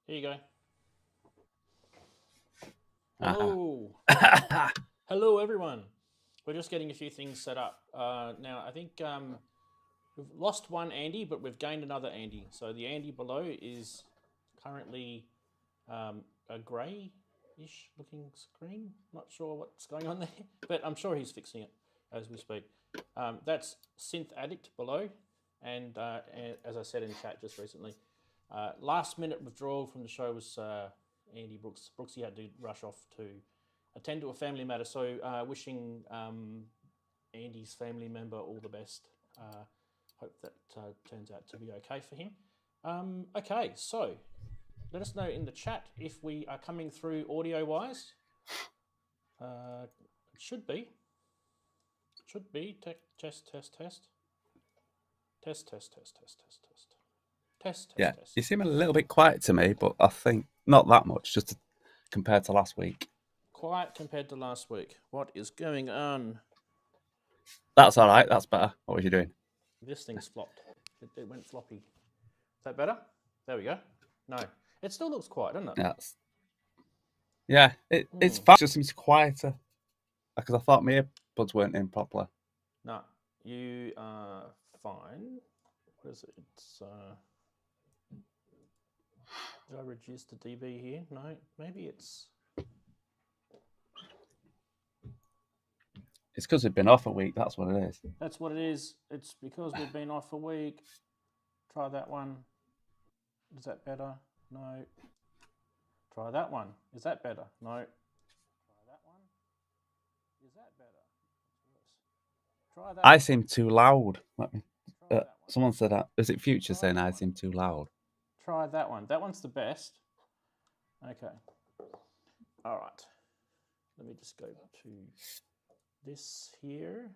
Here you go. Hello. Hello, everyone. We're just getting a few things set up. Now, I think we've lost one Andy, but we've gained another Andy. So the Andy below is currently a grey-ish looking screen. Not sure what's going on there, but I'm sure he's fixing it as we speak. That's Synth Addict below. And as I said in chat just recently, last minute withdrawal from the show was Andy Brooks. Brooksy had to rush off to attend to a family matter. So wishing Andy's family member all the best. Hope that turns out to be okay for him. Okay, so let us know in the chat if we are coming through audio-wise. It should be. Should be. Test, test, test. Test, test, test, test, test, test. Test, Yeah, test. you seem a little bit quiet to me, but I think not that much, just compared to last week. Quiet compared to last week. What is going on? That's all right. That's better. What was you doing? This thing's flopped. It went floppy. Is that better? There we go. No. It still looks quiet, doesn't it? Yeah, it's fine. It just seems quieter. Because I thought my earbuds weren't in properly. No, you are fine. What is it? It's... Did I reduce the dB here? No, maybe it's... It's because we've been off a week, that's what it is. That's what it is. It's because we've been off a week. Try that one. Is that better? No. Try that one. Is that better? No. Try that one. Is that better? Try that I one. seem too loud. Someone said that. Is it Future saying I seem too loud? Try that one. That one's the best. Okay. All right. Let me just go to this here.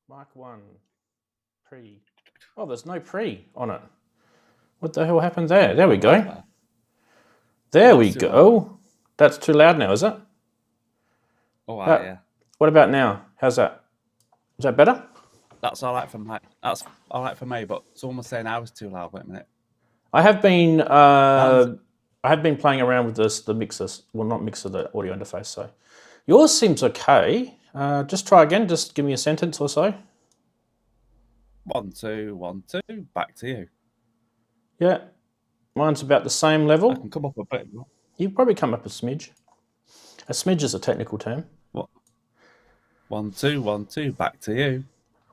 Mark 1. Pre. Oh, there's no pre on it. What the hell happened there? There we go. There we go. That's too loud now, is it? Oh, wow, yeah. What about now? How's that? Is that better? That's all right for me. That's all right for me, but someone was saying I was too loud. Wait a minute. I have been playing around with the mixers. Well, not mixer, the audio interface. So yours seems okay. Just try again. Just give me a sentence or so. 1, 2, 1, 2. Back to you. Yeah, mine's about the same level. I can come up a bit. You've probably come up a smidge. A smidge is a technical term. What? 1, 2, 1, 2. Back to you.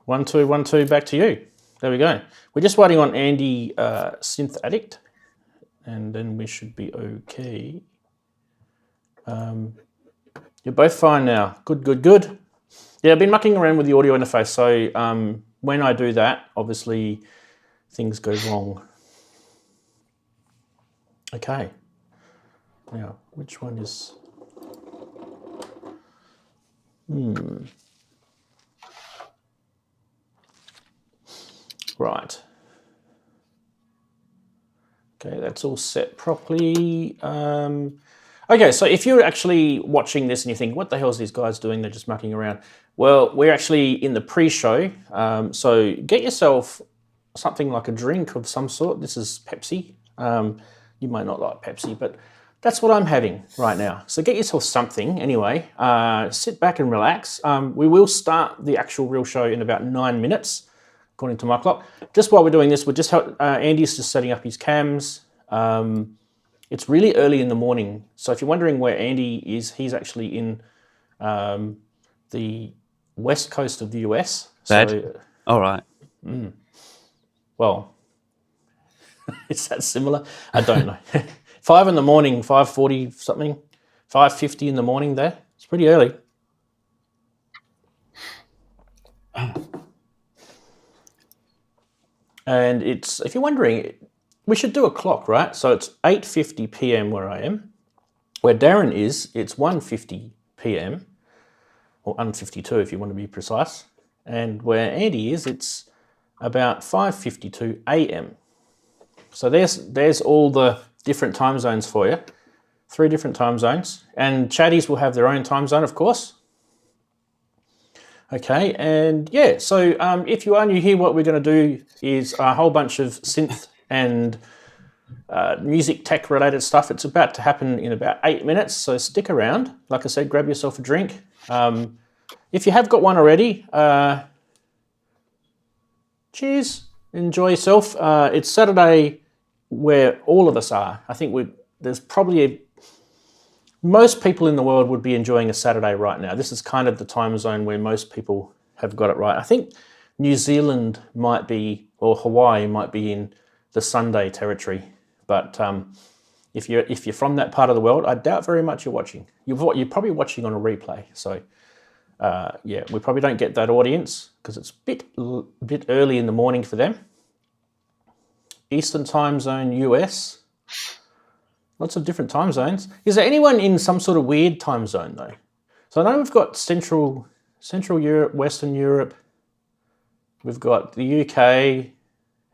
1, 2, 1, 2. Back to you. There we go. We're just waiting on Andy Synth Addict, and then we should be okay. You're both fine now. Good, good, good. Yeah, I've been mucking around with the audio interface, so when I do that, obviously things go wrong. Okay. Now, which one is... Right. Okay, that's all set properly. Okay, so if you're actually watching this and you think, what the hell is these guys doing? They're just mucking around. Well, we're actually in the pre-show. So get yourself something like a drink of some sort. This is Pepsi. You might not like Pepsi, but that's what I'm having right now. So get yourself something anyway. Sit back and relax. We will start the actual real show in about 9 minutes, according to my clock. Just while we're doing this, we're just Andy's just setting up his cams. It's really early in the morning. So if you're wondering where Andy is, he's actually in the west coast of the US. So, all right. Well, is that similar? I don't know. 5 in the morning, 5:40 something, 5:50 in the morning there. It's pretty early. And it's, if you're wondering, we should do a clock, right? So it's 8:50 p.m. where I am. Where Daren is, it's 1:50 p.m. or 1:52 if you want to be precise. And where Andy is, it's about 5:52 a.m. So there's all the different time zones for you. 3 different time zones. And chatties will have their own time zone, of course. Okay, and yeah, so if you are new here, what we're going to do is a whole bunch of synth and music tech related stuff. It's about to happen in about 8 minutes, so stick around. Like I said, grab yourself a drink. If you have got one already, cheers, enjoy yourself. It's Saturday where all of us are. I think there's probably most people in the world would be enjoying a Saturday right now. This is kind of the time zone where most people have got it right. I think New Zealand might be, or Hawaii might be in the Sunday territory. But if you're from that part of the world, I doubt very much you're watching. You're probably watching on a replay. So yeah, we probably don't get that audience because it's a bit early in the morning for them. Eastern time zone, US. Lots of different time zones. Is there anyone in some sort of weird time zone though? So I know we've got Central Europe, Western Europe. We've got the UK.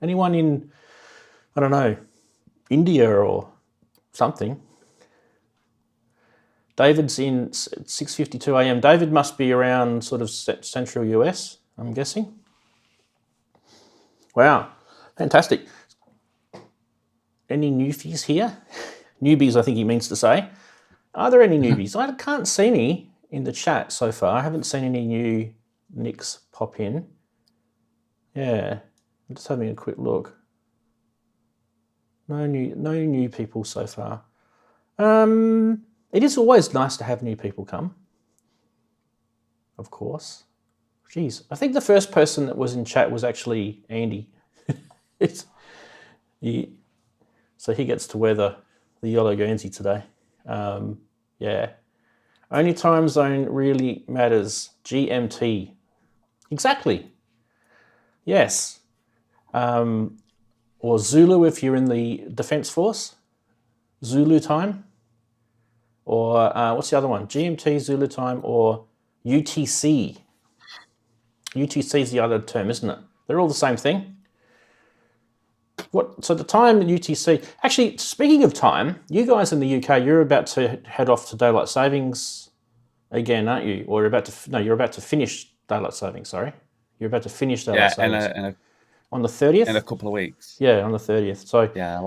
Anyone in, I don't know, India or something? David's in 6:52 a.m. David must be around sort of Central US, I'm guessing. Wow, fantastic. Any newbies here? Newbies, I think he means to say. Are there any newbies? I can't see any in the chat so far. I haven't seen any new nicks pop in. Yeah, I'm just having a quick look. No new people so far. It is always nice to have new people come. Of course. Geez, I think the first person that was in chat was actually Andy. So he gets to wear the yellow Guernsey today. Yeah. Only time zone really matters. GMT. Exactly. Yes. Or Zulu if you're in the Defence Force. Zulu time. Or what's the other one? GMT, Zulu time, or UTC. UTC is the other term, isn't it? They're all the same thing. So the time in UTC, actually, speaking of time, you guys in the UK, you're about to head off to daylight savings again, aren't you? Or you're about to finish daylight savings, sorry. You're about to finish daylight savings. On the 30th? In a couple of weeks. Yeah, on the 30th. So yeah,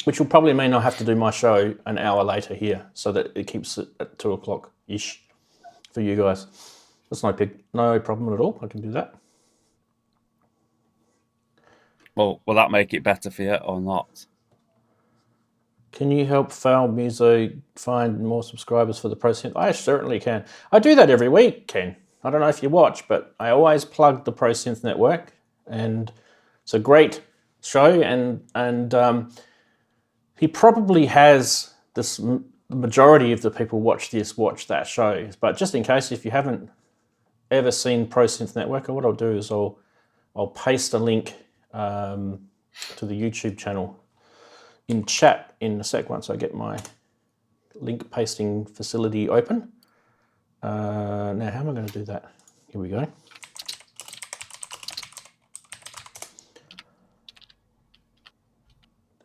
which will probably mean I'll have to do my show an hour later here so that it keeps it at 2 o'clock-ish for you guys. That's no problem at all. I can do that. Well, will that make it better for you or not? Can you help Foul Muso find more subscribers for the ProSynth? I certainly can. I do that every week, Ken. I don't know if you watch, but I always plug the ProSynth network, and it's a great show. And he probably has this. The majority of the people watch that show. But just in case, if you haven't ever seen ProSynth Network, what I'll do is I'll paste a link to the YouTube channel in chat in a sec once I get my link pasting facility open. Now, how am I going to do that? Here we go.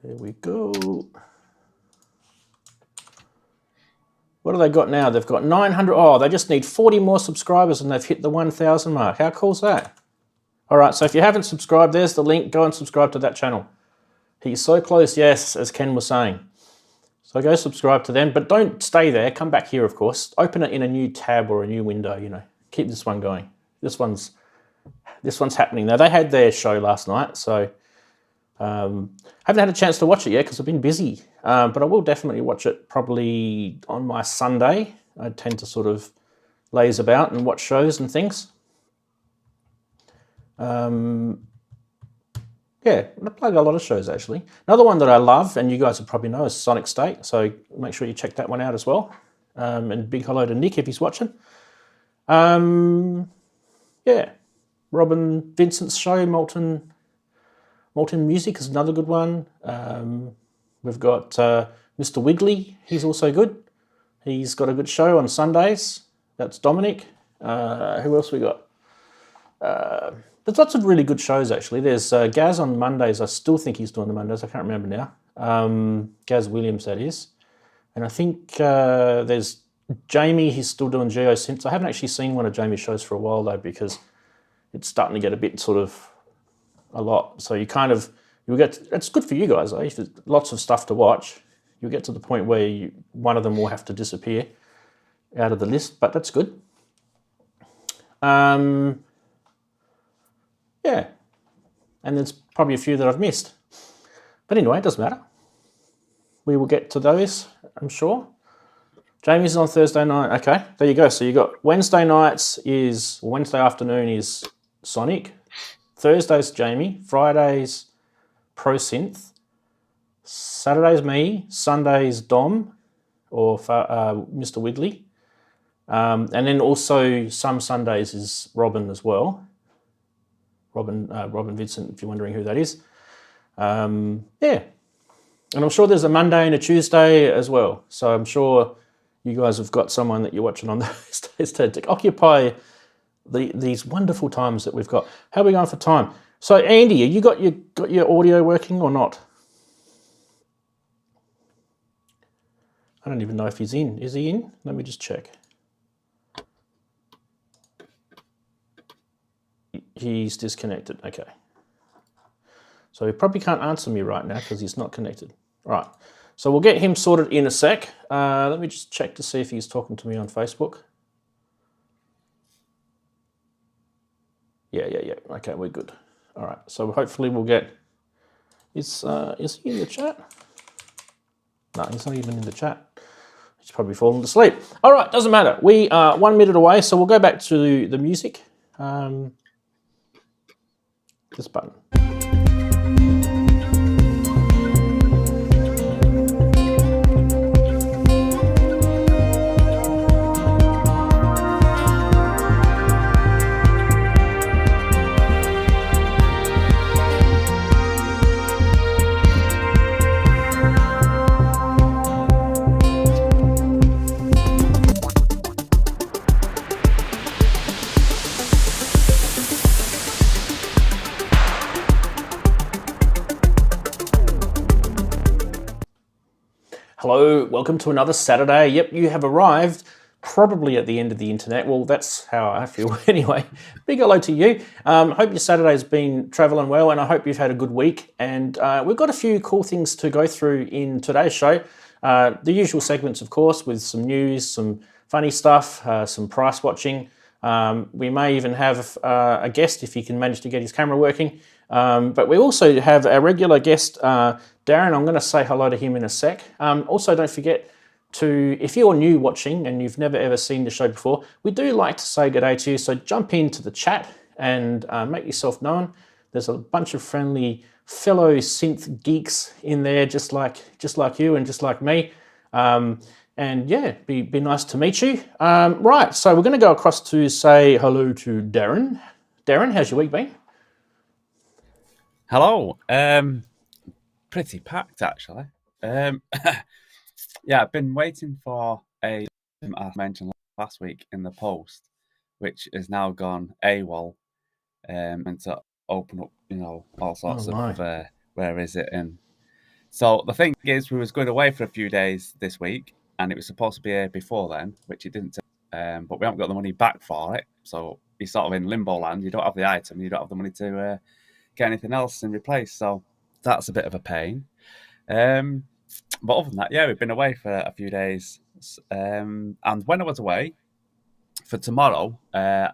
There we go. What have they got now? They've got 900. Oh, they just need 40 more subscribers and they've hit the 1,000 mark. How cool is that? All right, so if you haven't subscribed, there's the link. Go and subscribe to that channel. He's so close, yes, as Ken was saying. So go subscribe to them, but don't stay there. Come back here, of course. Open it in a new tab or a new window, you know. Keep this one going. This one's happening. Now, they had their show last night, so haven't had a chance to watch it yet because I've been busy. But I will definitely watch it probably on my Sunday. I tend to sort of laze about and watch shows and things. Yeah, I plug a lot of shows actually. Another one that I love, and you guys will probably know, is Sonic State. So make sure you check that one out as well. And big hello to Nick if he's watching. Yeah, Robin Vincent's show, Molten Music, is another good one. We've got Mr. Wiggly. He's also good. He's got a good show on Sundays. That's Dominic. Who else we got? There's lots of really good shows, actually. There's Gaz on Mondays. I still think he's doing the Mondays. I can't remember now. Gaz Williams, that is. And I think there's Jamie, he's still doing geosynths. I haven't actually seen one of Jamie's shows for a while though, because it's starting to get a bit sort of a lot. So you'll get, it's good for you guys, eh? If there's lots of stuff to watch, you'll get to the point where one of them will have to disappear out of the list, but that's good. Yeah. And there's probably a few that I've missed. But anyway, it doesn't matter. We will get to those, I'm sure. Jamie's on Thursday night. Okay, there you go. So you got Wednesday afternoon is Sonic. Thursday's Jamie. Friday's Pro Synth. Saturday's me. Sunday's Dom or Mr. Widley. And then also some Sundays is Robin as well. Robin Vincent, if you're wondering who that is. Yeah. And I'm sure there's a Monday and a Tuesday as well. So I'm sure you guys have got someone that you're watching on those days to occupy these wonderful times that we've got. How are we going for time? So Andy, you got your audio working or not? I don't even know if he's in. Is he in? Let me just check. He's disconnected. Okay. So he probably can't answer me right now because he's not connected. All right. So we'll get him sorted in a sec. Let me just check to see if he's talking to me on Facebook. Yeah. Okay, we're good. All right. So hopefully we'll get. Is he in the chat? No, he's not even in the chat. He's probably fallen to sleep. All right, doesn't matter. We are 1 minute away, so we'll go back to the music. This button. Hello, welcome to another Saturday. Yep, you have arrived probably at the end of the internet. Well, that's how I feel anyway. Big hello to you. Hope your Saturday's been traveling well, and I hope you've had a good week. And we've got a few cool things to go through in today's show. The usual segments, of course, with some news, some funny stuff, some price watching. We may even have a guest if he can manage to get his camera working. But we also have our regular guest, Daren. I'm going to say hello to him in a sec. Also, don't forget to, if you're new watching and you've never ever seen the show before, we do like to say good day to you. So jump into the chat and make yourself known. There's a bunch of friendly fellow synth geeks in there, just like you and just like me. And yeah, be nice to meet you. Right, so we're going to go across to say hello to Daren. Daren, how's your week been? Hello. Pretty packed, actually. Yeah, I've been waiting for I mentioned last week in the post, which has now gone AWOL, and to open up, all sorts of where is it? And so the thing is, we was going away for a few days this week, and it was supposed to be here before then, which it didn't. But we haven't got the money back for it, so you're sort of in limbo land. You don't have the item, you don't have the money to get anything else in replace, so that's a bit of a pain. But other than that, yeah, we've been away for a few days, and when I was away for tomorrow, I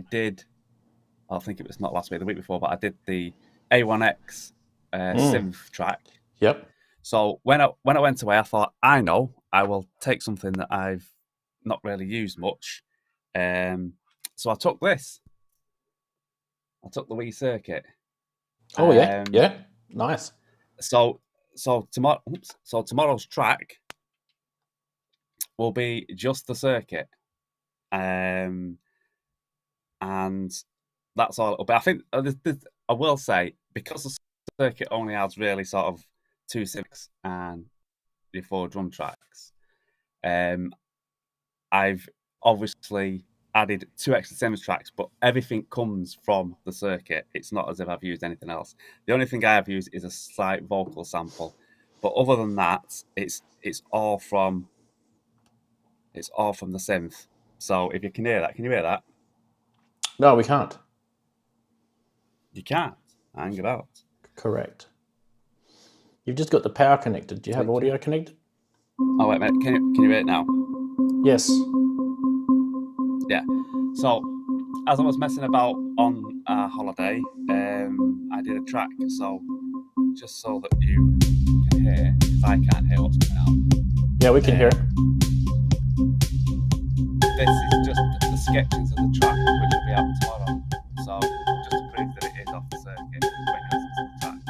think it was not last week, the week before, but I did the A1X synth track. Yep. So when I went away, I thought, I know, I will take something that I've not really used much. So I took this. I took the Wii Circuit. Oh yeah, nice. So tomorrow's track will be just the circuit, and that's all. But I think I will say, because the circuit only has really sort of 2 synths and your 4 drum tracks, I've obviously added 2 extra synth tracks, but everything comes from the circuit. It's not as if I've used anything else. The only thing I have used is a slight vocal sample But other than that, it's all from the synth. So if you can hear that, can you hear that? No, we can't. You can't. Hang about. Correct. You've just got the power connected. Do you have audio connected? Oh wait a minute. Can you hear it now? Yes. Yeah. So as I was messing about on our holiday, I did a track. So just so that you can hear, because I can't hear what's coming out. Yeah, we can hear it. This is just the sketches of the track, which will be out tomorrow. So just to prove that it is off the circuit when you listen to the track.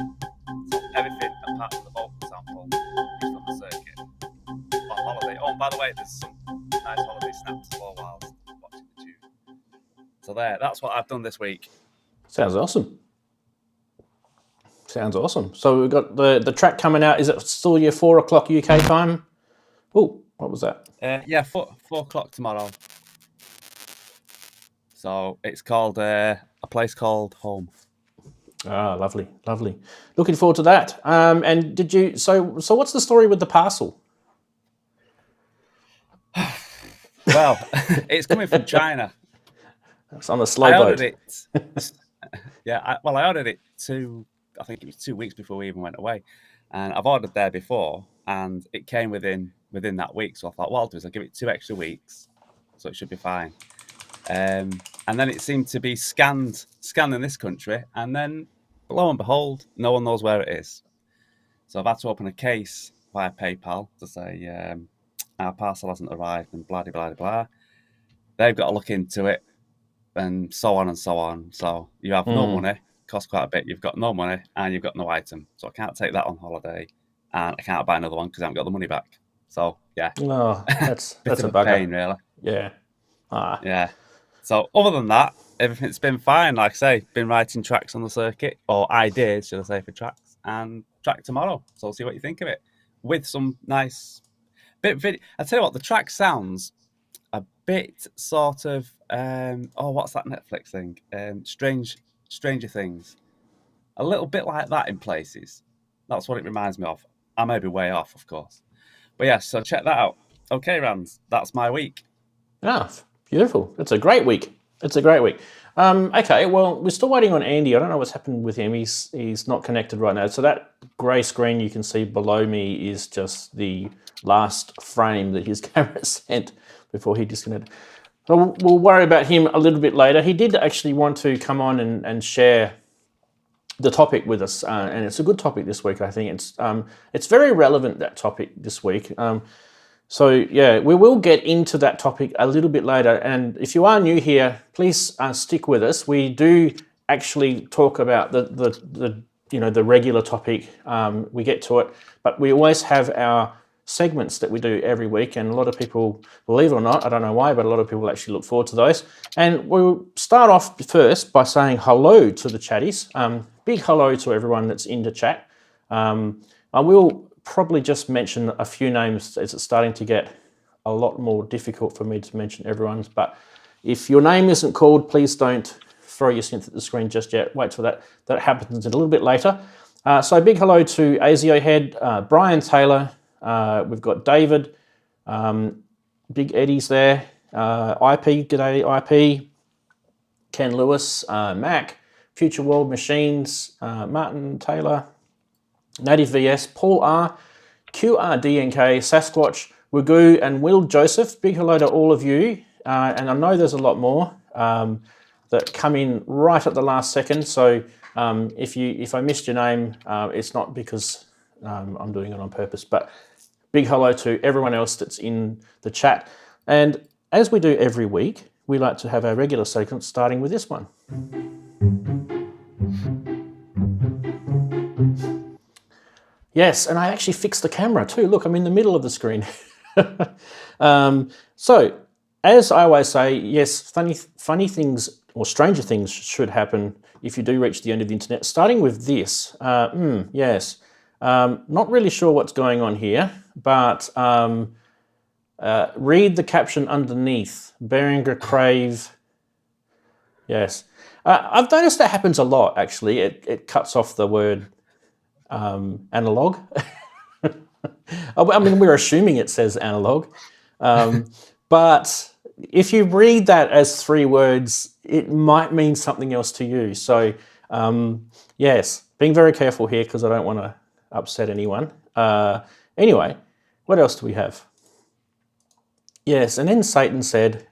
So everything apart from the vocal sample is from the circuit on holiday. Oh, and by the way, there's some nice holiday snaps as well whilst watching the tune. So that's what I've done this week. Sounds awesome. Sounds awesome. So we've got the track coming out. Is it still your 4 o'clock UK time? Oh, what was that? Yeah, 4 o'clock tomorrow. So it's called a place called Home. Ah, lovely, lovely. Looking forward to that. And did you? So what's the story with the parcel? Well, it's coming from China. It's on a slow boat. I ordered it. Yeah, I ordered it I think it was 2 weeks before we even went away, and I've ordered there before, and it came within that week. So I thought, what I'll do is I'll give it 2 extra weeks, so it should be fine. And then it seemed to be scanned in this country, and then lo and behold, no one knows where it is. So I've had to open a case via PayPal to say our parcel hasn't arrived and blah, blah, blah. They've got to look into it and so on and so on. So you have no money, costs quite a bit. You've got no money and you've got no item. So I can't take that on holiday and I can't buy another one because I haven't got the money back. So yeah. Oh, that's a bit of bugger. pain, really. Yeah. Yeah. So other than that, everything's been fine. Like I say, been writing tracks on the circuit, or ideas, should I say, for tracks, and track tomorrow. So we'll see what you think of it. With some nice bit of video. I tell you what, the track sounds a bit sort of what's that Netflix thing? Stranger Things. A little bit like that in places. That's what it reminds me of. I may be way off, of course. But yeah, so check that out. Okay, Ranz, that's my week. Ah, beautiful. It's a great week. Okay, well, we're still waiting on Andy. I don't know what's happened with him. He's not connected right now. So that grey screen you can see below me is just the last frame that his camera sent before he disconnected. So we'll worry about him a little bit later. He did actually want to come on and share the topic with us, and it's a good topic this week. I think it's very relevant, that topic this week. So yeah, we will get into that topic a little bit later. And if you are new here, please stick with us. We do actually talk about the regular topic. We get to it, but we always have our segments that we do every week. And a lot of people, believe it or not, I don't know why, but a lot of people actually look forward to those. And we'll start off first by saying hello to the chatties. Big hello to everyone that's in the chat. I will probably just mention a few names as it's starting to get a lot more difficult for me to mention everyone's, but if your name isn't called, please don't throw your synth at the screen just yet. Wait till that happens a little bit later. So big hello to ASIO Head, Brian Taylor, we've got David, Big Eddie's there, IP, g'day IP, Ken Lewis, Mac, Future World Machines, Martin Taylor, Native VS, Paul R, QRDNK, Sasquatch, Wagoo, and Will Joseph. Big hello to all of you. And I know there's a lot more that come in right at the last second. So if I missed your name, it's not because I'm doing it on purpose. But big hello to everyone else that's in the chat. And as we do every week, we like to have our regular segments starting with this one. Yes, and I actually fixed the camera too. Look, I'm in the middle of the screen. So, as I always say, yes, funny things or stranger things should happen if you do reach the end of the internet. Starting with this, yes, not really sure what's going on here, but read the caption underneath. Behringer Crave. Yes, I've noticed that happens a lot. Actually, it cuts off the word analog. I mean, we're assuming it says analog, but if you read that as 3 words, it might mean something else to you. So yes, being very careful here because I don't want to upset anyone. Anyway, what else do we have? Yes, and then Satan said,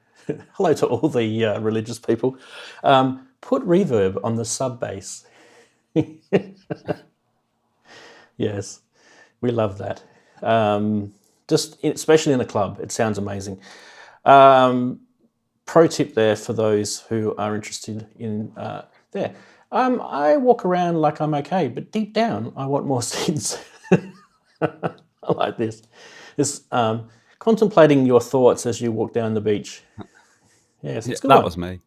hello to all the religious people, put reverb on the sub bass. Yes, we love that. Just especially in a club, it sounds amazing. Pro tip there for those who are interested in there. I walk around like I'm okay, but deep down, I want more synths. I like this. This contemplating your thoughts as you walk down the beach. Yes, it's good. That was me.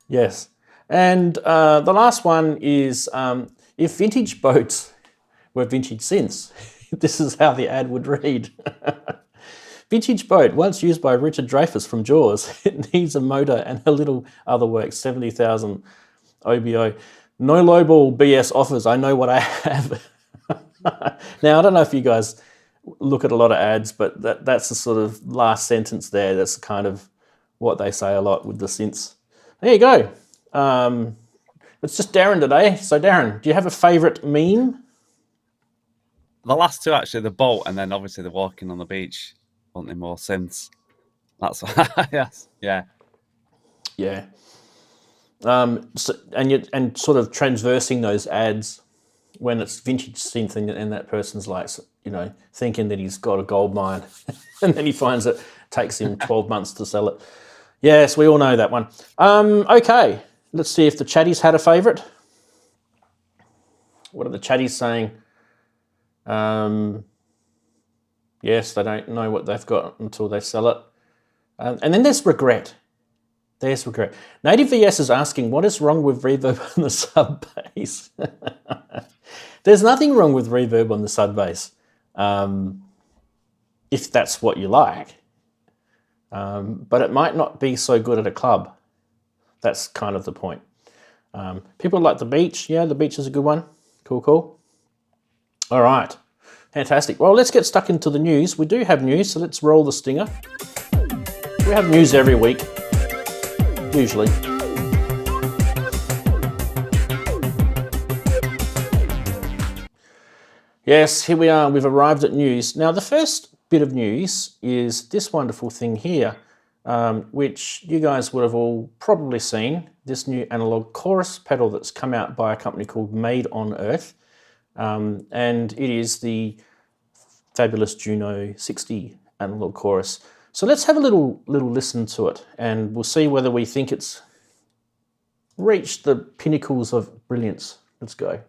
Yes. And the last one is if vintage boats were vintage synths, this is how the ad would read. Vintage boat, once used by Richard Dreyfuss from Jaws. It needs a motor and a little other work, 70,000 OBO. No lowball BS offers, I know what I have. Now, I don't know if you guys look at a lot of ads, but that's the sort of last sentence there. That's kind of what they say a lot with the synths. There you go. It's just Daren today. So Daren, do you have a favourite meme? The last two, actually, the boat and then obviously the walking on the beach, wanting more synths. That's yes, yeah. Yeah. So, and sort of transversing those ads when it's vintage synth and that person's like, thinking that he's got a gold mine and then he finds it takes him 12 months to sell it. Yes, we all know that one. Okay, let's see if the chatties had a favourite. What are the chatties saying? Yes, they don't know what they've got until they sell it. And then there's regret. There's regret. Native VS is asking, what is wrong with reverb on the sub bass? There's nothing wrong with reverb on the sub bass, if that's what you like. But it might not be so good at a club. That's kind of the point. People like the beach. Yeah, the beach is a good one. Cool. All right. Fantastic. Well, let's get stuck into the news. We do have news, so let's roll the stinger. We have news every week, usually. Yes, here we are. We've arrived at news. Now, the first bit of news is this wonderful thing here, which you guys would have all probably seen, this new analog chorus pedal that's come out by a company called Made on Earth. And it is the fabulous Juno 60 analog chorus. So let's have a little listen to it, and we'll see whether we think it's reached the pinnacles of brilliance. Let's go.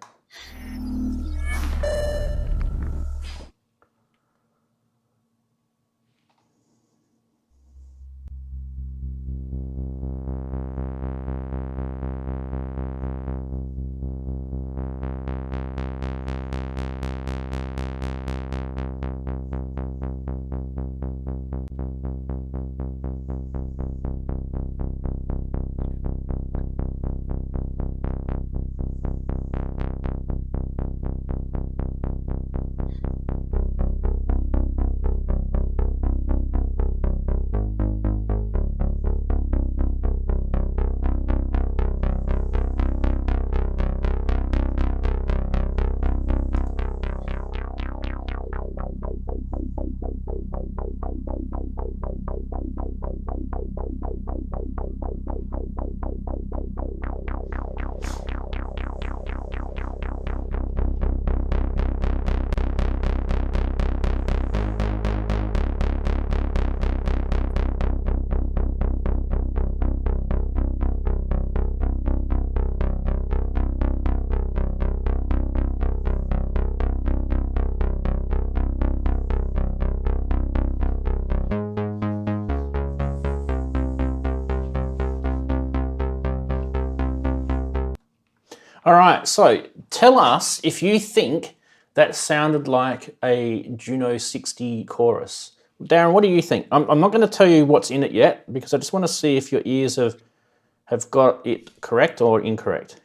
All right, so tell us if you think that sounded like a Juno 60 chorus. Daren, what do you think? I'm not going to tell you what's in it yet because I just want to see if your ears have got it correct or incorrect.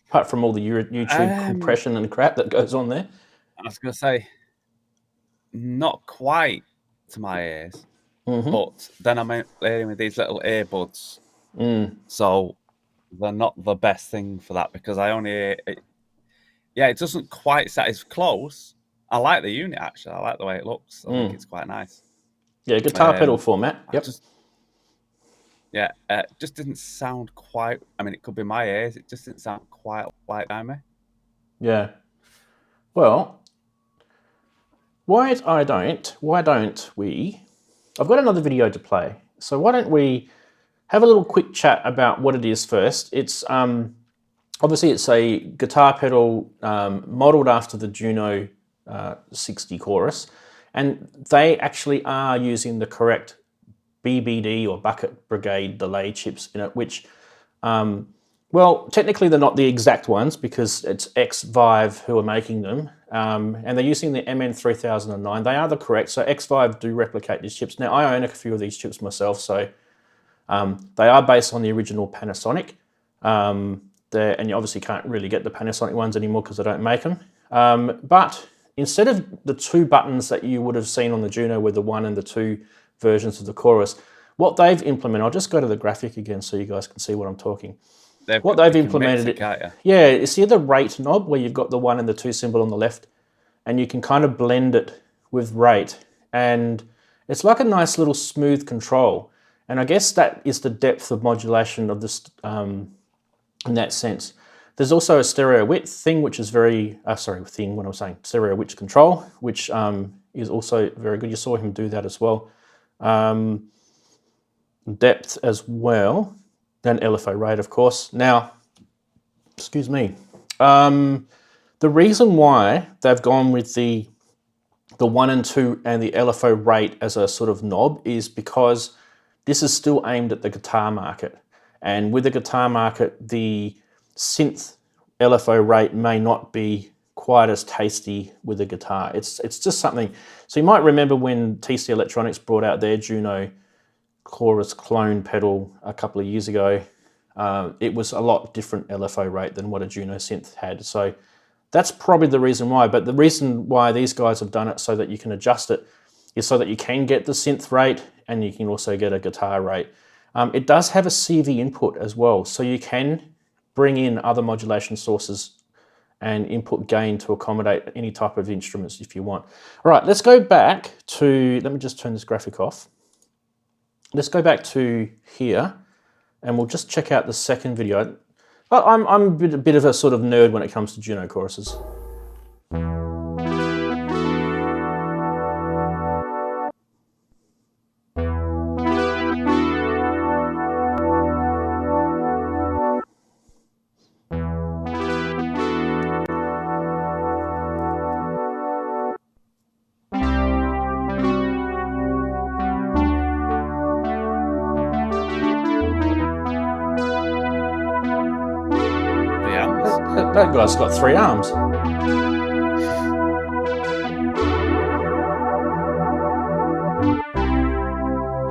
Apart from all the YouTube compression and crap that goes on there. I was going to say, not quite to my ears, but then I'm hearing with these little earbuds, so they're not the best thing for that because I only hear it. Yeah, it doesn't quite sound. It's close. I like the unit actually. I like the way it looks. I think it's quite nice. Yeah, guitar pedal format. Yep. Just didn't sound quite. I mean, it could be my ears. It just didn't sound quite like me. Yeah. Well, why don't we? I've got another video to play. So why don't we have a little quick chat about what it is first? It's obviously it's a guitar pedal modeled after the Juno 60 chorus, and they actually are using the correct BBD or bucket brigade delay chips in it, which, well, technically they're not the exact ones because it's X-Vive who are making them, and they're using the MN3009. They are the correct, so X-Vive do replicate these chips. Now, I own a few of these chips myself, so they are based on the original Panasonic, and you obviously can't really get the Panasonic ones anymore because they don't make them. But instead of the two buttons that you would have seen on the Juno with the 1 and the 2 versions of the chorus, what they've implemented, I'll just go to the graphic again so you guys can see what I'm talking. What they've implemented, you see the rate knob where you've got the 1 and the 2 symbol on the left, and you can kind of blend it with rate, and it's like a nice little smooth control. And I guess that is the depth of modulation of this in that sense. There's also a stereo width thing, which is very, stereo width control, which is also very good. You saw him do that as well. Depth as well, and LFO rate, of course. Now, excuse me. The reason why they've gone with the 1 and 2 and the LFO rate as a sort of knob is because this is still aimed at the guitar market. And with the guitar market, the synth LFO rate may not be quite as tasty with the guitar. It's just something. So you might remember when TC Electronics brought out their Juno chorus clone pedal a couple of years ago. It was a lot different LFO rate than what a Juno synth had. So that's probably the reason why. But the reason why these guys have done it so that you can adjust it is so that you can get the synth rate and you can also get a guitar rate. It does have a CV input as well, so you can bring in other modulation sources and input gain to accommodate any type of instruments if you want. All right, let's go back to, let me just turn this graphic off. Let's go back to here and we'll just check out the second video. I'm a bit of a sort of nerd when it comes to Juno choruses. That guy's got 3 arms.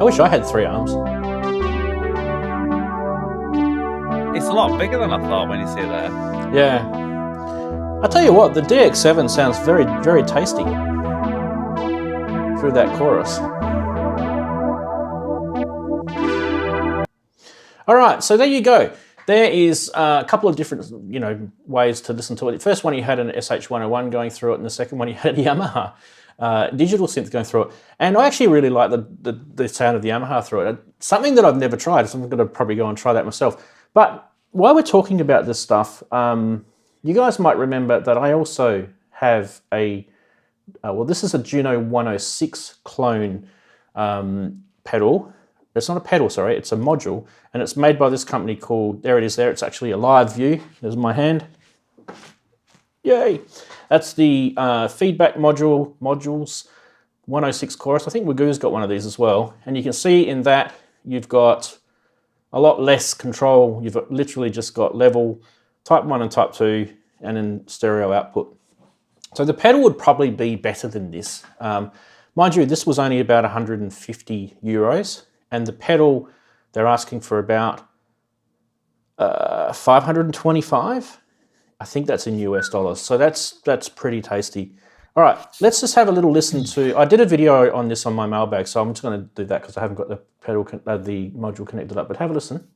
I wish I had 3 arms. It's a lot bigger than I thought when you see it there. Yeah. I'll tell you what, the DX7 sounds very, very tasty through that chorus. All right, so there you go. There is a couple of different, ways to listen to it. The first one, you had an SH101 going through it, and the second one, you had a Yamaha digital synth going through it. And I actually really like the sound of the Yamaha through it. Something that I've never tried, so I'm going to probably go and try that myself. But while we're talking about this stuff, you guys might remember that I also have this is a Juno 106 clone pedal. It's not a pedal, sorry, it's a module, and it's made by this company called, there it is there, it's actually a live view. There's my hand. Yay! That's the feedback modules 106 chorus. I think Wagoo's got one of these as well. And you can see in that you've got a lot less control. You've literally just got level, type 1 and type 2, and then stereo output. So the pedal would probably be better than this. Mind you, this was only about 150 euros. And the pedal, they're asking for about 525. I think that's in US dollars. So that's pretty tasty. All right, let's just have a little listen to. I did a video on this on my mailbag, so I'm just going to do that because I haven't got the the module connected up. But have a listen.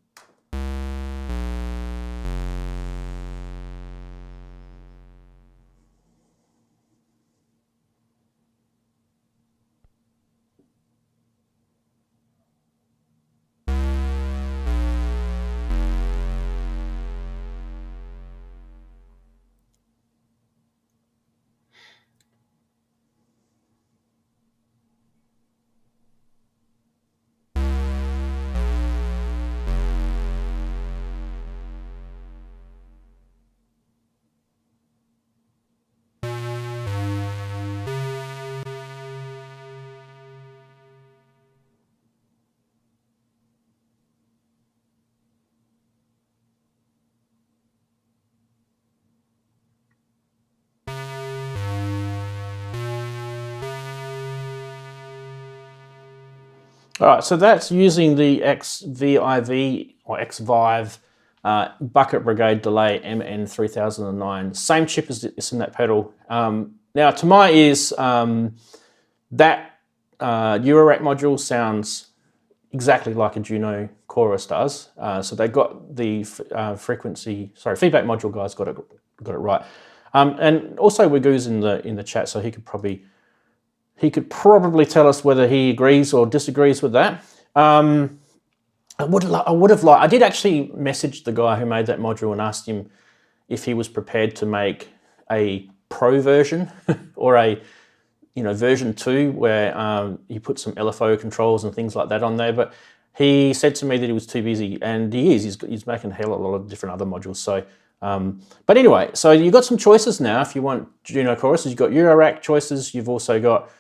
All right, so that's using the XVIV or XVIV Bucket Brigade Delay MN3009. Same chip as it's in that pedal. Now, to my ears, that Eurorack module sounds exactly like a Juno chorus does. So they got the feedback module guys got it right. And also Wigoo's in the chat, so he could probably tell us whether he agrees or disagrees with that. I did actually message the guy who made that module and asked him if he was prepared to make a pro version or a version 2 where he put some LFO controls and things like that on there. But he said to me that he was too busy, and he is. He's making a hell of a lot of different other modules. So, but anyway, so you've got some choices now if you want Juno choruses. You've got Eurorack choices. You've also got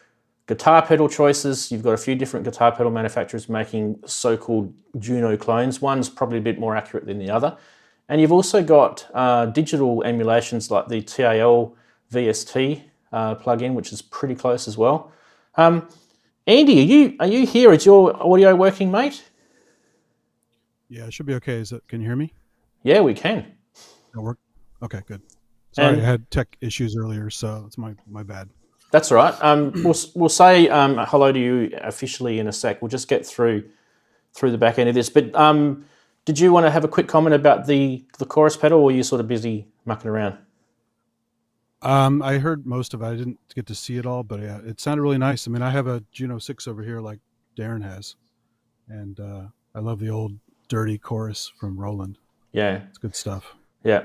guitar pedal choices. You've got a few different guitar pedal manufacturers making so-called Juno clones. One's probably a bit more accurate than the other. And you've also got digital emulations like the TAL VST plugin, which is pretty close as well. Andy, are you here? Is your audio working, mate? Yeah, it should be okay. Can you hear me? Yeah, we can. It'll work? Okay, good. Sorry, I had tech issues earlier, so it's my bad. That's all right. We'll say hello to you officially in a sec. We'll just get through the back end of this. But did you want to have a quick comment about the chorus pedal, or were you sort of busy mucking around? I heard most of it. I didn't get to see it all, but yeah, it sounded really nice. I mean, I have a Juno 6 over here like Daren has, and I love the old dirty chorus from Roland. Yeah. It's good stuff. Yeah.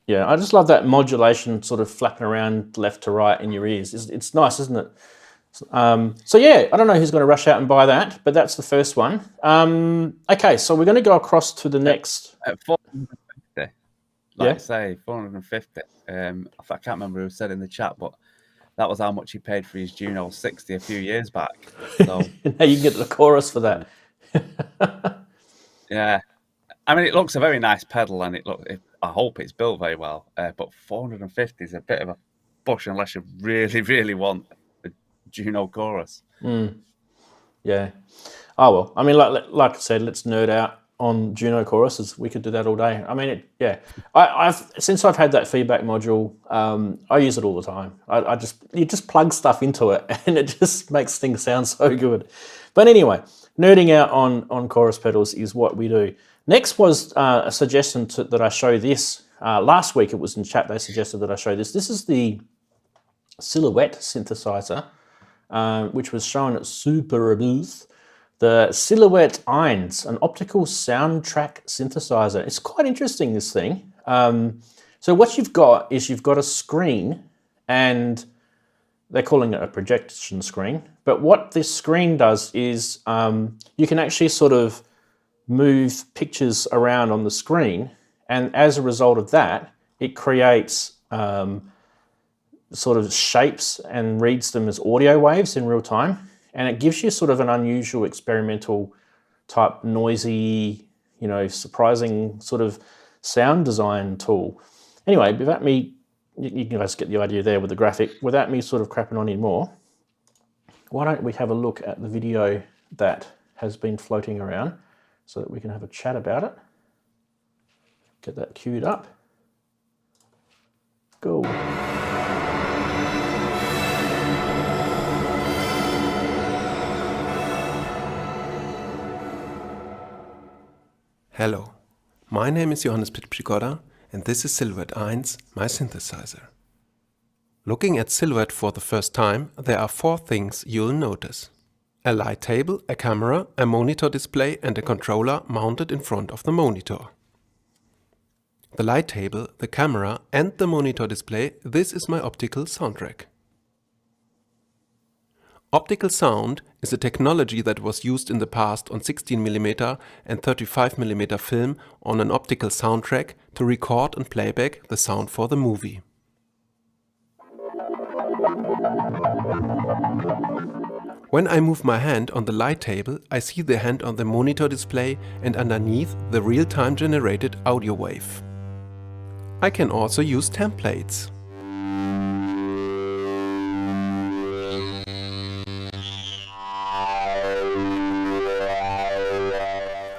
Yeah, I just love that modulation sort of flapping around left to right in your ears. It's nice, isn't it? So yeah, I don't know who's going to rush out and buy that, but that's the first one. Okay, so we're going to go across to the next. At 450, like I say, 450. I can't remember who said in the chat, but that was how much he paid for his Juno 60 a few years back. So now you can get the chorus for that. Yeah. I mean, it looks a very nice pedal, and I hope it's built very well. But 450 is a bit of a push unless you really, really want a Juno chorus. Yeah. Oh well. I mean, like I said, let's nerd out on Juno choruses. We could do that all day. I mean, since I've had that feedback module, I use it all the time. You just plug stuff into it, and it just makes things sound so good. But anyway, nerding out on chorus pedals is what we do. Next was a suggestion that I show this. Last week it was in chat, they suggested that I show this. This is the Silhouette synthesizer, which was shown at Super Booth. The Silhouette Eins, an optical soundtrack synthesizer. It's quite interesting, this thing. So what you've got is you've got a screen, and they're calling it a projection screen. But what this screen does is you can actually sort of move pictures around on the screen, and as a result of that, it creates sort of shapes and reads them as audio waves in real time, and it gives you sort of an unusual experimental type noisy, surprising sort of sound design tool. Anyway, without me, you guys get the idea there with the graphic. Without me sort of crapping on anymore, why don't we have a look at the video that has been floating around, so that we can have a chat about it. Get that queued up. Go. Hello, my name is Johannes Pitpchigoda and this is Silhouette Eins, my synthesizer. Looking at Silhouette for the first time, there are 4 things you'll notice. A light table, a camera, a monitor display and a controller mounted in front of the monitor. The light table, the camera and the monitor display, this is my optical soundtrack. Optical sound is a technology that was used in the past on 16mm and 35mm film on an optical soundtrack to record and playback the sound for the movie. When I move my hand on the light table, I see the hand on the monitor display and underneath the real-time generated audio wave. I can also use templates.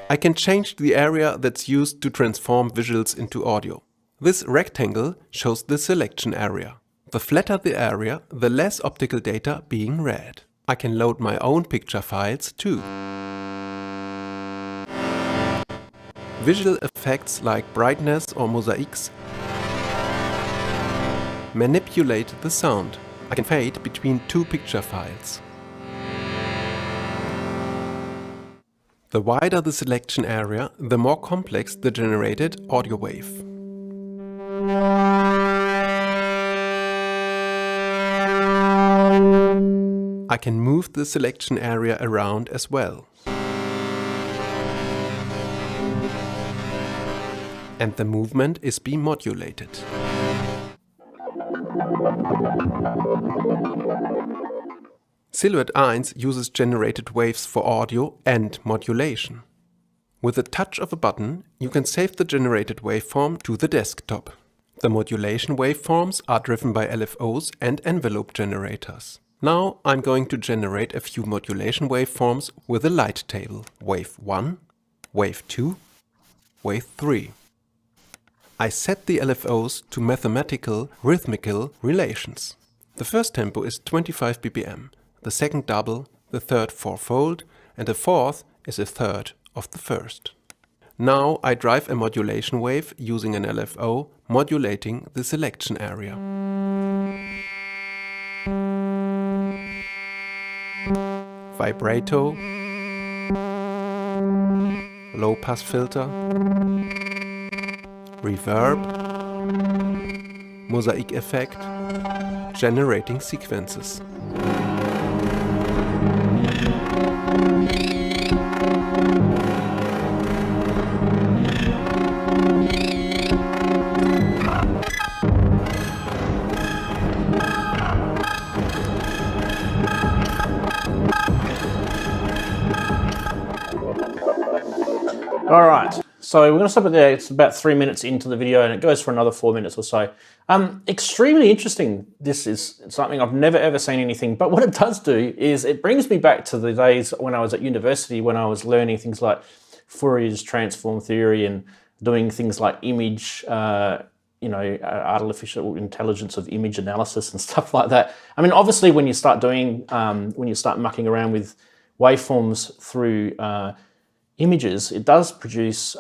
I can change the area that's used to transform visuals into audio. This rectangle shows the selection area. The flatter the area, the less optical data being read. I can load my own picture files too. Visual effects like brightness or mosaics manipulate the sound. I can fade between 2 picture files. The wider the selection area, the more complex the generated audio wave. I can move the selection area around as well. And the movement is being modulated. Silhouette Eins uses generated waves for audio and modulation. With a touch of a button, you can save the generated waveform to the desktop. The modulation waveforms are driven by LFOs and envelope generators. Now I'm going to generate a few modulation waveforms with a light table. Wave 1, Wave 2, Wave 3. I set the LFOs to mathematical rhythmical relations. The first tempo is 25 BPM. The second double, the third fourfold, and the fourth is a third of the first. Now I drive a modulation wave using an LFO, modulating the selection area. Vibrato, low pass filter, reverb, mosaic effect, generating sequences. All right, so we're going to stop it there. It's about 3 minutes into the video and it goes for another 4 minutes or so. Extremely interesting. This is something I've never ever seen anything, but what it does do is it brings me back to the days when I was at university, when I was learning things like Fourier's transform theory and doing things like image, artificial intelligence of image analysis and stuff like that. I mean, obviously when you start doing, when you start mucking around with waveforms through images, it does produce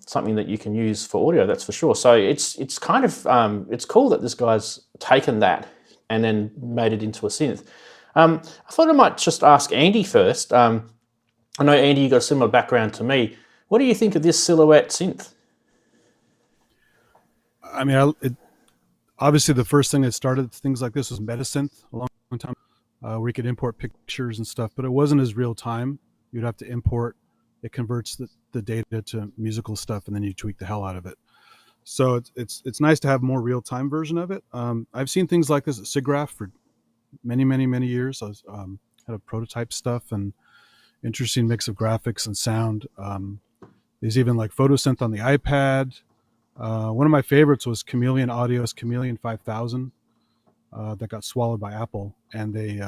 something that you can use for audio, that's for sure. So it's kind of, it's cool that this guy's taken that and then made it into a synth. I thought I might just ask Andy first. I know, Andy, you got a similar background to me. What do you think of this Silhouette synth? I mean, obviously the first thing that started things like this was Metasynth a long time, where you could import pictures and stuff, but it wasn't as real time. You'd have to import. It converts the data to musical stuff, and then you tweak the hell out of it. So it's nice to have more real time version of it. I've seen things like this at SIGGRAPH for many years. I was, had a prototype stuff and interesting mix of graphics and sound. There's even like photosynth on the iPad. One of my favorites was Chameleon Audio's Chameleon 5000 that got swallowed by Apple, and they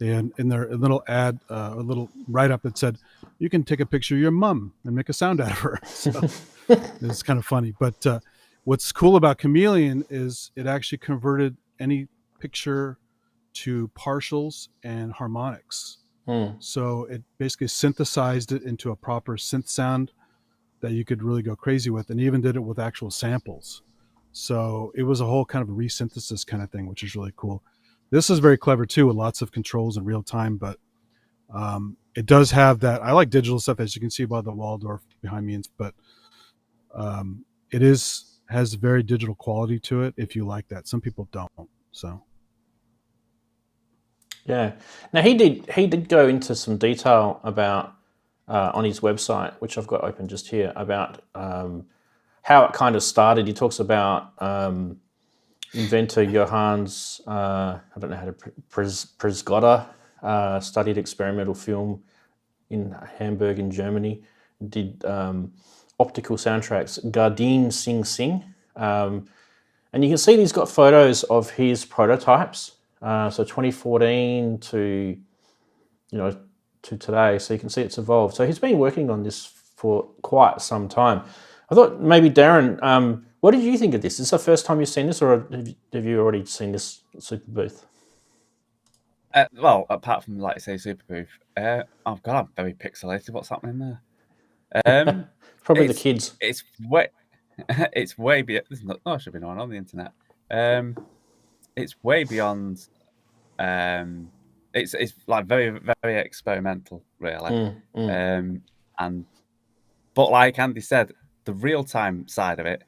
had in their little ad, a little write-up that said, you can take a picture of your mom and make a sound out of her. So it's kind of funny. But what's cool about Chameleon is it actually converted any picture to partials and harmonics. So it basically synthesized it into a proper synth sound that you could really go crazy with, and even did it with actual samples. So it was a whole kind of resynthesis kind of thing, which is really cool. This is very clever too, with lots of controls in real time, but it does have that. I like digital stuff, as you can see by the Waldorf behind me, but it has very digital quality to it if you like that. Some people don't. So yeah. Now he did go into some detail about on his website, which I've got open just here, about how it kind of started. He talks about inventor Johannes, I don't know how to Presgotter, studied experimental film in Hamburg in Germany, did optical soundtracks, Gardine Sing Sing. And you can see he's got photos of his prototypes. So 2014 to today. So you can see it's evolved. So he's been working on this for quite some time. I thought maybe Daren, what did you think of this? Is this the first time you've seen this, or have you already seen this Super Booth? Well, apart from, like I say, Super Booth, oh god, I'm very pixelated. What's happening there? Probably the kids. It's way beyond. There should be no one on the internet. It's way beyond. It's like very, very experimental, really. But like Andy said, the real time side of it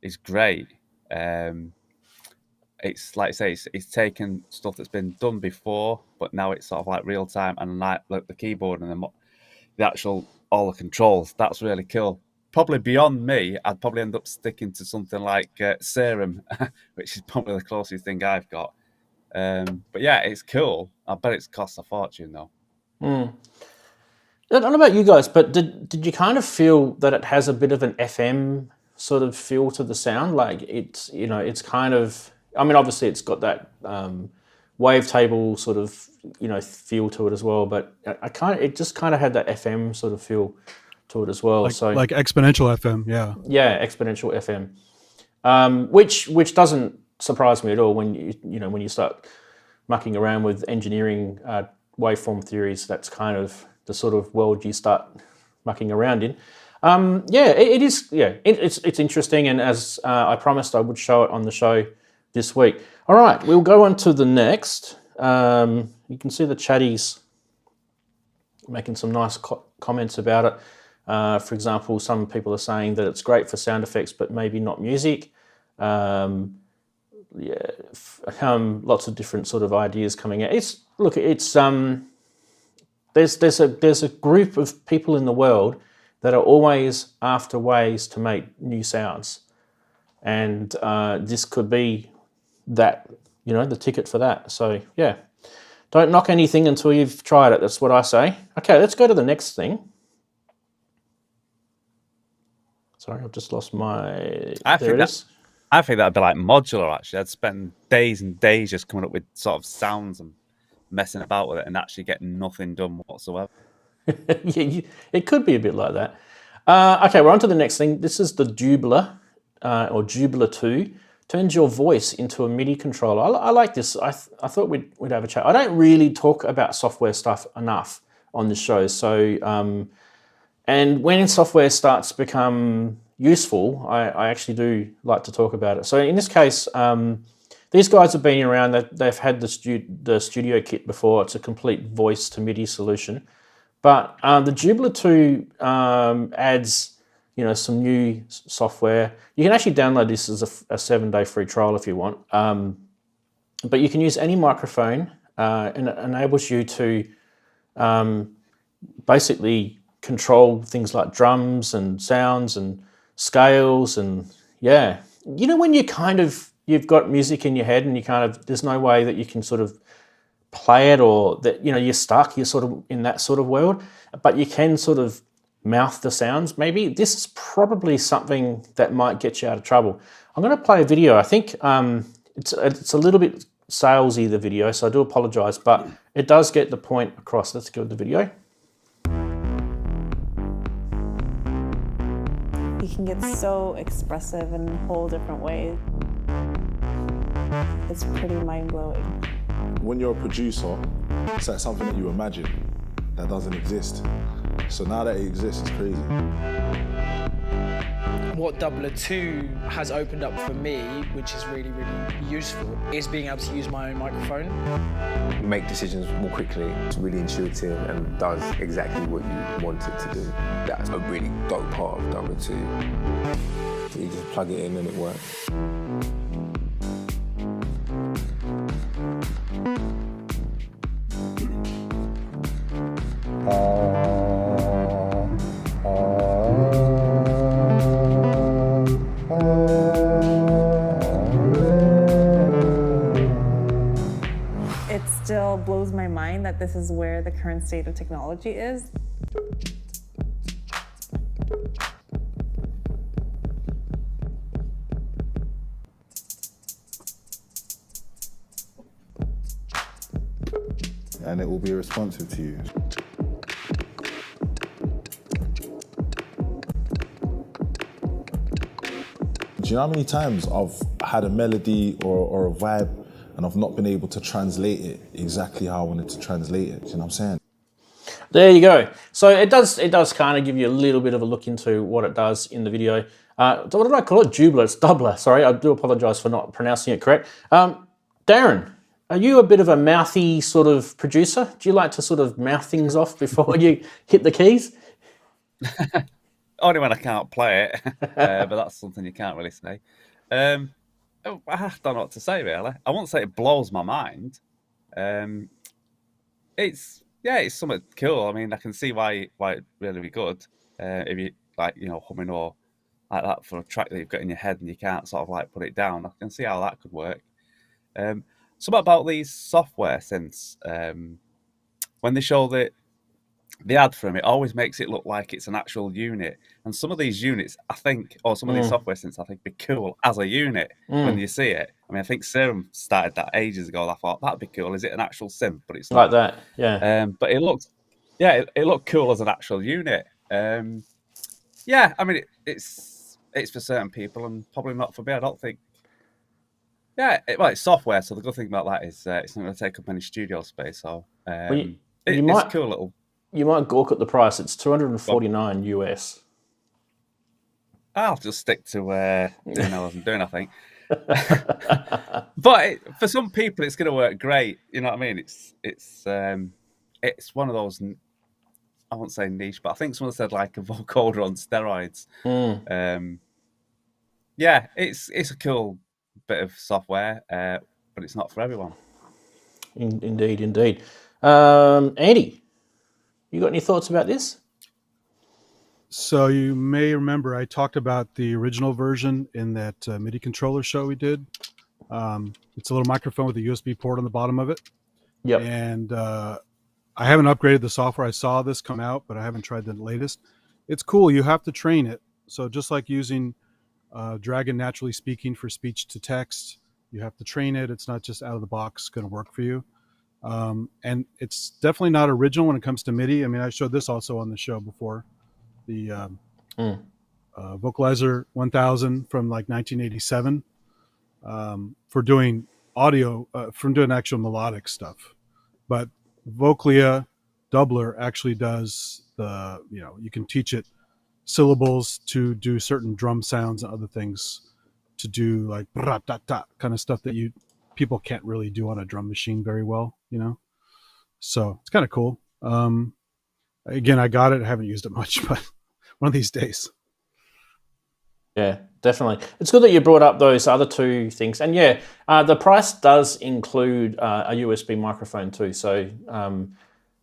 is great. It's like I say, it's taken stuff that's been done before, but now it's sort of like real time, and like the keyboard and the actual all the controls. That's really cool. Probably beyond me, I'd probably end up sticking to something like Serum, which is probably the closest thing I've got. But yeah, it's cool. I bet it's cost a fortune though. I don't know about you guys, but did you kind of feel that it has a bit of an FM sort of feel to the sound? Like it's kind of, I mean, obviously it's got that wavetable sort of, feel to it as well, but it just kind of had that FM sort of feel to it as well. Like exponential FM, yeah. Yeah, exponential FM, which doesn't surprise me at all when you start mucking around with engineering waveform theories. That's kind of the sort of world you start mucking around in. It is. Yeah, it's interesting, and as I promised, I would show it on the show this week. All right, we'll go on to the next. You can see the chatties making some nice comments about it. For example, some people are saying that it's great for sound effects, but maybe not music. Lots of different sort of ideas coming out. There's a group of people in the world that are always after ways to make new sounds, and this could be that, the ticket for that. So yeah, don't knock anything until you've tried it. That's what I say. Okay, let's go to the next thing. Sorry, I've just lost my. There it is. I think that'd be like modular. Actually, I'd spend days and days just coming up with sort of sounds and messing about with it, and actually getting nothing done whatsoever. It could be a bit like that. Okay, we're on to the next thing. This is the Dubler, or Dubler 2. Turns your voice into a MIDI controller. I like this. I thought we'd have a chat. I don't really talk about software stuff enough on the show. So, and when software starts to become useful, I actually do like to talk about it. So in this case, these guys have been around. They've had the studio kit before. It's a complete voice to MIDI solution. But the Dubler 2 adds, some new software. You can actually download this as a 7-day free trial if you want. But you can use any microphone, and it enables you to basically control things like drums and sounds and scales and when you've got music in your head and there's no way that you can sort of play it, or that you're stuck, you're sort of in that sort of world, but you can sort of mouth the sounds. Maybe this is probably something that might get you out of trouble. I'm going to play a video. I think it's a little bit salesy, the video, so I do apologize, but it does get the point across. Let's go to the video. You can get so expressive in whole different ways. It's pretty mind-blowing. When you're a producer, it's like something that you imagine that doesn't exist. So now that it exists, it's crazy. What Dubler 2 has opened up for me, which is really, really useful, is being able to use my own microphone. You make decisions more quickly. It's really intuitive and does exactly what you want it to do. That's a really dope part of Dubler 2. So you just plug it in and it works. It still blows my mind that this is where the current state of technology is. And it will be responsive to you. Do you know how many times I've had a melody or a vibe and I've not been able to translate it exactly how I wanted to translate it? Do you know what I'm saying? There you go. So it does kind of give you a little bit of a look into what it does in the video. What did I call it? Dubler. It's Dubler. Sorry, I do apologise for not pronouncing it correct. Darren, are you a bit of a mouthy sort of producer? Do you like to sort of mouth things off before you hit the keys? Only when I can't play it, but that's something you can't really say. I don't know what to say, really. I won't say it blows my mind. It's something cool. I mean, I can see why it'd really be good if you humming or like that for a track that you've got in your head and you can't sort of like put it down. I can see how that could work. Something about these software synths, when they show the ad for them, it always makes it look like it's an actual unit. And some of these units, I think, or some of these software synths, I think, be cool as a unit when you see it. I mean, I think Serum started that ages ago. I thought that'd be cool. Is it an actual synth? But it's not Like that, yeah. But it looked, it looked cool as an actual unit. I mean, it's for certain people and probably not for me. I don't think. Yeah, it's software, so the good thing about that is it's not going to take up any studio space. So it's cool little. You might gawk at the price. It's $249 US. I'll just stick to doing I wasn't doing, I think. But for some people, it's going to work great. You know what I mean? It's one of those. I won't say niche, but I think someone said like a vocoder on steroids. It's a cool bit of software, but it's not for everyone. Indeed. Andy, you got any thoughts about this? So you may remember I talked about the original version in that MIDI controller show we did. It's a little microphone with a USB port on the bottom of it. Yep. And I haven't upgraded the software. I saw this come out, but I haven't tried the latest. It's cool. You have to train it. So just like using Dragon Naturally Speaking for speech to text, you have to train it. It's not just out of the box going to work for you. And it's definitely not original when it comes to MIDI. I mean, I showed this also on the show before. The Vocalizer 1000 from like 1987 for doing audio, from doing actual melodic stuff. But Voclia Dubler actually does you can teach it syllables to do certain drum sounds and other things to do like rat-tat-tat kind of stuff that people can't really do on a drum machine very well, So it's kind of cool. Again, I got it. I haven't used it much, but one of these days. Yeah, definitely. It's good that you brought up those other two things. And yeah, the price does include a USB microphone too. So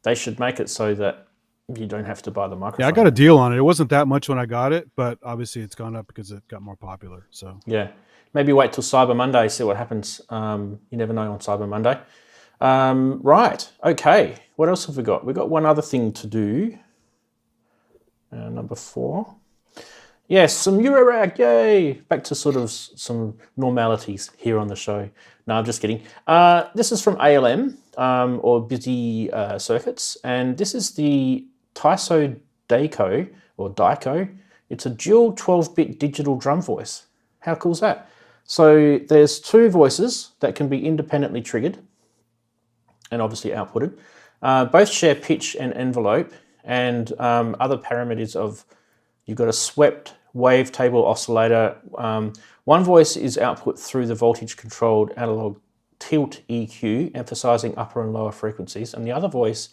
they should make it so that you don't have to buy the microphone. Yeah, I got a deal on it. It wasn't that much when I got it, but obviously it's gone up because it got more popular. So yeah, maybe wait till Cyber Monday, see what happens. You never know on Cyber Monday. Right, okay. What else have we got? We've got one other thing to do. Number 4. Yes, some Eurorag, yay! Back to sort of some normalities here on the show. No, I'm just kidding. This is from ALM, or Busy Circuits, and this is the Tyso Daiko, or Daiko. It's a dual 12-bit digital drum voice. How cool is that? So there's 2 voices that can be independently triggered and obviously outputted. Both share pitch and envelope and other parameters of, you've got a swept wavetable oscillator. One voice is output through the voltage-controlled analog tilt EQ, emphasizing upper and lower frequencies, and the other voice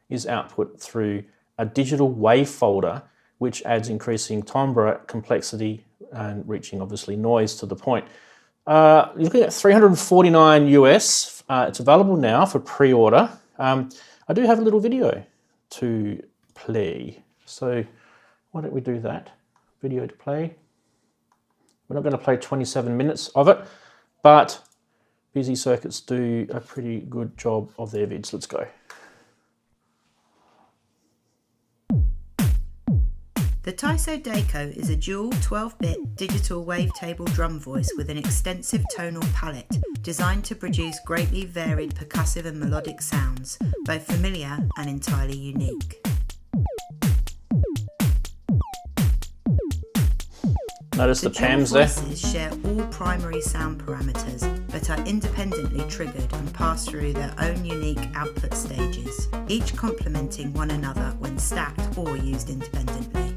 is output through a digital wave folder, which adds increasing timbre complexity and reaching, obviously, noise to the point. You're looking at $349 US. It's available now for pre-order. I do have a little video to play, so why don't we do that? Video to play. We're not going to play 27 minutes of it, but Busy Circuits do a pretty good job of their vids. Let's go. The Tyso Daiko is a dual 12-bit digital wavetable drum voice with an extensive tonal palette designed to produce greatly varied percussive and melodic sounds, both familiar and entirely unique. Notice the PAMs there. Voices share all primary sound parameters, but are independently triggered and pass through their own unique output stages, each complementing one another when stacked or used independently.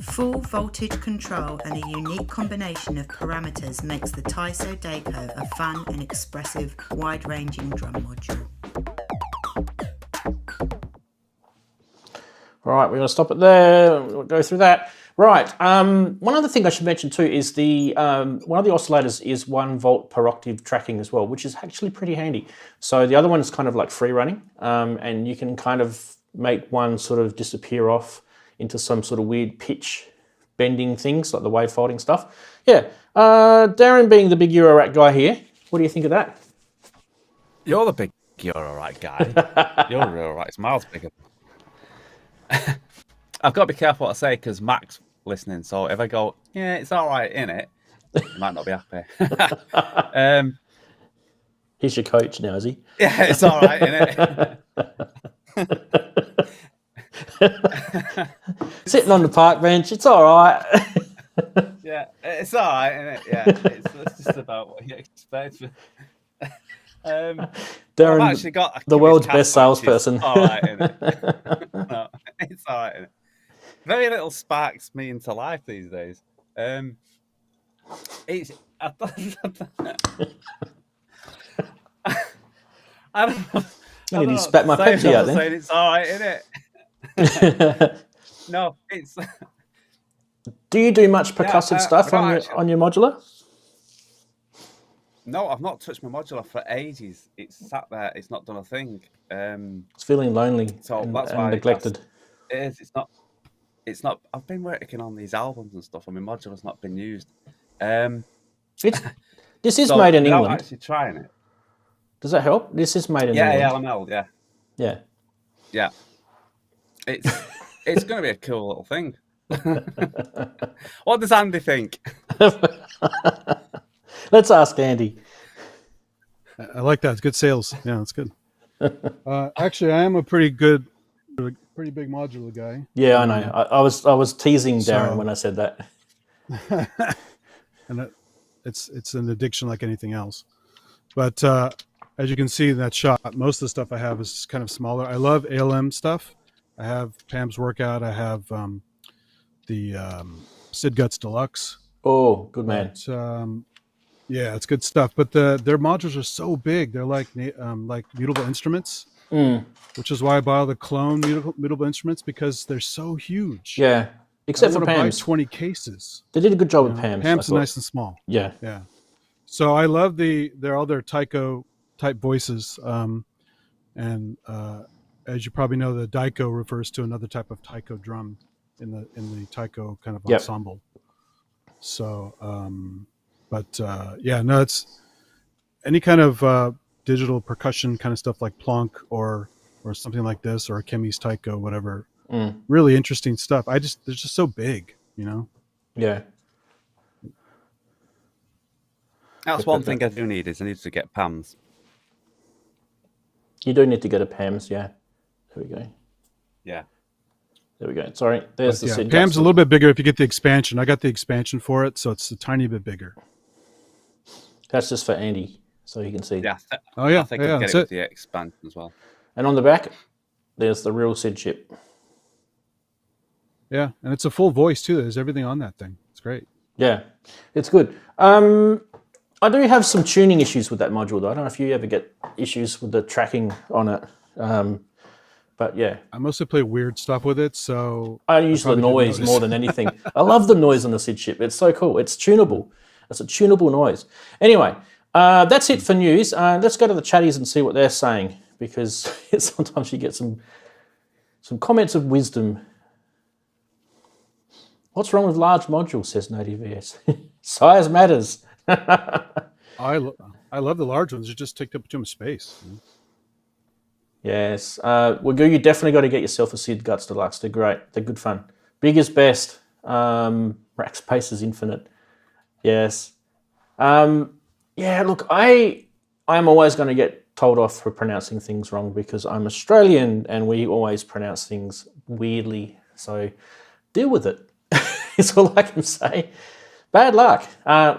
Full voltage control and a unique combination of parameters makes the Tyso Daiko a fun and expressive, wide-ranging drum module. All right, we're going to stop it there. We'll go through that. Right. One other thing I should mention too is the one of the oscillators is 1 volt per octave tracking as well, which is actually pretty handy. So the other one is kind of like free running, and you can kind of make one sort of disappear off into some sort of weird pitch bending things like the wave folding stuff. Yeah. Daren being the big Eurorack guy here, what do you think of that? You're the big Eurorack guy. You're Eurorack. It's miles bigger. I've got to be careful what I say because Mac's listening. So if I go, yeah, it's all right, innit? He might not be happy. He's your coach now, is he? Yeah, it's all right, innit? Sitting on the park bench, it's all right. Yeah, it's all right, innit? Yeah, it's just about what you expect. Daren, I've actually got the world's best salesperson. All right, innit? No, it's all right, innit? Very little sparks me into life these days. It's I don't know. I need to spat my Pepsi out then. It's all right, innit? No, it's. Do you do much percussive stuff on your modular? No, I've not touched my modular for ages. It's sat there. It's not done a thing. It's feeling lonely and neglected. It is. It's not. I've been working on these albums and stuff, and my modular's not been used. This is made in England. Actually trying it. Does that help? This is made in England. Yeah, ALM, yeah. It's going to be a cool little thing. What does Andy think? Let's ask Andy. I like that. It's good sales. Yeah, that's good. Actually, I am a pretty big modular guy. Yeah, I know. I was teasing Daren when I said that. And it's an addiction like anything else. But as you can see in that shot, most of the stuff I have is kind of smaller. I love ALM stuff. I have Pam's Workout. I have the Sid Guts Deluxe. Oh, good man. Yeah, it's good stuff. But their modules are so big; they're like mutable instruments, which is why I buy all the clone mutable instruments because they're so huge. Yeah, except for Pam's. 20 cases. They did a good job with Pam's. Pam's are nice and small. Yeah, yeah. So I love all their Tyco type voices, and as you probably know, the Daiko refers to another type of Tyco drum in the Tyco kind of ensemble. So. It's any kind of digital percussion kind of stuff like Plonk or something like this or Kemi's Tyco, whatever. Really interesting stuff. They're just so big, you know? Yeah. That's one thing I do need is I need to get Pam's. You do need to get a Pam's, yeah. There we go. Yeah. There we go. Sorry. There's the Sid Pam's a little bit bigger if you get the expansion. I got the expansion for it, so it's a tiny bit bigger. That's just for Andy, so he can see. Yeah. I think I'll get it with the expansion as well. And on the back, there's the real Sid chip. Yeah, and it's a full voice too. There's everything on that thing. It's great. Yeah, it's good. I do have some tuning issues with that module, though. I don't know if you ever get issues with the tracking on it. But yeah. I mostly play weird stuff with it, so... I use the noise more than anything. I love the noise on the SID chip. It's so cool. It's tunable. It's a tunable noise. Anyway, that's it for news. Let's go to the chatties and see what they're saying, because sometimes you get some comments of wisdom. What's wrong with large modules, says Native VS. Size matters. I love the large ones. They just take up too much space. Yes. You definitely got to get yourself a SID Guts Deluxe. They're great. They're good fun. Big is best. Rack space is infinite. Yes. Yeah, look, I'm always going to get told off for pronouncing things wrong because I'm Australian and we always pronounce things weirdly. So deal with it. It's all I can say. Bad luck.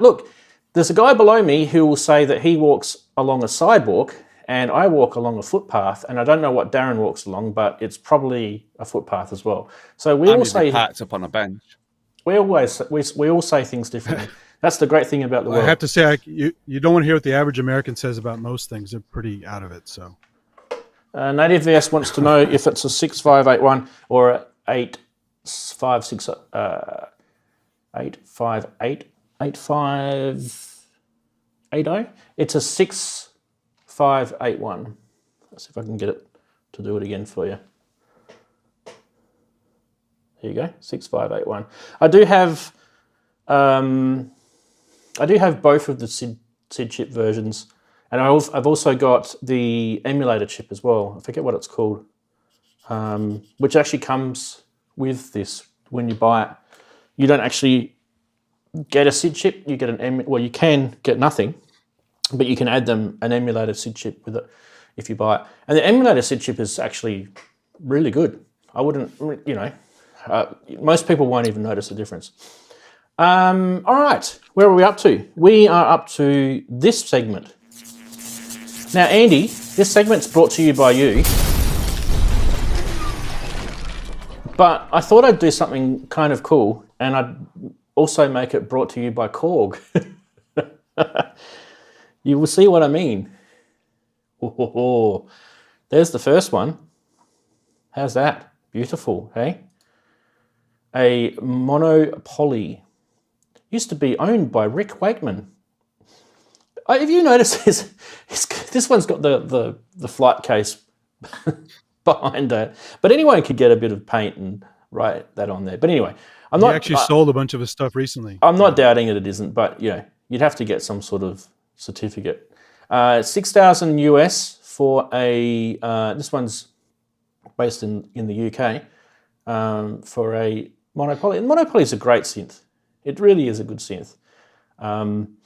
Look, there's a guy below me who will say that he walks along a sidewalk and I walk along a footpath, and I don't know what Daren walks along, but it's probably a footpath as well. So we all say parked up on a bench. We all say things differently. That's the great thing about the world. I have to say, you don't want to hear what the average American says about most things. They're pretty out of it. So, Native VS wants to know if it's a 6581 or a 856 858 8580. It's a 6581. Let's see if I can get it to do it again for you. There you go, 6581. I do have both of the SID chip versions, and I've also got the emulator chip as well. I forget what it's called, which actually comes with this when you buy it. You don't actually get a SID chip. You get you can get nothing, but you can add them an emulator SID chip with it if you buy it. And the emulator SID chip is actually really good. I wouldn't, most people won't even notice the difference. All right, where are we up to? We are up to this segment. Now, Andy, this segment's brought to you by you, but I thought I'd do something kind of cool, and I'd also make it brought to you by Korg. You will see what I mean. Oh, there's the first one. How's that? Beautiful, hey? A monopoly. Used to be owned by Rick Wakeman. Have you noticed this one's got the flight case behind it, but anyone could get a bit of paint and write that on there. But anyway, He actually sold a bunch of his stuff recently. I'm not doubting it isn't, but you'd have to get some sort of certificate. 6,000 US for a. This one's based in the UK for a monopoly. And monopoly is a great synth. It really is a good synth. And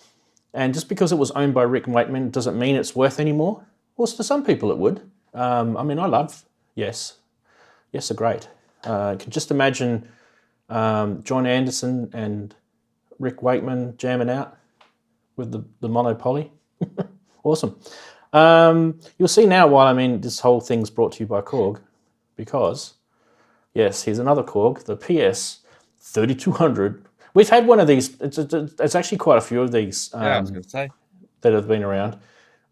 just because it was owned by Rick Wakeman doesn't mean it's worth any more. Well, to some people it would. I mean, I love Yes. Yes are great. I can just imagine John Anderson and Rick Wakeman jamming out with the monopoly. Awesome. You'll see now why this whole thing's brought to you by Korg, because, yes, here's another Korg, the PS 3200. We've had one of these. It's actually quite a few of these I was going to say. that have been around.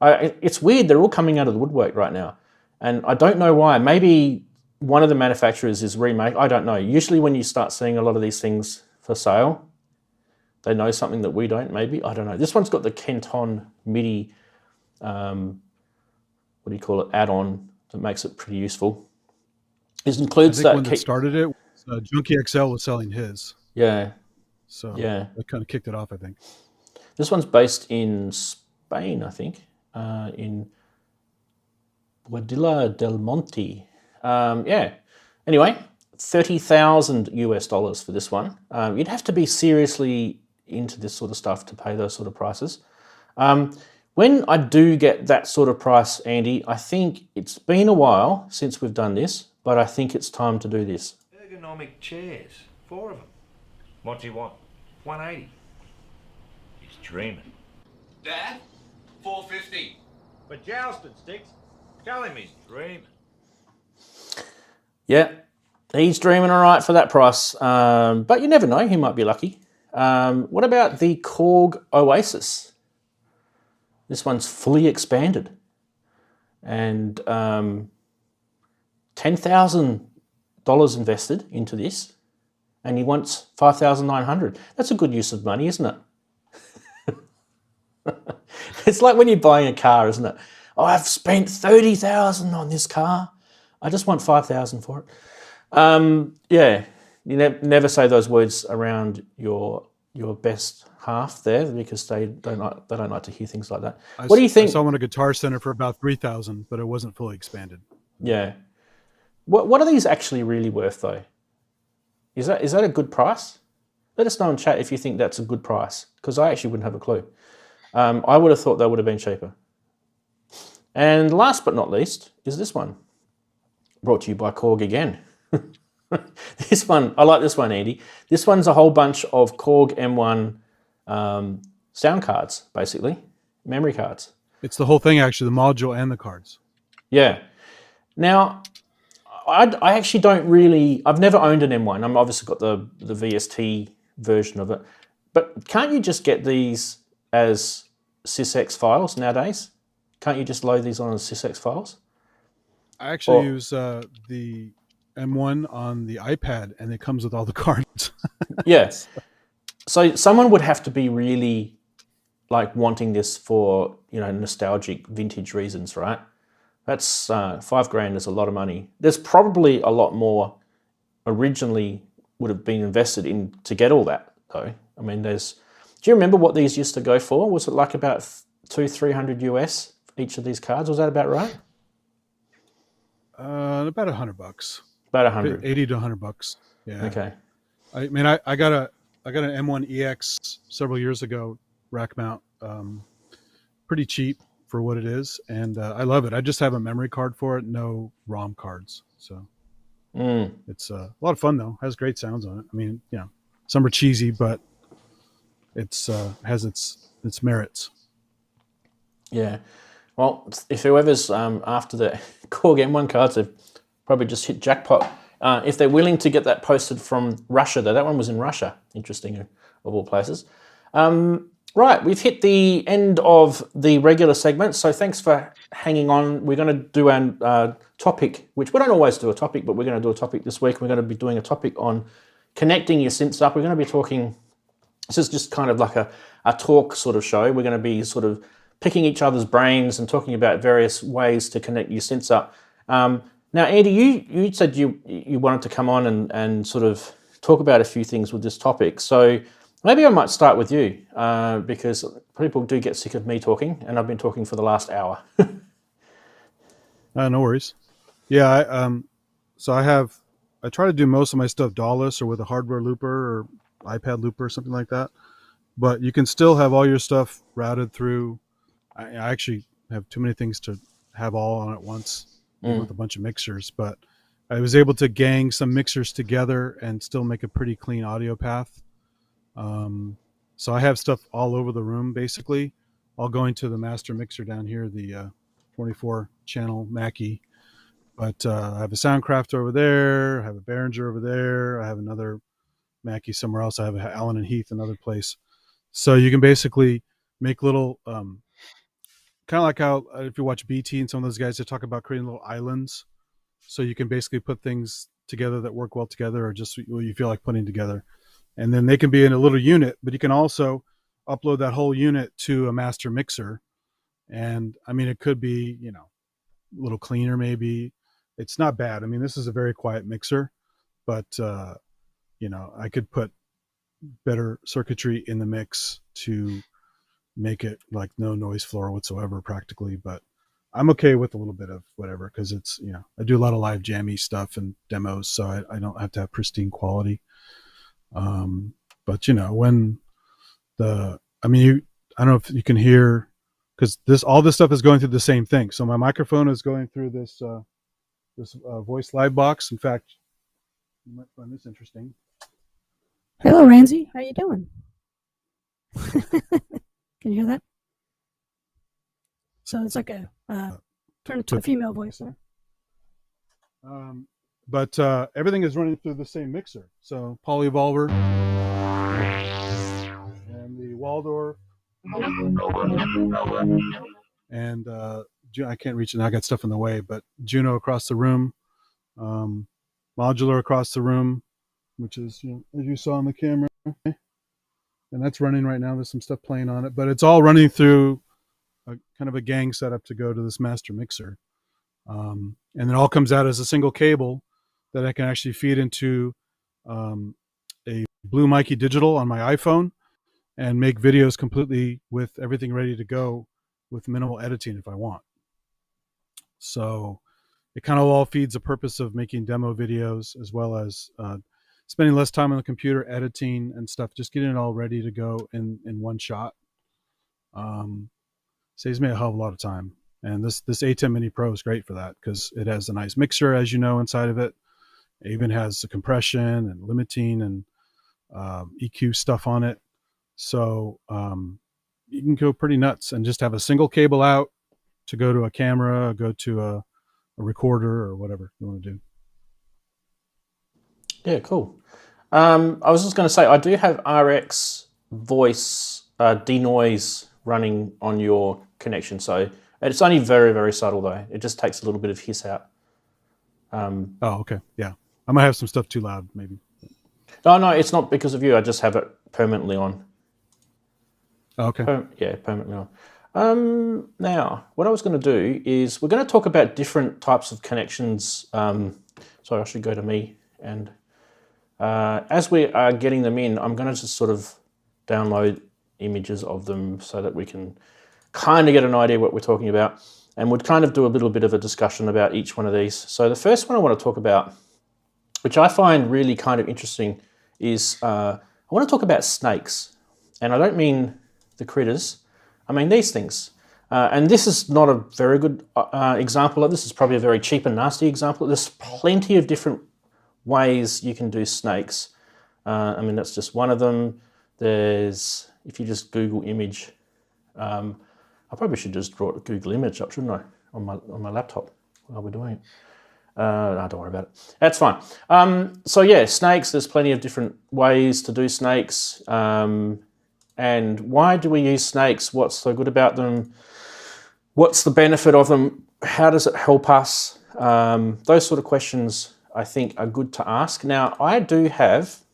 It's weird. They're all coming out of the woodwork right now. And I don't know why. Maybe one of the manufacturers is remake. I don't know. Usually when you start seeing a lot of these things for sale, they know something that we don't, maybe. I don't know. This one's got the Kenton MIDI, add-on that makes it pretty useful. It includes when that started it, Junkie XL was selling his. Yeah. So yeah, that kind of kicked it off, I think. This one's based in Spain, I think, in Boadilla del Monte. Yeah. Anyway, $30,000 US for this one. You'd have to be seriously into this sort of stuff to pay those sort of prices. When I do get that sort of price, Andy, I think it's been a while since we've done this, but I think it's time to do this. Ergonomic chairs, 4 of them. What do you want? 180. He's dreaming. Dad, 450. For jousting sticks, tell him he's dreaming. Yeah, He's dreaming all right for that price, but you never know. He might be lucky. What about the Korg Oasis? This one's fully expanded, and $10,000 invested into this, and he wants $5,900. That's a good use of money, isn't it? It's like when you're buying a car, isn't it? Oh, I've spent $30,000 on this car. I just want $5,000 for it. Yeah, you never say those words around your best half there, because they don't like to hear things like that. What do you think? I saw one at Guitar Center for about $3,000, but it wasn't fully expanded. Yeah. What are these actually really worth though? Is that a good price? Let us know in chat if you think that's a good price, because I actually wouldn't have a clue. I would have thought they would have been cheaper. And last but not least is this one, brought to you by Korg again. This one, I like this one, Andy. This one's a whole bunch of Korg M1 sound cards, basically, memory cards. It's the whole thing, actually, the module and the cards. Yeah. Now, I actually don't really, I've never owned an M1. I've obviously got the VST version of it. But can't you just get these as sysx files nowadays? Can't you just load these on as sysx files? I actually use the M1 on the iPad, and it comes with all the cards. Yes. So someone would have to be really like wanting this for, nostalgic vintage reasons, right? That's $5,000 is a lot of money. There's probably a lot more originally would have been invested in to get all that though. I mean, do you remember what these used to go for? Was it like about $200-300 US each of these cards? Was that about right? About $100. About 100. $80 to $100. Yeah. Okay. I mean, I got an M1 EX several years ago, rack mount, pretty cheap for what it is, and I love it. I just have a memory card for it, no ROM cards, so it's a lot of fun though. Has great sounds on it. I mean, some are cheesy, but it's has its merits. Yeah. Well, if whoever's after the Korg M1 cards, they've probably just hit jackpot. If they're willing to get that posted from Russia, though, that one was in Russia, interesting of all places. Right, we've hit the end of the regular segment, so thanks for hanging on. We're going to do a topic, which we don't always do a topic, but we're going to do a topic this week. We're going to be doing a topic on connecting your synths up. We're going to be talking, this is just kind of like a talk sort of show. We're going to be sort of picking each other's brains and talking about various ways to connect your synths up. Now, Andy, you said you wanted to come on and sort of talk about a few things with this topic. So maybe I might start with you because people do get sick of me talking, and I've been talking for the last hour. No worries. Yeah, so I try to do most of my stuff DAWless or with a hardware looper or iPad looper or something like that. But you can still have all your stuff routed through. I actually have too many things to have all on at once with a bunch of mixers, but I was able to gang some mixers together and still make a pretty clean audio path. So I have stuff all over the room, basically, all going to the master mixer down here, the 24 channel Mackie. But I have a Soundcraft over there. I have a Behringer over there. I have another Mackie somewhere else. I have a Allen and Heath, another place. So you can basically make little, kind of like how if you watch BT and some of those guys, they talk about creating little islands. So you can basically put things together that work well together, or just what you feel like putting together. And then they can be in a little unit, but you can also upload that whole unit to a master mixer. And I mean, it could be, a little cleaner maybe. It's not bad. I mean, this is a very quiet mixer, but, I could put better circuitry in the mix to make it like no noise floor whatsoever practically. But I'm okay with a little bit of whatever, because it's, I do a lot of live jammy stuff and demos, so I don't have to have pristine quality. But when I don't know if you can hear, because all this stuff is going through the same thing. So my microphone is going through this voice live box. In fact, you might find this interesting. Hello, Ranzee. How you doing? Can you hear that? So it's like a turn it to a female voice there. but everything is running through the same mixer. So Polyvolver and the Waldorf, and I can't reach it now. I got stuff in the way, but Juno across the room, modular across the room, which is, as you saw on the camera, and that's running right now. There's some stuff playing on it, but it's all running through a kind of a gang setup to go to this master mixer. And it all comes out as a single cable that I can actually feed into a Blue Mikey Digital on my iPhone and make videos completely with everything ready to go with minimal editing if I want. So it kind of all feeds the purpose of making demo videos, as well as spending less time on the computer editing and stuff, just getting it all ready to go in one shot. Saves me a hell of a lot of time. And this A10 Mini Pro is great for that because it has a nice mixer, as you know, inside of it. It even has the compression and limiting and EQ stuff on it. So you can go pretty nuts and just have a single cable out to go to a camera, go to a recorder, or whatever you want to do. Yeah, cool. I was just going to say, I do have RX voice denoise running on your connection. So it's only very, very subtle though. It just takes a little bit of hiss out. Oh, okay. Yeah. I might have some stuff too loud, maybe. No, it's not because of you. I just have it permanently on. Oh, okay. Permanently on. Now, what I was going to do is we're going to talk about different types of connections. Sorry, I should go to me. And as we are getting them in, I'm going to just sort of download images of them so that we can kind of get an idea what we're talking about. And we'll kind of do a little bit of a discussion about each one of these. So the first one I want to talk about, which I find really kind of interesting, is I want to talk about snakes. And I don't mean the critters. I mean these things. And this is not a very good example of this. Is probably a very cheap and nasty example. There's plenty of different ways you can do snakes. I mean, that's just one of them. There's, if you just Google image, I probably should just draw a Google image up, shouldn't I, on my laptop while we're doing it. No, don't worry about it. That's fine. So yeah, snakes, there's plenty of different ways to do snakes. And why do we use snakes? What's so good about them? What's the benefit of them? How does it help us? Those sort of questions I think are good to ask. Now, I just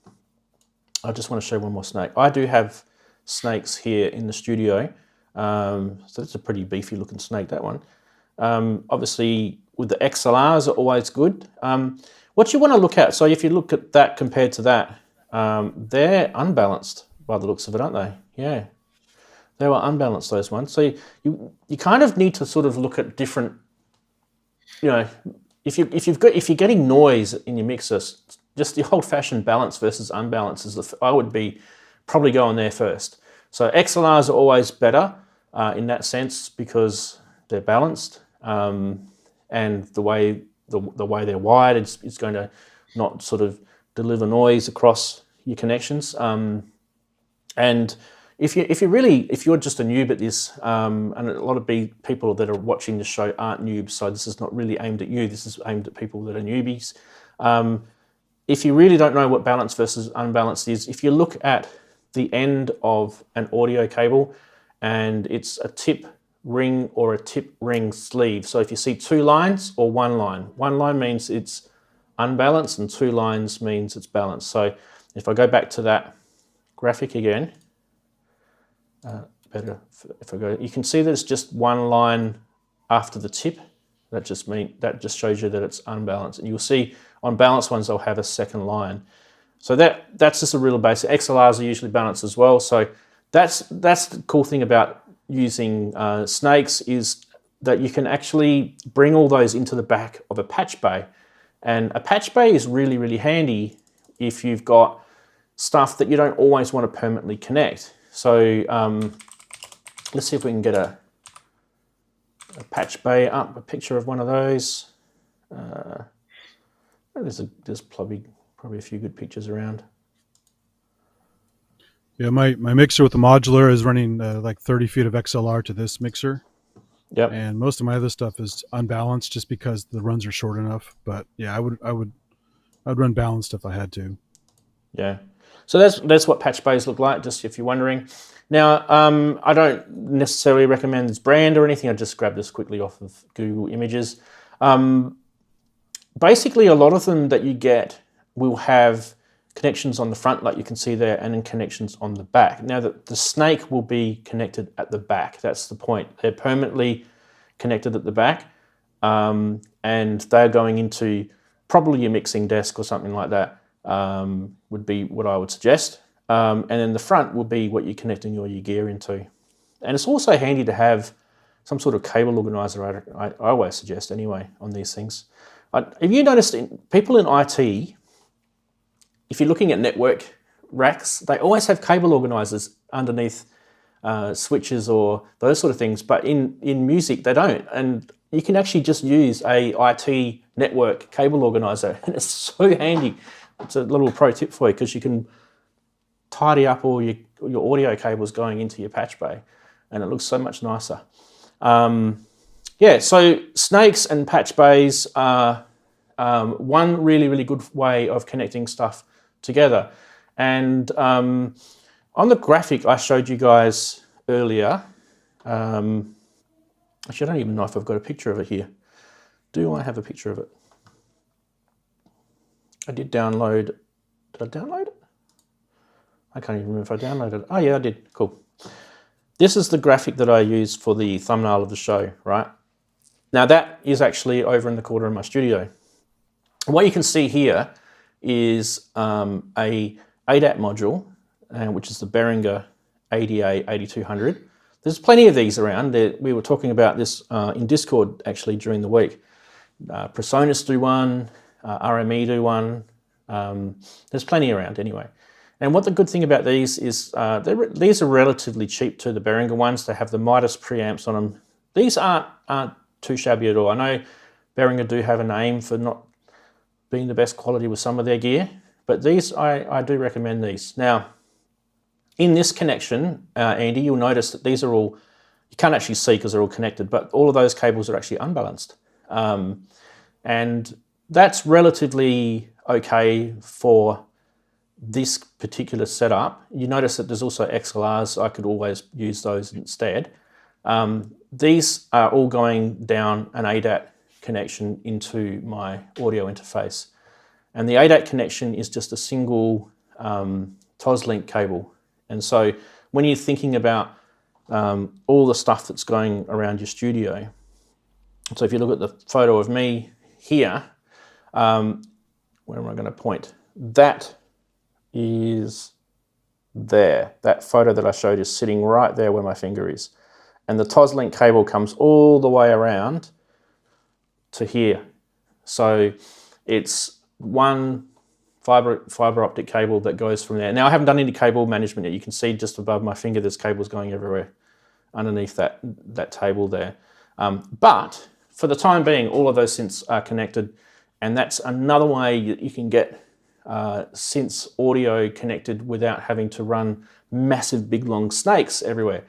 want to show one more snake. I do have snakes here in the studio. So that's a pretty beefy looking snake, that one. Obviously, with the XLRs are always good. What you want to look at, so if you look at that compared to that, they're unbalanced by the looks of it, aren't they? Yeah, they were unbalanced, those ones. So you kind of need to sort of look at different, if you're getting noise in your mixer, just the old-fashioned balance versus unbalance is I would be probably going there first. So XLRs are always better in that sense because they're balanced, and the way they're wired, it's going to not sort of deliver noise across your connections. And if you're just a noob at this, and a lot of people that are watching the show aren't noobs, so this is not really aimed at you. This is aimed at people that are newbies. If you really don't know what balance versus unbalanced is, if you look at the end of an audio cable and it's a tip ring or a tip ring sleeve. So if you see two lines or one line means it's unbalanced and two lines means it's balanced. So if I go back to that graphic again, you can see that it's just one line after the tip. That just shows you that it's unbalanced. And you'll see on balanced ones, they'll have a second line. So that's just a real basic. XLRs are usually balanced as well. So that's the cool thing about using snakes is that you can actually bring all those into the back of a patch bay. And a patch bay is really, really handy if you've got stuff that you don't always want to permanently connect. So let's see if we can get a patch bay up, a picture of one of those. There's probably a few good pictures around. Yeah, my mixer with the modular is running like 30 feet of XLR to this mixer. Yep. And most of my other stuff is unbalanced just because the runs are short enough. But yeah, I would I'd run balanced if I had to. Yeah. So that's what patch bays look like, just if you're wondering. Now, I don't necessarily recommend this brand or anything. I just grabbed this quickly off of Google Images. Basically, a lot of them that you get will have connections on the front, like you can see there, and then connections on the back. Now, the snake will be connected at the back. That's the point. They're permanently connected at the back, and they're going into probably your mixing desk or something like that, would be what I would suggest. And then the front will be what you're connecting all your gear into. And it's also handy to have some sort of cable organizer, I always suggest anyway, on these things. Have you noticed people in IT, if you're looking at network racks, they always have cable organizers underneath switches or those sort of things, but in music they don't. And you can actually just use a IT network cable organizer, and it's so handy. It's a little pro tip for you, because you can tidy up all your audio cables going into your patch bay, and it looks so much nicer. Yeah, so snakes and patch bays are one really, really good way of connecting stuff together. And on the graphic I showed you guys earlier, actually I don't even know if I've got a picture of it here. Do I have a picture of it? I did download. Did I download it? I can't even remember if I downloaded it. Oh yeah, I did. Cool. This is the graphic that I used for the thumbnail of the show, right? Now that is actually over in the corner of my studio. What you can see here is a ADAT module, which is the Behringer ADA 8200. There's plenty of these around. We were talking about this in Discord actually during the week. Presonus do one, RME do one. There's plenty around anyway. And what the good thing about these is these are relatively cheap too, the Behringer ones. They have the Midas preamps on them. These aren't too shabby at all. I know Behringer do have a name for not being the best quality with some of their gear, but these, I do recommend these. Now, in this connection, Andy, you'll notice that these are all, you can't actually see because they're all connected, but all of those cables are actually unbalanced. And that's relatively okay for this particular setup. You notice that there's also XLRs. I could always use those instead. These are all going down an ADAT connection into my audio interface. And the ADAT connection is just a single TOS-link cable. And so when you're thinking about all the stuff that's going around your studio, so if you look at the photo of me here, where am I going to point? That is there. That photo that I showed is sitting right there where my finger is. And the TOS-link cable comes all the way around to here. So it's one fiber optic cable that goes from there. Now I haven't done any cable management yet. You can see just above my finger there's cables going everywhere underneath that table there. But for the time being, all of those synths are connected, and that's another way you can get synths audio connected without having to run massive big long snakes everywhere.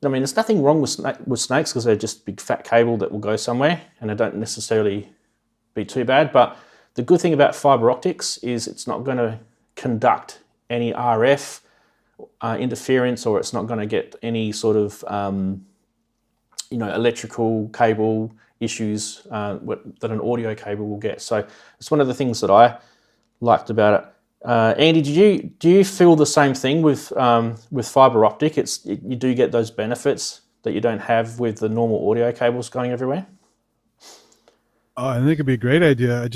I mean, there's nothing wrong with snakes because they're just a big fat cable that will go somewhere, and they don't necessarily be too bad. But the good thing about fiber optics is it's not going to conduct any RF interference, or it's not going to get any sort of electrical cable issues that an audio cable will get. So it's one of the things that I liked about it. Andy, do you feel the same thing with fiber optic? You do get those benefits that you don't have with the normal audio cables going everywhere? I think it'd be a great idea.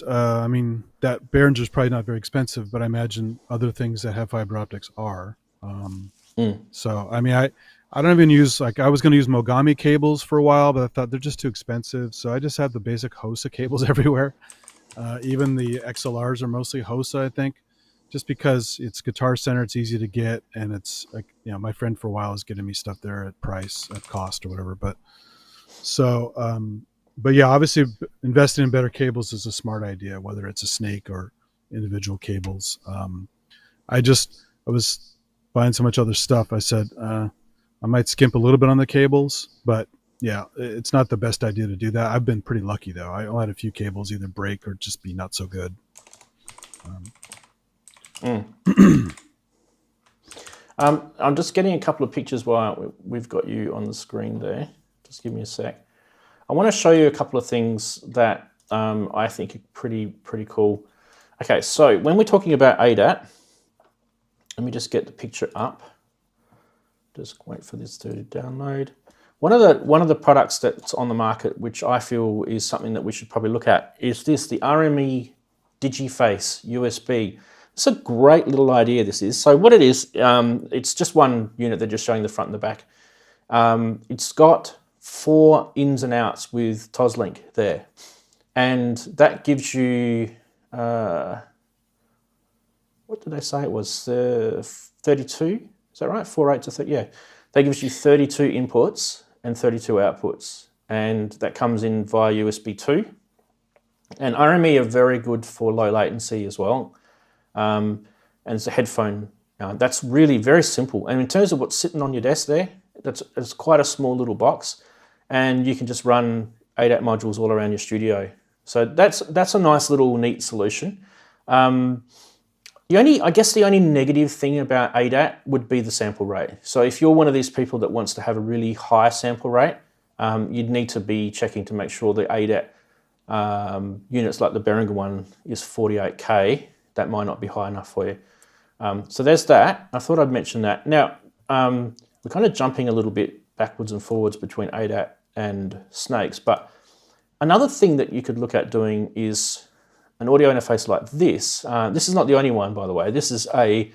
I mean, that Behringer's probably not very expensive, but I imagine other things that have fiber optics are. So, I mean, I don't even use, I was going to use Mogami cables for a while, but I thought they're just too expensive. So I just have the basic Housse cables everywhere. Even the XLRs are mostly Housse, I think, just because it's Guitar Center, it's easy to get, and it's like, my friend for a while is getting me stuff there at cost or whatever. But yeah, obviously investing in better cables is a smart idea, whether it's a snake or individual cables. I was buying so much other stuff. I said, I might skimp a little bit on the cables, but yeah, it's not the best idea to do that. I've been pretty lucky though. I had a few cables either break or just be not so good. I'm just getting a couple of pictures while we've got you on the screen there. Just give me a sec. I want to show you a couple of things that I think are pretty cool. Okay, so when we're talking about ADAT, let me just get the picture up. Just wait for this to download. One of the products that's on the market, which I feel is something that we should probably look at, is this, the RME DigiFace USB. It's a great little idea, this is. So what it is, it's just one unit. They're just showing the front and the back. It's got 4 ins and outs with Toslink there. And that gives you, what did they say it was? 32? Is that right? 48 to 30, yeah. That gives you 32 inputs and 32 outputs. And that comes in via USB 2. And RME are very good for low latency as well. And it's a headphone. That's really very simple. And in terms of what's sitting on your desk there, it's quite a small little box. And you can just run ADAT modules all around your studio. So that's a nice little neat solution. I guess the only negative thing about ADAT would be the sample rate. So if you're one of these people that wants to have a really high sample rate, you'd need to be checking to make sure the ADAT units like the Behringer one is 48K. That might not be high enough for you. So there's that. I thought I'd mention that. Now, we're kind of jumping a little bit backwards and forwards between ADAT and snakes, but another thing that you could look at doing is an audio interface like this. This is not the only one, by the way. This is a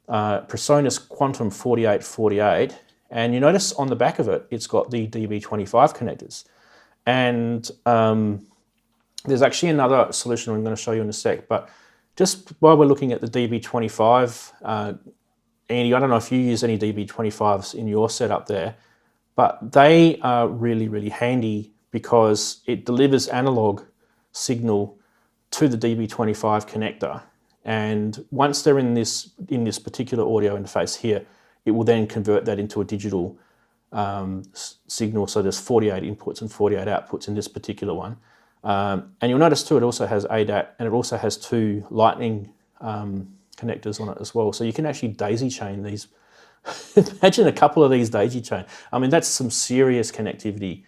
Presonus Quantum 4848, and you notice on the back of it, it's got the DB25 connectors. And there's actually another solution I'm going to show you in a sec, but just while we're looking at the DB25, Andy, I don't know if you use any DB25s in your setup there, but they are really handy because it delivers analog signal to the DB25 connector. And once they're in this particular audio interface here, it will then convert that into a digital signal. So there's 48 inputs and 48 outputs in this particular one. And you'll notice too, it also has ADAT and it also has 2 lightning connectors on it as well. So you can actually daisy chain these. Imagine a couple of these daisy chain. I mean, that's some serious connectivity.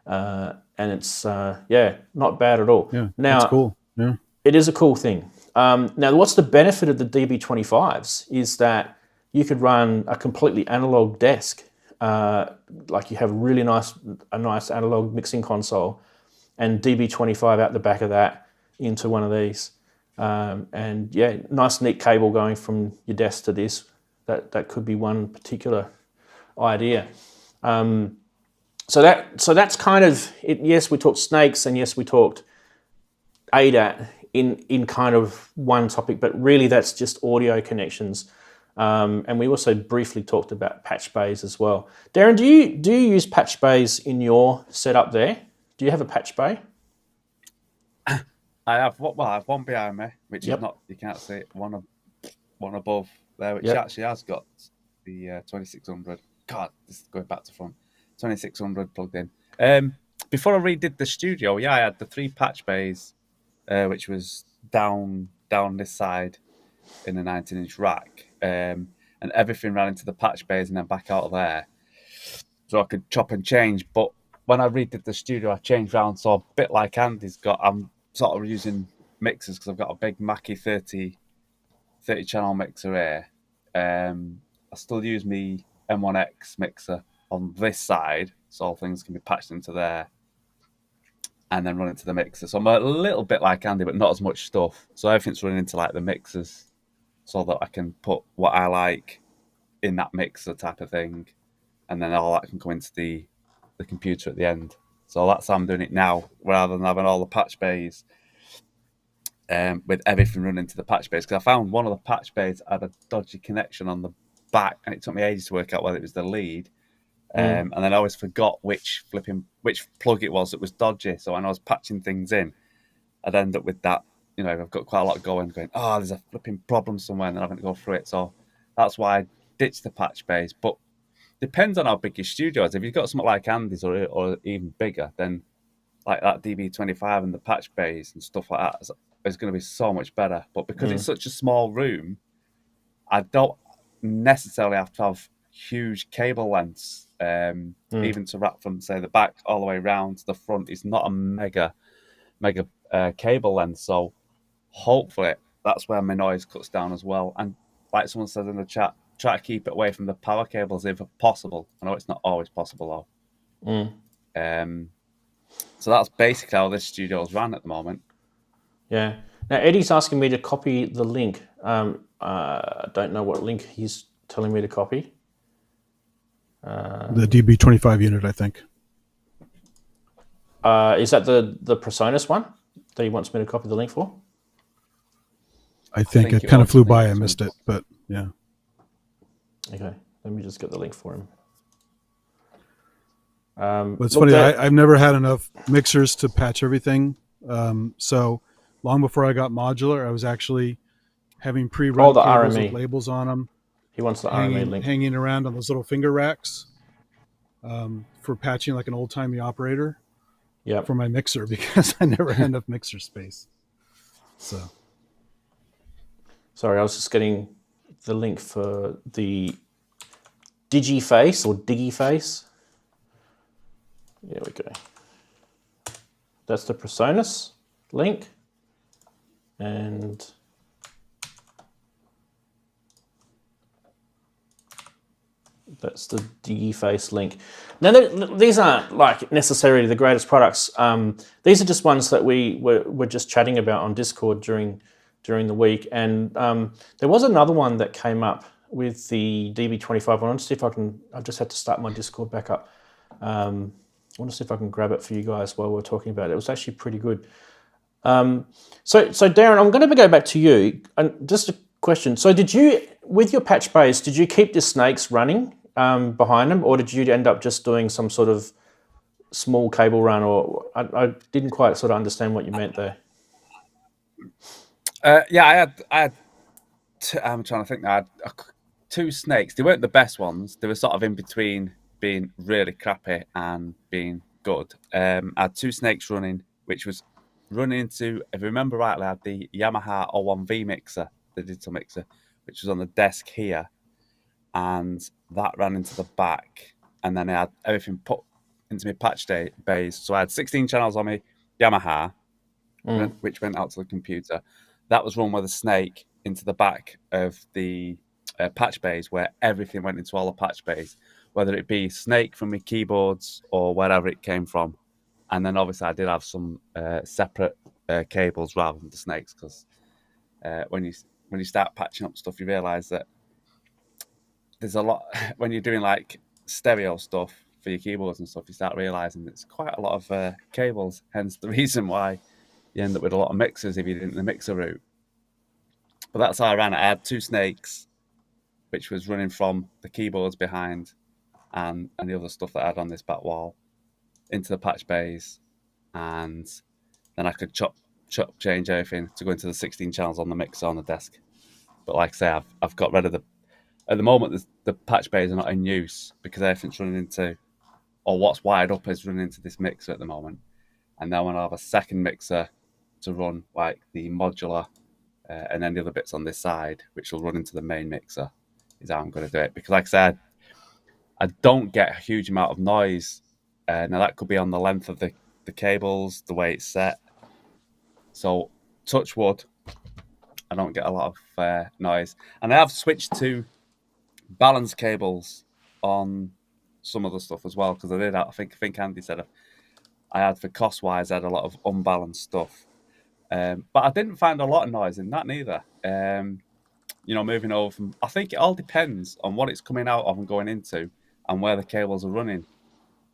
And it's, not bad at all. Yeah, now, that's cool. Yeah. It is a cool thing. Now, what's the benefit of the DB25s is that you could run a completely analog desk. Like you have a really nice analog mixing console and DB25 out the back of that into one of these. And yeah, nice neat cable going from your desk to this. That could be one particular idea. So that's kind of it. Yes, we talked snakes, and yes, we talked ADAT in kind of one topic, but really that's just audio connections. And we also briefly talked about patch bays as well. Daren, do you use patch bays in your setup there? Do you have a patch bay? I have one behind me, which is not, you can't see it, one above there, which actually has got the 2600. God, this is going back to front. 2600 plugged in. Before I redid the studio, I had the 3 patch bays, which was down this side in a 19-inch rack, and everything ran into the patch bays and then back out of there, so I could chop and change. But when I redid the studio, I changed around, so a bit like Andy's got, I'm sort of using mixers because I've got a big Mackie 30 channel mixer here. I still use my M1X mixer on this side, so all things can be patched into there and then run into the mixer. So I'm a little bit like Andy, but not as much stuff. So everything's running into like the mixers so that I can put what I like in that mixer type of thing, and then all that can come into the computer at the end. So that's how I'm doing it now, rather than having all the patch bays with everything running to the patch bays. Because I found one of the patch bays had a dodgy connection on the back, and it took me ages to work out whether it was the lead. And then I always forgot which plug it was that was dodgy. So when I was patching things in, I'd end up with that. I've got quite a lot going, oh, there's a flipping problem somewhere, and then I'm having to go through it. So that's why I ditched the patch bays. But depends on how big your studio is. If you've got something like Andy's or even bigger, then like that DB25 and the patch bays and stuff like that is going to be so much better. But because it's such a small room, I don't necessarily have to have huge cable lengths, even to wrap from, say, the back all the way around to the front. It's not a mega cable length. So hopefully that's where my noise cuts down as well. And like someone said in the chat, try to keep it away from the power cables if possible. I know it's not always possible though. So that's basically how this studio's ran at the moment. Yeah. Now Eddie's asking me to copy the link. I don't know what link he's telling me to copy. The DB25 unit, I think. Is that the Presonus one that he wants me to copy the link for? I think it kind of flew by. I missed it, but yeah. Okay, let me just get the link for him. But it's funny, I've never had enough mixers to patch everything. So long before I got modular, I was actually having pre-run cables with labels on them. He wants the RMA link. Hanging around on those little finger racks for patching like an old-timey operator for my mixer, because I never had enough mixer space. So, sorry, I was just getting the link for the Digiface or Digiface. There we go. That's the Presonus link. And that's the Digiface link. Now, these aren't like necessarily the greatest products. These are just ones that we were just chatting about on Discord during the week. And there was another one that came up with the DB25. I want to see if I can. I've just had to start my Discord back up. I want to see if I can grab it for you guys while we're talking about it. It was actually pretty good. So Daren, I'm going to go back to you. And just a question. So did you, with your patch bays, did you keep the snakes running behind them, or did you end up just doing some sort of small cable run? Or I didn't quite sort of understand what you meant there. Yeah, I had I'm trying to think now. I had two snakes. They weren't the best ones. They were sort of in between being really crappy and being good. I had two snakes running, which was running into, if I remember rightly, I had the Yamaha 01V mixer, the digital mixer, which was on the desk here, and that ran into the back, and then I had everything put into my patch bays. So I had 16 channels on my Yamaha, which went out to the computer. That was run with a snake into the back of the patch bays, where everything went into all the patch bays, whether it be snake from my keyboards or wherever it came from. And then obviously I did have some separate cables rather than the snakes, because when you start patching up stuff, you realise that there's a lot, when you're doing like stereo stuff for your keyboards and stuff, you start realising it's quite a lot of cables, hence the reason why you end up with a lot of mixers if you didn't the mixer route. But that's how I ran it. I had two snakes, which was running from the keyboards behind and the other stuff that I had on this back wall into the patch bays, and then I could chop change everything to go into the 16 channels on the mixer on the desk. But like I say, I've got rid of at the moment the patch bays are not in use because everything's running into, or what's wired up is running into this mixer at the moment. And then when I have a second mixer to run like the modular and then the other bits on this side, which will run into the main mixer, is how I'm going to do it. Because like I said, I don't get a huge amount of noise. Now that could be on the length of the cables, the way it's set. So touch wood, I don't get a lot of noise. And I have switched to balance cables on some of the stuff as well, because I did. I think Andy said I had, for cost wise, I had a lot of unbalanced stuff. But I didn't find a lot of noise in that neither. Moving over from, I think it all depends on what it's coming out of and going into, and where the cables are running,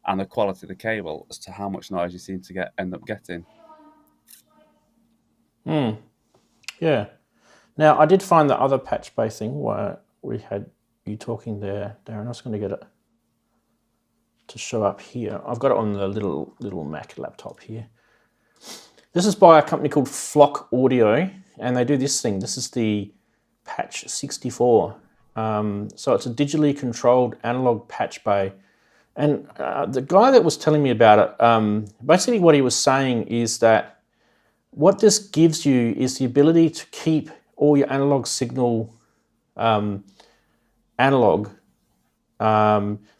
and the quality of the cable as to how much noise you seem to end up getting. Yeah. Now I did find the other patch bay thing where we had you talking there, Daren. I was going to get it to show up here. I've got it on the little Mac laptop here. This is by a company called Flock Audio, and they do this thing. This is the Patch 64. So it's a digitally controlled analog patch bay. And the guy that was telling me about it, basically what he was saying is that what this gives you is the ability to keep all your analog signal analog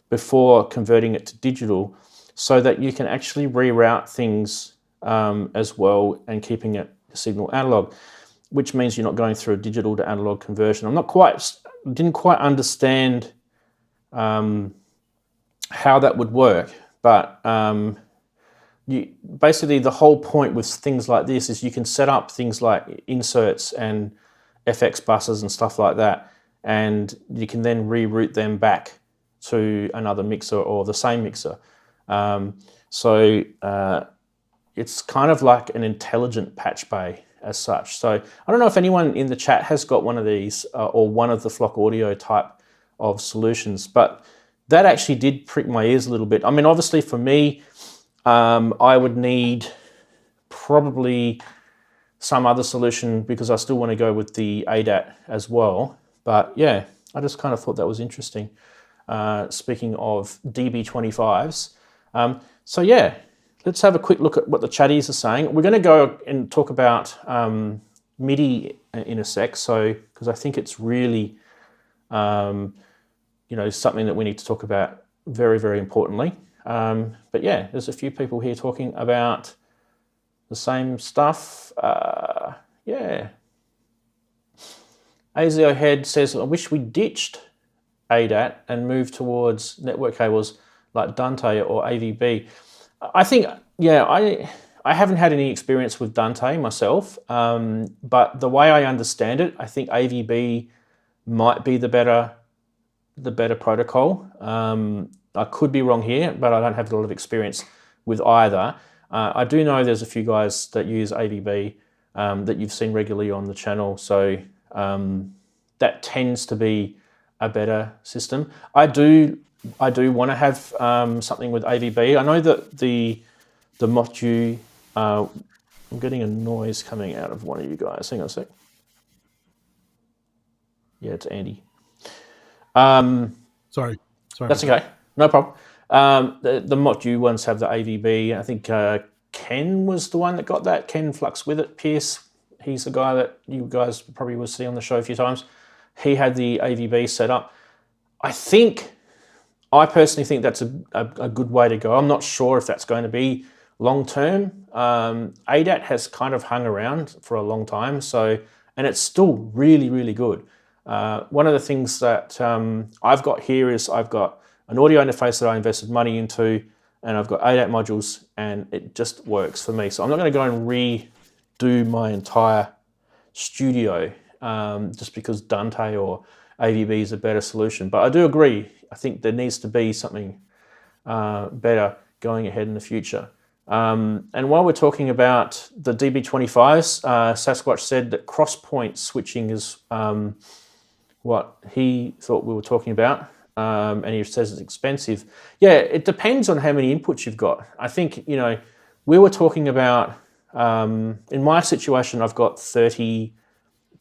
before converting it to digital, so that you can actually reroute things as well and keeping it signal analog, which means you're not going through a digital to analog conversion. Didn't quite understand how that would work, but basically the whole point with things like this is you can set up things like inserts and FX buses and stuff like that, and you can then reroute them back to another mixer or the same mixer. So it's kind of like an intelligent patch bay as such. So I don't know if anyone in the chat has got one of these or one of the Flock Audio type of solutions, but that actually did prick my ears a little bit. I mean, obviously for me, I would need probably some other solution because I still want to go with the ADAT as well. But yeah, I just kind of thought that was interesting. Speaking of DB25s. So yeah, let's have a quick look at what the chatties are saying. We're going to go and talk about MIDI in a sec, because I think it's really something that we need to talk about very, very importantly. But yeah, there's a few people here talking about the same stuff. Yeah. AZO Head says, I wish we ditched ADAT and moved towards network cables like Dante or AVB. I think, yeah, I haven't had any experience with Dante myself, but the way I understand it, I think AVB might be the better protocol. I could be wrong here, but I don't have a lot of experience with either. I do know there's a few guys that use AVB that you've seen regularly on the channel, so that tends to be a better system. I do want to have something with AVB. I know that the modu, I'm getting a noise coming out of one of you guys. Hang on a sec. Yeah, it's Andy. Sorry. That's okay. No problem. The modu ones have the AVB. I think Ken was the one that got that. Ken Flux with it. Pierce, he's the guy that you guys probably will see on the show a few times. He had the AVB set up. I personally think that's a good way to go. I'm not sure if that's going to be long term. ADAT has kind of hung around for a long time, and it's still really, really good. One of the things that I've got here is I've got an audio interface that I invested money into, and I've got ADAT modules, and it just works for me. So I'm not going to go and redo my entire studio just because Dante or AVB is a better solution. But I do agree. I think there needs to be something better going ahead in the future. And while we're talking about the DB25s, Sasquatch said that cross-point switching is what he thought we were talking about. And he says it's expensive. Yeah, it depends on how many inputs you've got. I think, we were talking about, in my situation, I've got 32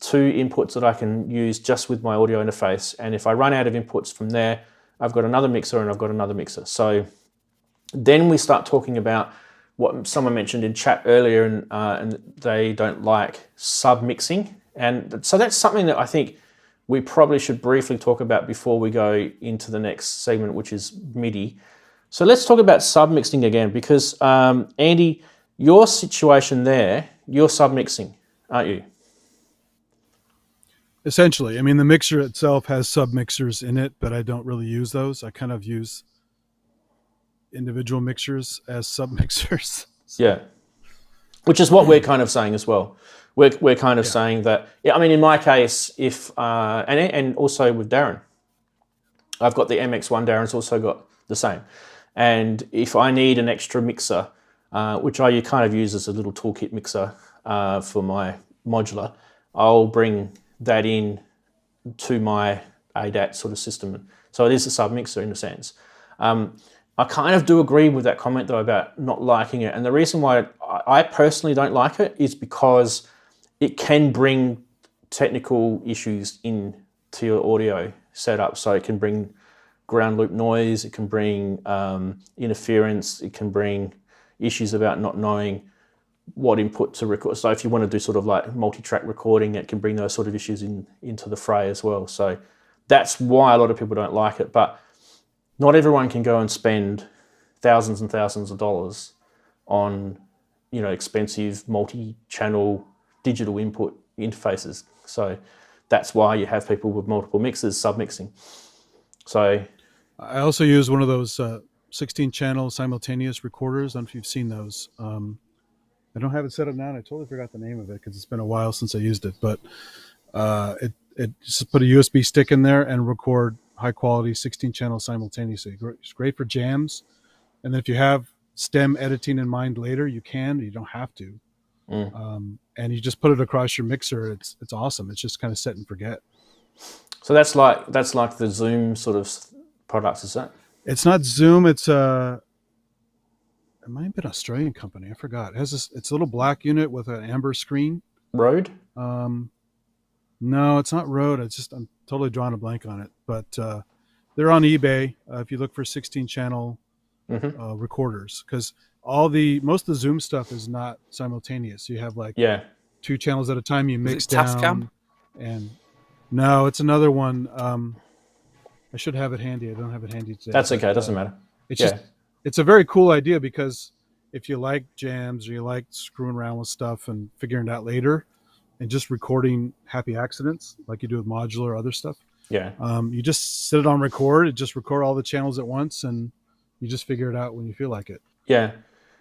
inputs that I can use just with my audio interface. And if I run out of inputs from there, I've got another mixer and I've got another mixer. So then we start talking about what someone mentioned in chat earlier, and they don't like sub-mixing. And so that's something that I think we probably should briefly talk about before we go into the next segment, which is MIDI. So let's talk about sub-mixing again, because Andy, your situation there, you're sub-mixing, aren't you? Essentially. I mean, the mixer itself has sub-mixers in it, but I don't really use those. I kind of use individual mixers as sub-mixers. Yeah, which is what we're kind of saying as well. We're kind of saying that, yeah, I mean, in my case, if, and also with Daren, I've got the MX1, Daren's also got the same. And if I need an extra mixer, which I kind of use as a little toolkit mixer for my modular, I'll bring that in to my ADAT sort of system. So it is a sub-mixer in a sense. I kind of do agree with that comment though about not liking it. And the reason why I personally don't like it is because it can bring technical issues into your audio. setup. So it can bring ground loop noise, it can bring interference, it can bring issues about not knowing what input to record. So if you want to do sort of like multi-track recording, it can bring those sort of issues into the fray as well. So that's why a lot of people don't like it. But not everyone can go and spend thousands and thousands of dollars on, you know, expensive multi-channel digital input interfaces. So that's why you have people with multiple mixers submixing. So I also use one of those 16-channel simultaneous recorders. I don't know if you've seen those. I don't have it set up now, and I totally forgot the name of it because it's been a while since I used it. But it just put a USB stick in there and record high-quality 16-channel simultaneously. It's great for jams. And then if you have stem editing in mind later, you can. You don't have to. And you just put it across your mixer. It's awesome. It's just kind of set and forget. So that's like the Zoom sort of products, is that? It's not Zoom. It's it might have been an Australian company. I forgot. It has it's a little black unit with an amber screen. Rode? No, it's not Rode. I'm totally drawing a blank on it. But they're on eBay if you look for 16-channel recorders, because most of the Zoom stuff is not simultaneous. You have like 2 channels at a time. You mix down. Tascam? And no, it's another one. I should have it handy. I don't have it handy today. That's okay. It doesn't matter. It's a very cool idea, because if you like jams or you like screwing around with stuff and figuring it out later and just recording happy accidents like you do with modular or other stuff, you just sit it on record. It just record all the channels at once, and you just figure it out when you feel like it. Yeah.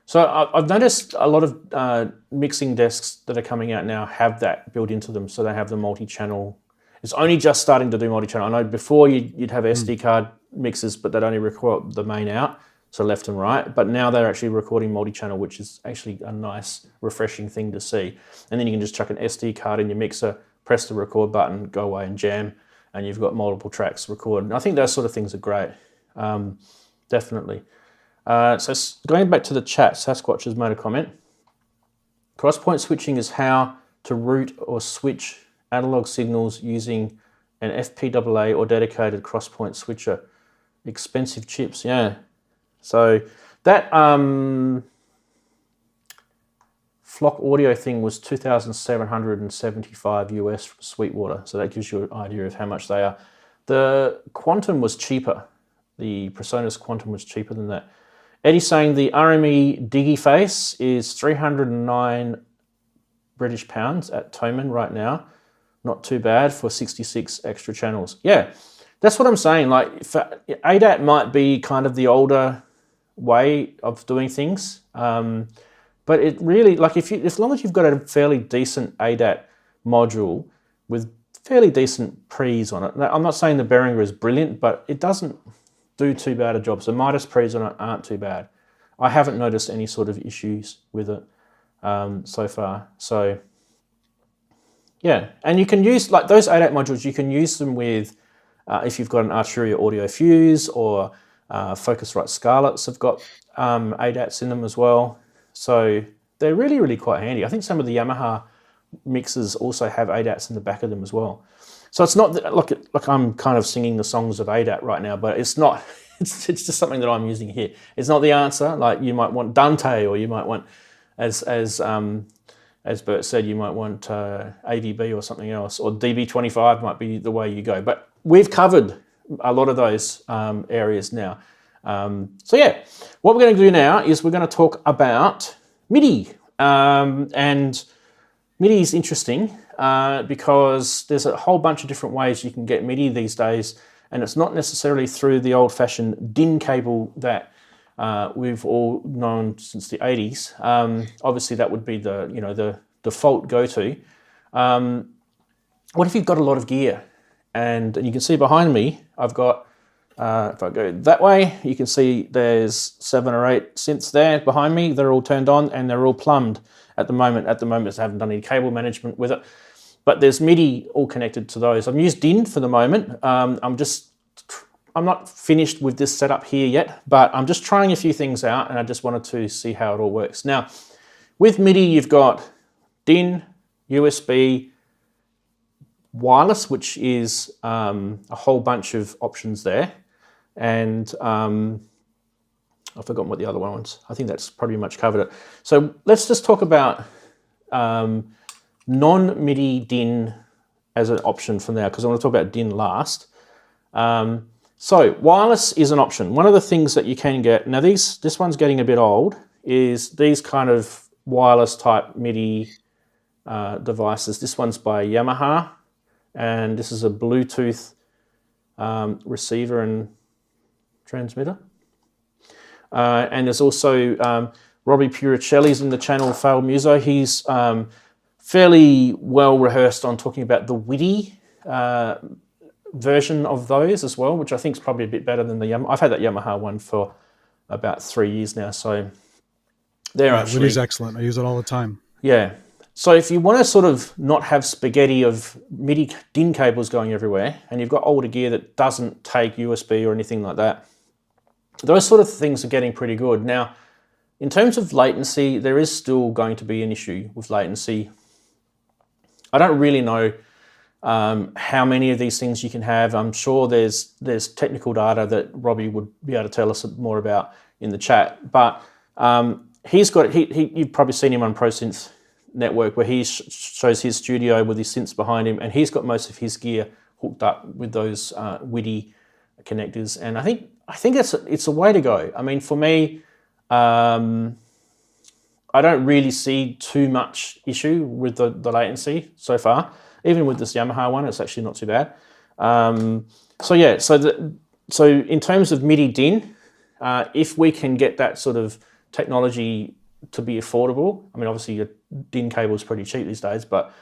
So I've noticed a lot of mixing desks that are coming out now have that built into them. So they have the multi-channel. It's only just starting to do multi-channel. I know before you'd have SD card mixers, but they'd only record the main out, so left and right. But now they're actually recording multi-channel, which is actually a nice, refreshing thing to see. And then you can just chuck an SD card in your mixer, press the record button, go away and jam, and you've got multiple tracks recorded. And I think those sort of things are great, definitely. So going back to the chat, Sasquatch has made a comment. Cross-point switching is how to route or switch analog signals using an FPAA or dedicated cross-point switcher. Expensive chips, yeah. So that Flock Audio thing was $2,775 US from Sweetwater. So that gives you an idea of how much they are. The Quantum was cheaper. The Presonus Quantum was cheaper than that. Eddie's saying the RME DigiFace is 309 British pounds at Thomann right now. Not too bad for 66 extra channels. Yeah, that's what I'm saying. Like, ADAT might be kind of the older way of doing things, but it really, like, as long as you've got a fairly decent ADAT module with fairly decent pre's on it. Now, I'm not saying the Behringer is brilliant, but it doesn't do too bad a job. So Midas pre's on it aren't too bad. I haven't noticed any sort of issues with it so far. So yeah, and you can use, like, those ADAT modules, you can use them with, if you've got an Arturia Audio Fuse or Focusrite Scarletts have got ADATs in them as well. So they're really, really quite handy. I think some of the Yamaha mixers also have ADATs in the back of them as well. So it's not that, look, I'm kind of singing the songs of ADAT right now, but it's not. It's just something that I'm using here. It's not the answer. Like, you might want Dante, or you might want, as Bert said, you might want AVB or something else, or DB25 might be the way you go. But we've covered a lot of those areas now. So yeah, what we're going to do now is we're going to talk about MIDI, and MIDI is interesting. Because there's a whole bunch of different ways you can get MIDI these days, and it's not necessarily through the old-fashioned DIN cable that we've all known since the 80s. Obviously, that would be the default go-to. What if you've got a lot of gear? And you can see behind me, I've got, if I go that way, you can see there's 7 or 8 synths there behind me. They're all turned on and they're all plumbed at the moment. At the moment, I haven't done any cable management with it. But there's MIDI all connected to those. I've used DIN for the moment. I'm not finished with this setup here yet, but I'm just trying a few things out, and I just wanted to see how it all works. Now, with MIDI, you've got DIN, USB, wireless, which is a whole bunch of options there. And I've forgotten what the other one was. I think that's pretty much covered it. So let's just talk about non-MIDI DIN as an option for now, because I want to talk about DIN last. So wireless is an option. One of the things that you can get, now this one's getting a bit old, is these kind of wireless type MIDI devices. This one's by Yamaha, and this is a Bluetooth receiver and transmitter. And there's also Robbie Puricelli's in the channel Fail Muso. He's fairly well rehearsed on talking about the WIDI version of those as well, which I think is probably a bit better than the Yamaha. I've had that Yamaha one for about 3 years now, so they're actually... WIDI's excellent. I use it all the time. Yeah. So if you want to sort of not have spaghetti of MIDI DIN cables going everywhere, and you've got older gear that doesn't take USB or anything like that, those sort of things are getting pretty good. Now, in terms of latency, there is still going to be an issue with latency. I don't really know how many of these things you can have. I'm sure there's technical data that Robbie would be able to tell us more about in the chat. But you've probably seen him on ProSynth Network, where he shows his studio with his synths behind him, and he's got most of his gear hooked up with those WIDI connectors. And I think it's a way to go. I mean, for me, I don't really see too much issue with the latency so far. Even with this Yamaha one, it's actually not too bad. So yeah, so in terms of MIDI DIN, if we can get that sort of technology to be affordable, I mean, obviously your DIN cable is pretty cheap these days, but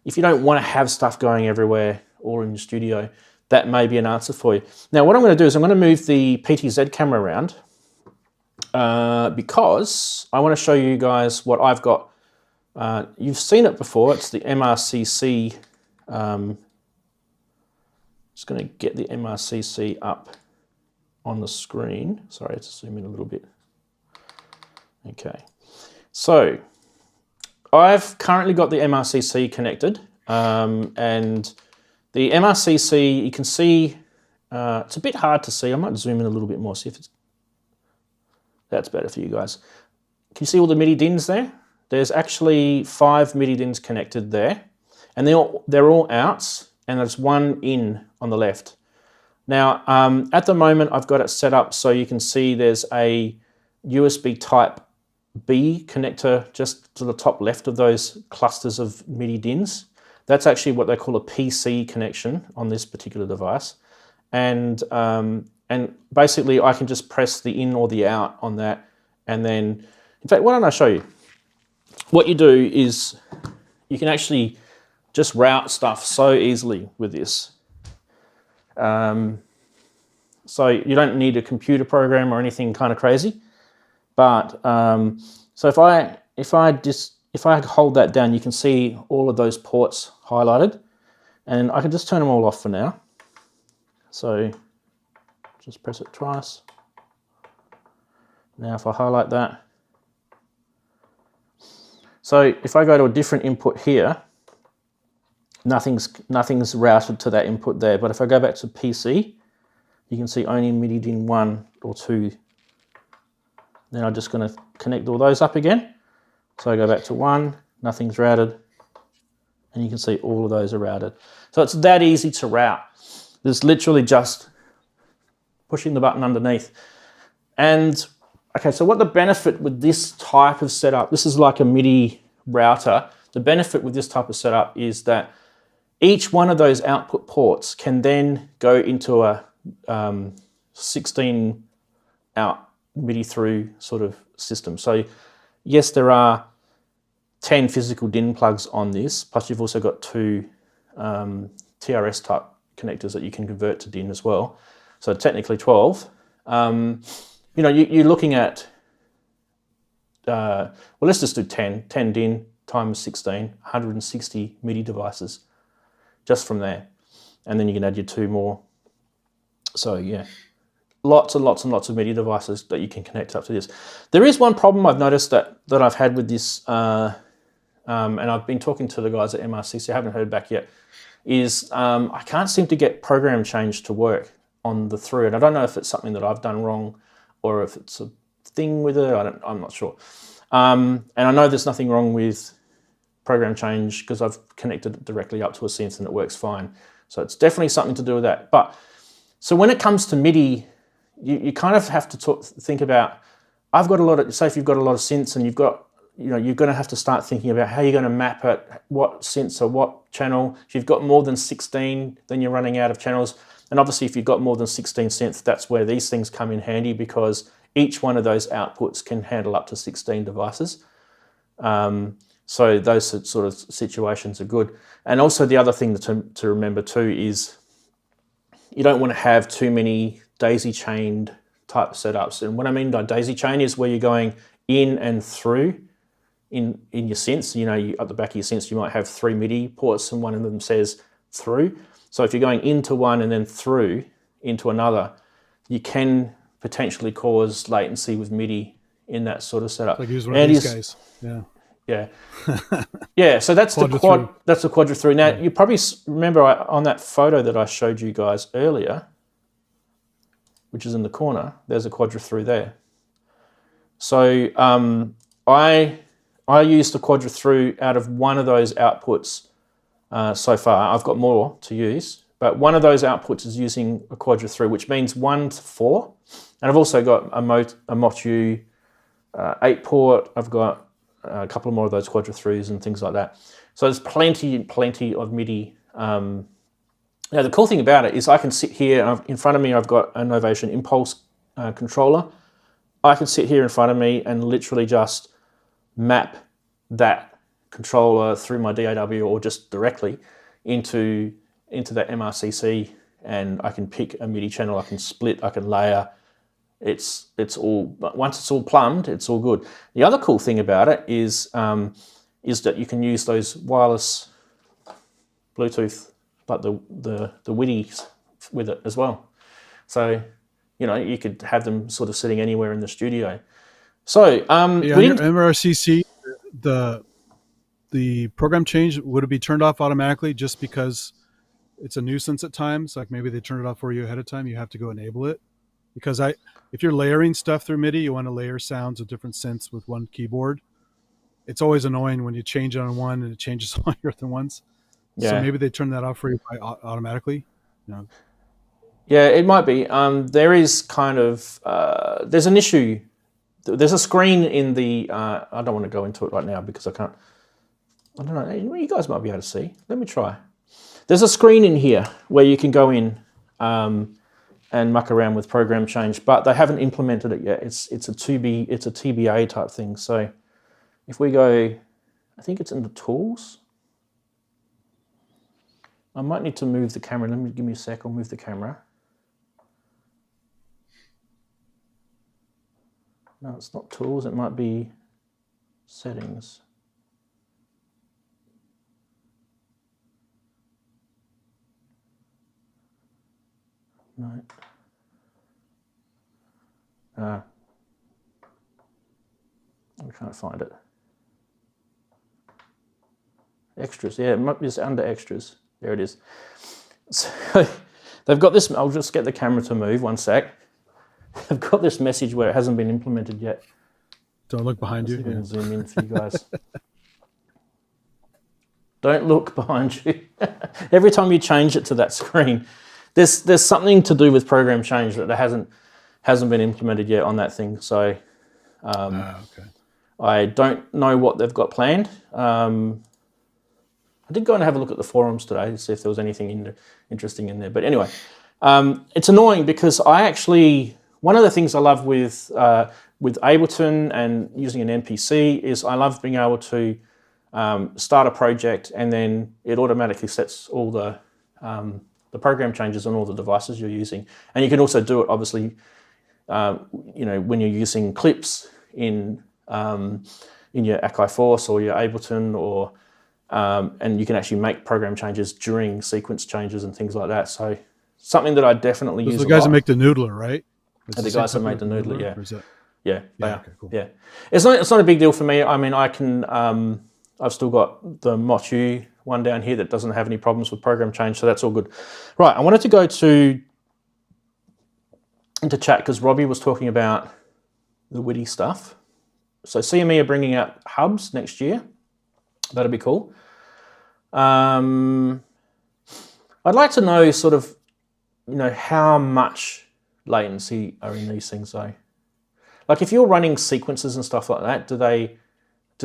if you don't want to have stuff going everywhere or in your studio, that may be an answer for you. Now, what I'm going to do is I'm going to move the PTZ camera around because I want to show you guys what I've got. You've seen it before. It's the MRCC. Just going to get the MRCC up on the screen. Sorry, let's zoom in a little bit. Okay. So I've currently got the MRCC connected, and the MRCC, you can see, it's a bit hard to see. I might zoom in a little bit more, see if that's better for you guys. Can you see all the MIDI DINs there? There's actually 5 MIDI DINs connected there, and they're all outs, and there's one in on the left. Now, at the moment, I've got it set up so you can see there's a USB Type B connector just to the top left of those clusters of MIDI DINs. That's actually what they call a PC connection on this particular device. And basically I can just press the in or the out on that. And then, in fact, why don't I show you? What you do is you can actually just route stuff so easily with this. So you don't need a computer program or anything kind of crazy. But so if I hold that down, you can see all of those ports highlighted, and I can just turn them all off for now. So just press it twice. Now if I highlight that, so if I go to a different input here, nothing's routed to that input there. But if I go back to PC, you can see only MIDI DIN 1 or 2. Then I'm just going to connect all those up again. So I go back to 1, nothing's routed, and you can see all of those are routed. So it's that easy to route. There's literally just pushing the button underneath. And okay, so what the benefit with this type of setup, this is like a MIDI router. The benefit with this type of setup is that each one of those output ports can then go into a 16 out MIDI through sort of system. So yes, there are 10 physical DIN plugs on this, plus you've also got 2 TRS type connectors that you can convert to DIN as well. So technically 12. You know, you're looking at, well, let's just do 10 DIN times 16, 160 MIDI devices just from there. And then you can add your 2 more. So yeah. Lots and lots and lots of MIDI devices that you can connect up to this. There is one problem I've noticed that I've had with this, and I've been talking to the guys at MRCC, I haven't heard back yet, is I can't seem to get program change to work on the through. And I don't know if it's something that I've done wrong or if it's a thing with it. I'm not sure. And I know there's nothing wrong with program change because I've connected it directly up to a synth and it works fine. So it's definitely something to do with that. But so when it comes to MIDI, you kind of have to think about, I've got a lot of, say if you've got a lot of synths and you've got, you're going to have to start thinking about how you're going to map it, what synths or what channel. If you've got more than 16, then you're running out of channels. And obviously if you've got more than 16 synths, that's where these things come in handy because each one of those outputs can handle up to 16 devices. So those sort of situations are good. And also the other thing to remember too is you don't want to have too many daisy chained type setups. And what I mean by daisy chain is where you're going in and through in your synths. At the back of your synths, you might have 3 MIDI ports and one of them says through. So if you're going into one and then through into another, you can potentially cause latency with MIDI in that sort of setup. Like use one of these guys. Yeah. Yeah. Yeah, so that's the quad. That's the quadra through. Now, you probably remember on that photo that I showed you guys earlier, which is in the corner, there's a quadra through there. So I used the quadra through out of one of those outputs so far. I've got more to use, but one of those outputs is using a quadra through, which means 1 to 4. And I've also got a Motu 8 port. I've got a couple more of those quadra throughs and things like that. So there's plenty of MIDI. Now the cool thing about it is I can sit here, and in front of me I've got a Novation impulse controller. I can sit here in front of me and literally just map that controller through my DAW or just directly into that MRCC, and I can pick a MIDI channel, I can split, I can layer. It's all, once it's all plumbed, it's all good. The other cool thing about it is that you can use those wireless Bluetooth, like the WIDIs with it as well. So, you could have them sort of sitting anywhere in the studio. So, yeah, your MRCC, the program change, would it be turned off automatically just because it's a nuisance at times? Like maybe they turn it off for you ahead of time, you have to go enable it? Because if you're layering stuff through MIDI, you want to layer sounds of different synths with one keyboard. It's always annoying when you change it on one and it changes all your other ones. Yeah. So maybe they turn that off for you automatically. Yeah, it might be. There is kind of there's an issue. There's a screen in the. I don't want to go into it right now because I can't. I don't know. You guys might be able to see. Let me try. There's a screen in here where you can go in. And muck around with program change, but they haven't implemented it yet. It's a TBA type thing. So if we go, I think it's in the tools. I might need to move the camera. Give me a sec. I'll move the camera. No, it's not tools. It might be settings. No. I can't find it. Extras, yeah, it might be just under extras. There it is. So they've got this, I'll just get the camera to move, one sec. They've got this message where it hasn't been implemented yet. Don't look behind you. Yeah. Zoom in for you guys. Don't look behind you. Every time you change it to that screen, there's something to do with program change that hasn't been implemented yet on that thing. So okay. I don't know what they've got planned. I did go and have a look at the forums today to see if there was anything interesting in there. But anyway, it's annoying because one of the things I love with Ableton and using an MPC is I love being able to start a project and then it automatically sets all the program changes on all the devices you're using. And you can also do it, obviously, when you're using clips in your Akai Force or your Ableton, or and you can actually make program changes during sequence changes and things like that. So something that I definitely use. The guys that make the Noodler, right? The guys that make the Noodler, yeah. Or is that... Yeah, they are. Okay, cool. Yeah, it's not a big deal for me. I mean, I can. I've still got the Motu one down here that doesn't have any problems with program change, so that's all good. Right, I wanted to go into chat because Robbie was talking about the WIDI stuff. So CME are bringing out hubs next year. That'd be cool. I'd like to know sort of, how much latency are in these things though. Like if you're running sequences and stuff like that, do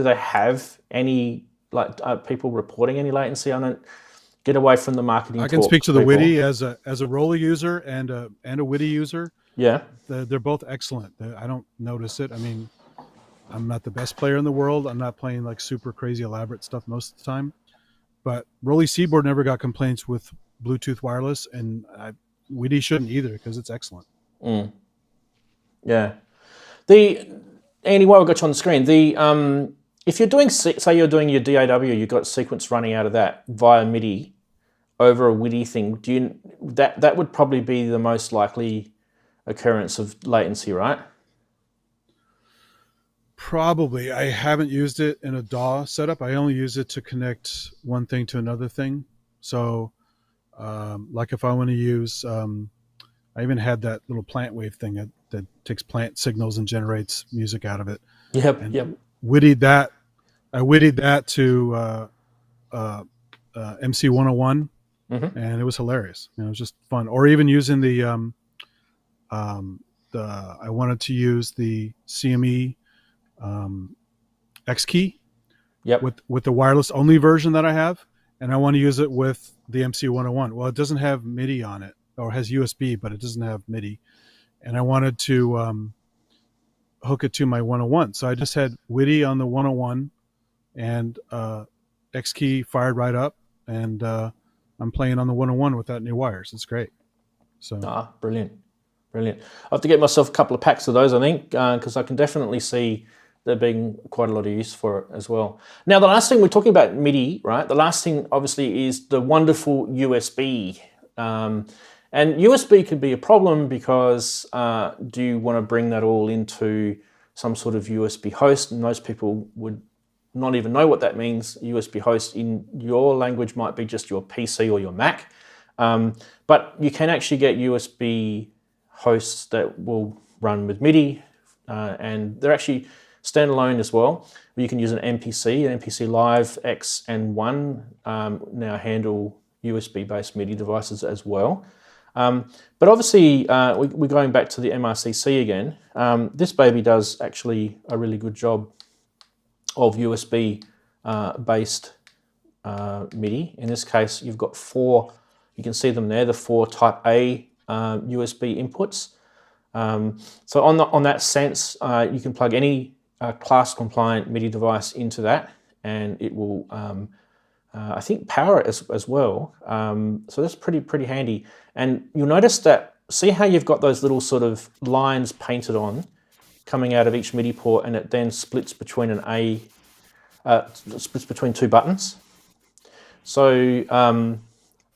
they have any, are people reporting any latency? I don't get away from the marketing. I can speak to the WIDI as a Roller user and a WIDI user. Yeah. They're both excellent. I don't notice it. I mean, I'm not the best player in the world. I'm not playing like super crazy elaborate stuff most of the time. But Rolly Seaboard never got complaints with Bluetooth wireless, and WIDI shouldn't either because it's excellent. Yeah. Andy, while we've got you on the screen, if you're doing, say you're doing your DAW, you've got sequence running out of that via MIDI over a WIDI thing, that would probably be the most likely occurrence of latency, right? Probably. I haven't used it in a DAW setup. I only use it to connect one thing to another thing. So like if I want to use, I even had that little plant wave thing that takes plant signals and generates music out of it. Yep. WIDI'd that. I WIDI'd that to MC 101, and it was hilarious. It was just fun. Or even using I wanted to use the CME X key with the wireless only version that I have, and I want to use it with the MC 101. Well, it doesn't have MIDI on it, or has USB, but it doesn't have MIDI, and I wanted to hook it to my 101. So I just had WIDI on the 101 and X key fired right up, and I'm playing on the 101 without new wires. It's great. So brilliant. I have to get myself a couple of packs of those, I think, because I can definitely see there being quite a lot of use for it as well. Now, the last thing we're talking about MIDI, right? The last thing, obviously, is the wonderful USB. And USB could be a problem because do you want to bring that all into some sort of USB host? And most people would not even know what that means. USB host in your language might be just your PC or your Mac. But you can actually get USB hosts that will run with MIDI, and they're actually standalone as well. You can use an MPC Live X and 1 now handle USB-based MIDI devices as well. But obviously, we're going back to the MRCC again. This baby does actually a really good job of USB-based MIDI. In this case, you've got 4, you can see them there, the 4 Type A USB inputs. So on that sense, you can plug any class-compliant MIDI device into that, and it will, I think, power it as well. So that's pretty handy. And you'll notice that, see how you've got those little sort of lines painted on coming out of each MIDI port, and it then splits between splits between 2 buttons. So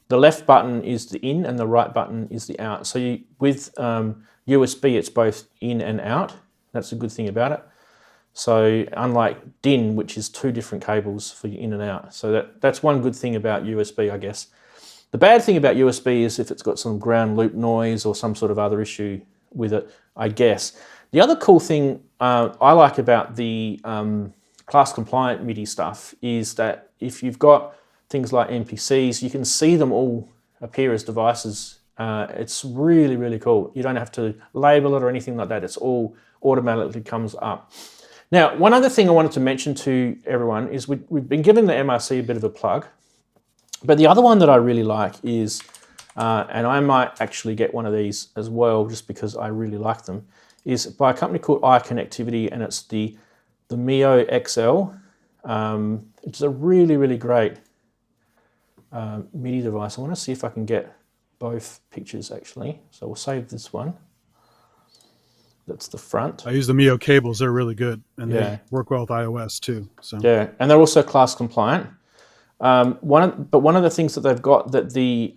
the left button is the in and the right button is the out. So with USB, it's both in and out. That's a good thing about it. So unlike DIN, which is 2 different cables for your in and out. So that's one good thing about USB, I guess. The bad thing about USB is if it's got some ground loop noise or some sort of other issue with it, I guess. The other cool thing I like about the class-compliant MIDI stuff is that if you've got things like MPCs, you can see them all appear as devices. It's really cool. You don't have to label it or anything like that. It's all automatically comes up. Now, one other thing I wanted to mention to everyone is we've been giving the MRC a bit of a plug, but the other one that I really like is, and I might actually get one of these as well just because I really like them, is by a company called iConnectivity, and it's the MioXL. It's a really great MIDI device. I want to see if I can get both pictures actually. So we'll save this one. That's the front. I use the Mio cables. They're really good, and they work well with iOS too. So yeah, and they're also class compliant. One of the things that they've got that the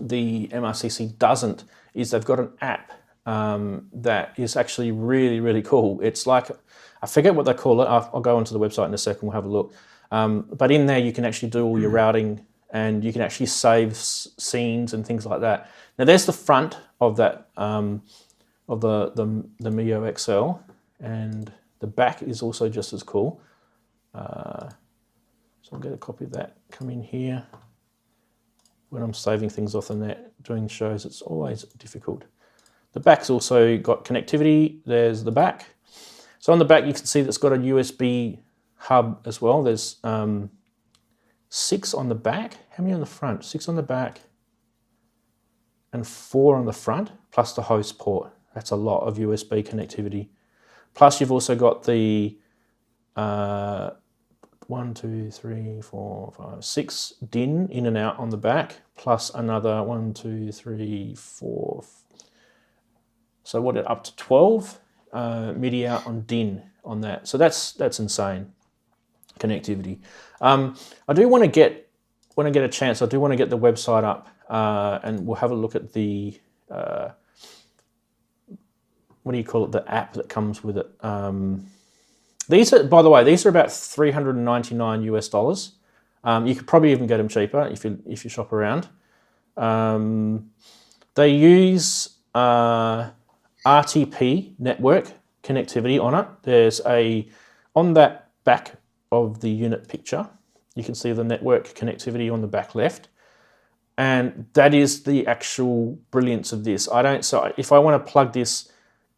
MRCC doesn't is they've got an app that is actually really cool. It's like, I forget what they call it. I'll go onto the website in a second. We'll have a look. But in there, you can actually do all your routing, and you can actually save scenes and things like that. Now, there's the front of that of the MioXL, and the back is also just as cool. So I'll get a copy of that. Come in here. When I'm saving things off the net, doing shows, it's always difficult. The back's also got connectivity. There's the back. So on the back, you can see that's got a USB hub as well. There's 6 on the back. How many on the front? 6 on the back and 4 on the front, plus the host port. That's a lot of USB connectivity. Plus you've also got the 1, 2, 3, 4, 5, 6 DIN in and out on the back, plus another 1, 2, 3, 4. So what, up to 12 MIDI out on DIN on that. So that's insane connectivity. I do want to get, when I get a chance, I do want to get the website up and we'll have a look at the what do you call it? The app that comes with it. These are, by the way, these are about $399 US. You could probably even get them cheaper if you shop around. They use RTP network connectivity on it. There's on that back of the unit picture, you can see the network connectivity on the back left. And that is the actual brilliance of this. So if I want to plug this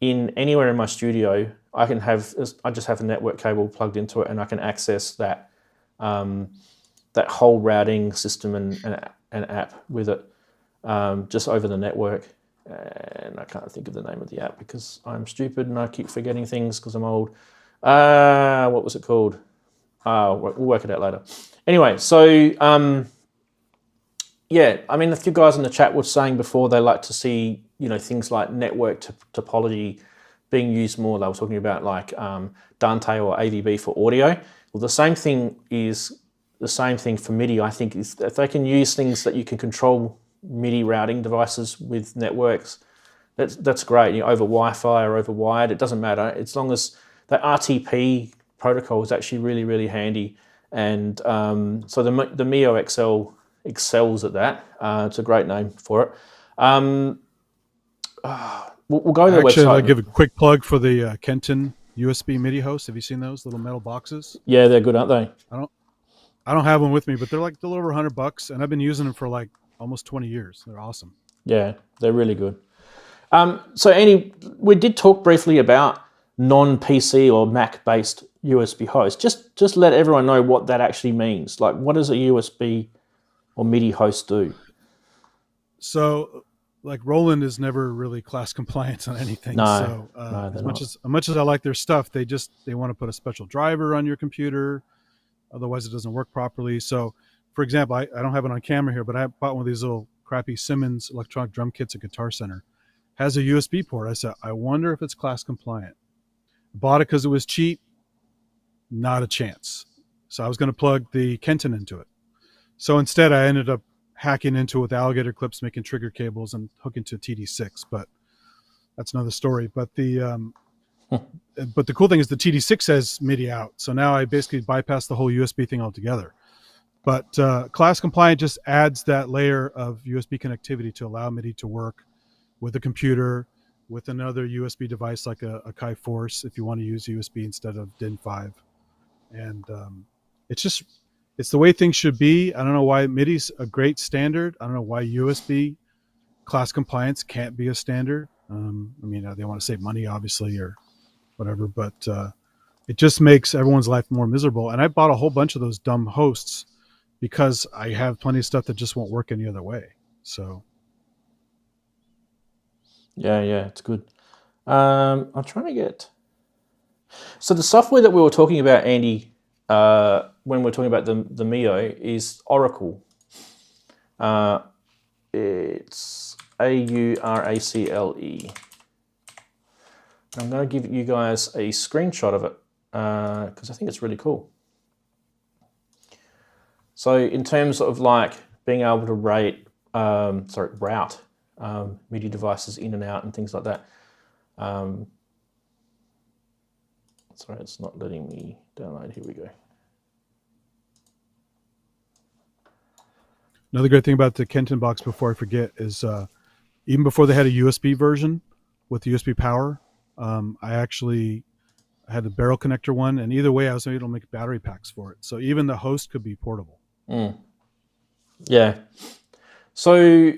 in anywhere in my studio, I just have a network cable plugged into it, and I can access that that whole routing system and app with it just over the network. And I can't think of the name of the app because I'm stupid and I keep forgetting things because I'm old. What was it called? We'll work it out later. Anyway, so yeah, I mean, a few guys in the chat were saying before they like to see, things like network topology being used more. They were talking about like Dante or AVB for audio. Well, the same thing for MIDI, I think, is if they can use things that you can control MIDI routing devices with networks, that's great. Over Wi-Fi or over wired, it doesn't matter. As long as that RTP protocol is actually really, really handy. And so the MioXL excels at that. It's a great name for it. We'll go to the website. I'll give a quick plug for the Kenton USB MIDI hosts. Have you seen those little metal boxes? Yeah, they're good, aren't they? I don't have one with me, but they're like a little over $100, and I've been using them for like almost 20 years. They're awesome. Yeah, they're really good. So Andy, we did talk briefly about non-PC or Mac-based USB hosts. Just let everyone know what that actually means. Like, what does a USB or MIDI host do? So, like, Roland is never really class compliant on anything. No, so as much as I like their stuff, they want to put a special driver on your computer. Otherwise, it doesn't work properly. So, for example, I don't have it on camera here, but I bought one of these little crappy Simmons electronic drum kits at Guitar Center. Has a USB port. I said, I wonder if it's class compliant. Bought it because it was cheap. Not a chance. So I was going to plug the Kenton into it. So instead, I ended up hacking into it with alligator clips, making trigger cables, and hooking to a TD6. But that's another story. But the cool thing is the TD6 has MIDI out. So now I basically bypass the whole USB thing altogether. But class compliant just adds that layer of USB connectivity to allow MIDI to work with a computer, with another USB device like a Akai Force, if you want to use USB instead of DIN5. And it's the way things should be. I don't know why MIDI's a great standard. I don't know why USB class compliance can't be a standard. They want to save money, obviously, or whatever, but it just makes everyone's life more miserable. And I bought a whole bunch of those dumb hosts because I have plenty of stuff that just won't work any other way. So yeah, it's good. I'm trying to get... So the software that we were talking about, Andy, when we're talking about the Mio, is Oracle. It's AURACLE. I'm going to give you guys a screenshot of it because I think it's really cool. So in terms of like being able to route MIDI devices in and out and things like that. Sorry, it's not letting me download. Here we go. Another great thing about the Kenton box, before I forget, is even before they had a USB version with USB power, I had the barrel connector one, and either way I was able to make battery packs for it. So even the host could be portable. Yeah. So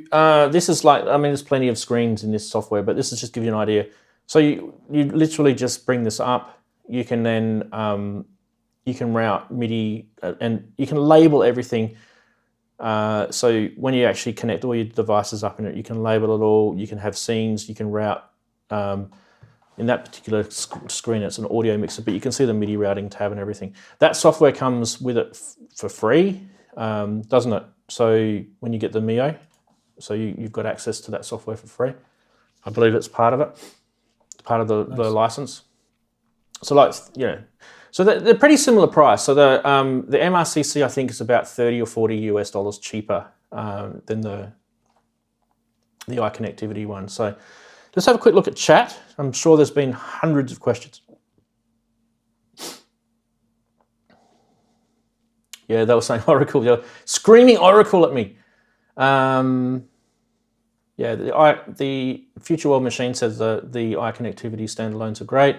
this is like, I mean, there's plenty of screens in this software, but this is just give you an idea. So you literally just bring this up. You can then you can route MIDI and you can label everything. So when you actually connect all your devices up in it, you can label it all. You can have scenes. You can route. In that particular screen, it's an audio mixer, but you can see the MIDI routing tab and everything. That software comes with it for free, doesn't it? So when you get the Mio, so you've got access to that software for free. I believe it's part of it. It's part of the license. So like, yeah. So they're pretty similar price. So the MRCC, I think, is about $30 or $40 cheaper than the iConnectivity one. So let's have a quick look at chat. I'm sure there's been hundreds of questions. Yeah, they were saying Oracle. They were screaming Oracle at me. Yeah, the Future World Machine says the iConnectivity standalones are great.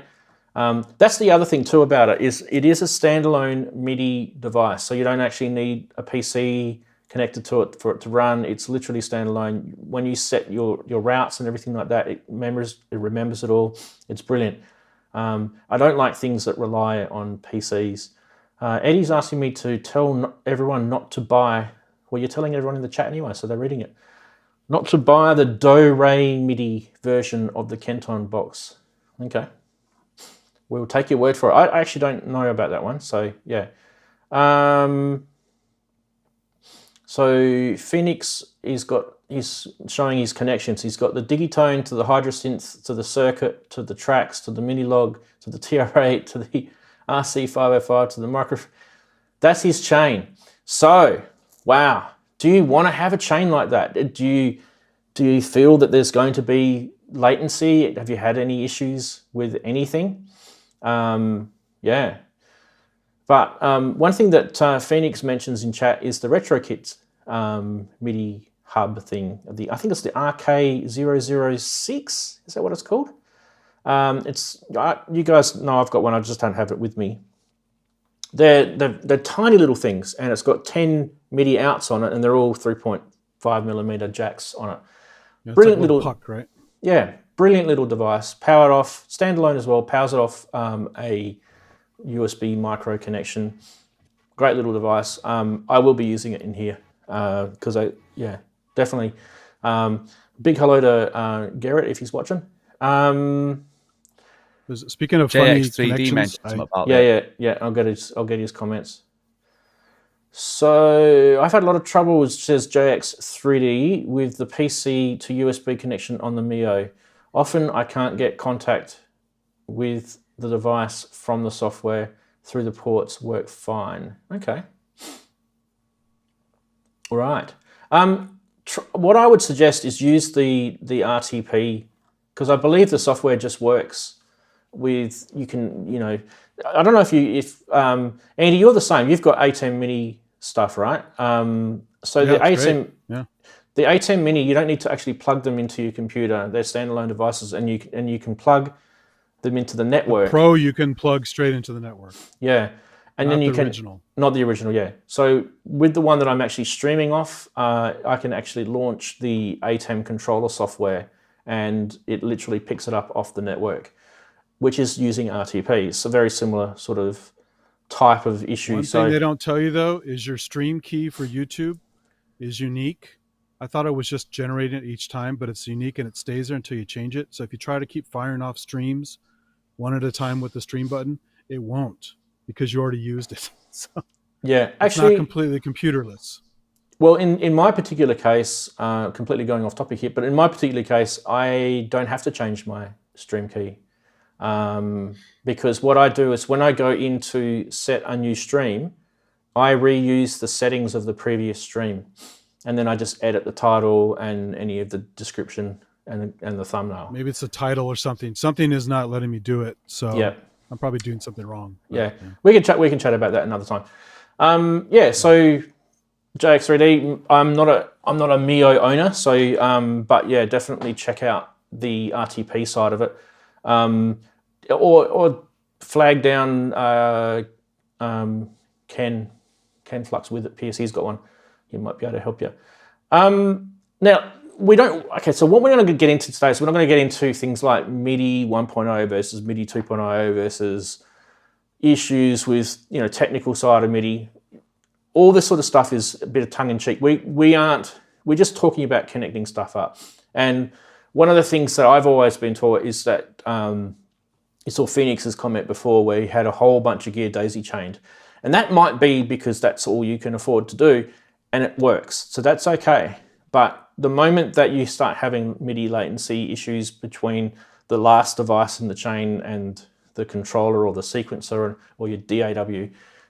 That's the other thing too about it, is it is a standalone MIDI device. So you don't actually need a PC connected to it for it to run. It's literally standalone. When you set your routes and everything like that, it remembers it all. It's brilliant. I don't like things that rely on PCs. Eddie's asking me to tell everyone not to buy, well, you're telling everyone in the chat anyway, so they're reading it. Not to buy the Do-Re MIDI version of the Kenton box. Okay. We'll take your word for it. I actually don't know about that one, so yeah. So Phoenix, he's showing his connections. He's got the Digitone to the Hydrasynth, to the circuit, to the tracks, to the Minilog, to the TR8, to the RC505, to the micro. That's his chain. So, wow. Do you want to have a chain like that? Do you feel that there's going to be latency? Have you had any issues with anything? Yeah. But one thing that Phoenix mentions in chat is the RetroKit MIDI hub thing. I think it's the RK006. Is that what it's called? You guys know I've got one. I just don't have it with me. They're tiny little things, and it's got 10 MIDI outs on it, and they're all 3.5mm jacks on it. Yeah, Brilliant like little puck, right? Yeah, brilliant little device. Powered off, standalone as well. Powers it off a USB micro connection. Great little device. I will be using it in here because definitely. Big hello to Garrett if he's watching. Speaking of funny JX3D connections, about yeah. I'll get his comments. So I've had a lot of trouble, says JX3D, with the PC to USB connection on the Mio. Often I can't get contact with the device from the software through the ports. Work fine. Okay. All right. What I would suggest is use the RTP, because I believe the software just works with, you can, I don't know if Andy, you're the same. You've got ATEM Mini stuff, right? So the ATEM, the ATEM Mini, you don't need to actually plug them into your computer. They're standalone devices, and you can plug them into the network. The Pro, you can plug straight into the network. Yeah, and then you can not the original. Yeah. So with the one that I'm actually streaming off, I can actually launch the ATEM controller software, and it literally picks it up off the network, which is using RTP. It's a very similar sort of type of issue. One thing they don't tell you, though, is your stream key for YouTube is unique. I thought it was just generating it each time, but it's unique and it stays there until you change it. So if you try to keep firing off streams one at a time with the stream button, it won't, because you already used it. So yeah, it's not completely computerless. Well, in my particular case, completely going off topic here, but in my particular case, I don't have to change my stream key. Because what I do is when I go in to set a new stream, I reuse the settings of the previous stream, and then I just edit the title and any of the description and the thumbnail. Maybe it's the title or something. Something is not letting me do it, so yeah. I'm probably doing something wrong. Yeah. We can chat about that another time. So JX3D. I'm not a Mio owner, so but yeah, definitely check out the RTP side of it, or flag down Ken Flux with it. PSE's got one. He might be able to help you. Now we don't. Okay, so what we're going to get into today is we're not going to get into things like MIDI 1.0 versus MIDI 2.0 versus issues with technical side of MIDI. All this sort of stuff is a bit of tongue in cheek. We're just talking about connecting stuff up. And one of the things that I've always been taught is that you saw Phoenix's comment before where he had a whole bunch of gear daisy chained. And that might be because that's all you can afford to do and it works. So that's okay. But the moment that you start having MIDI latency issues between the last device in the chain and the controller or the sequencer or your DAW,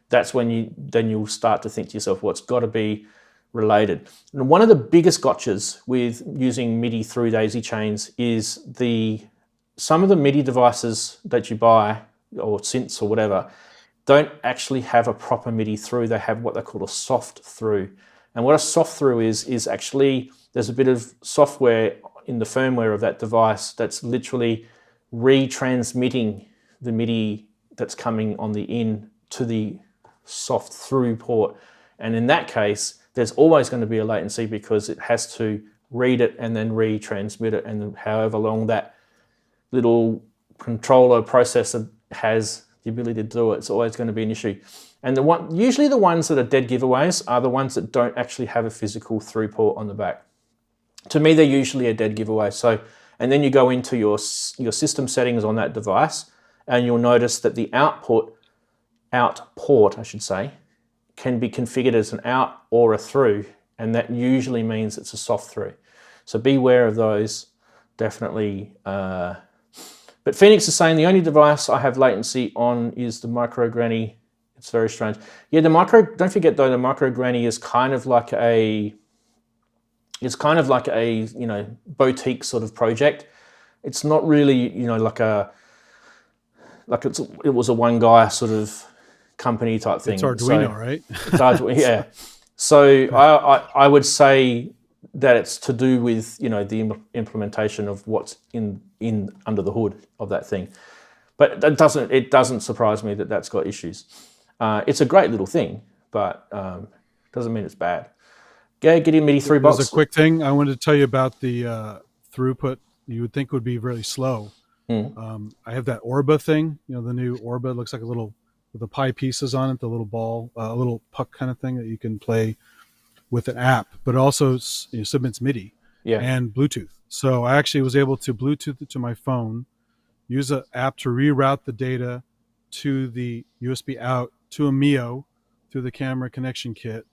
that's when you'll start to think to yourself, well, it's got to be related. And one of the biggest gotchas with using MIDI through daisy chains is some of the MIDI devices that you buy, or synths or whatever, don't actually have a proper MIDI through. They have what they call a soft through. And what a soft through is actually, there's a bit of software in the firmware of that device that's literally retransmitting the MIDI that's coming on the in to the soft through port. And in that case, there's always going to be a latency because it has to read it and then retransmit it. And however long that little controller processor has the ability to do it, it's always going to be an issue. And usually the ones that are dead giveaways are the ones that don't actually have a physical through port on the back. To me, they're usually a dead giveaway. So, and then you go into your system settings on that device, and you'll notice that the out port, I should say, can be configured as an out or a through, and that usually means it's a soft through. So beware of those, definitely. But Phoenix is saying the only device I have latency on is the Micro Granny. It's very strange. Yeah, don't forget though, the Micro Granny is kind of like a boutique sort of project. It's not really, it was a one guy sort of company type thing. It's Arduino, right? It's Arduino, yeah. So I would say that it's to do with the implementation of what's in under the hood of that thing. But it doesn't surprise me that that's got issues. It's a great little thing, but doesn't mean it's bad. Get your MIDI through box. There's a quick thing I wanted to tell you about the throughput. You would think would be really slow. I have that Orba thing. The new Orba looks like a little with the pie pieces on it, the little ball, a little puck kind of thing that you can play with an app, but also submits MIDI and Bluetooth. So I actually was able to Bluetooth it to my phone, use an app to reroute the data to the USB out to a Mio through the camera connection kit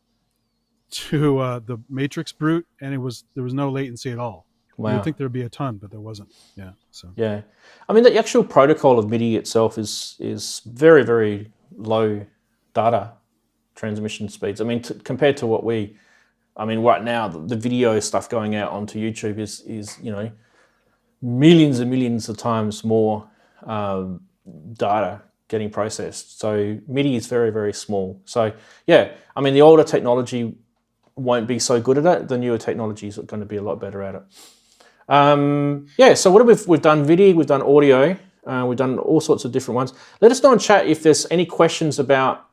to the Matrix Brute, and there was no latency at all. Wow. You'd think there'd be a ton, but there wasn't. Yeah. So yeah, I mean the actual protocol of MIDI itself is very, very low data transmission speeds. I mean, compared to what right now the video stuff going out onto YouTube is millions and millions of times more data getting processed. So MIDI is very, very small. So yeah, I mean the older technology won't be so good at it. The newer technologies are going to be a lot better at it. So what we've done video, we've done audio, we've done all sorts of different ones. Let us know in chat if there's any questions about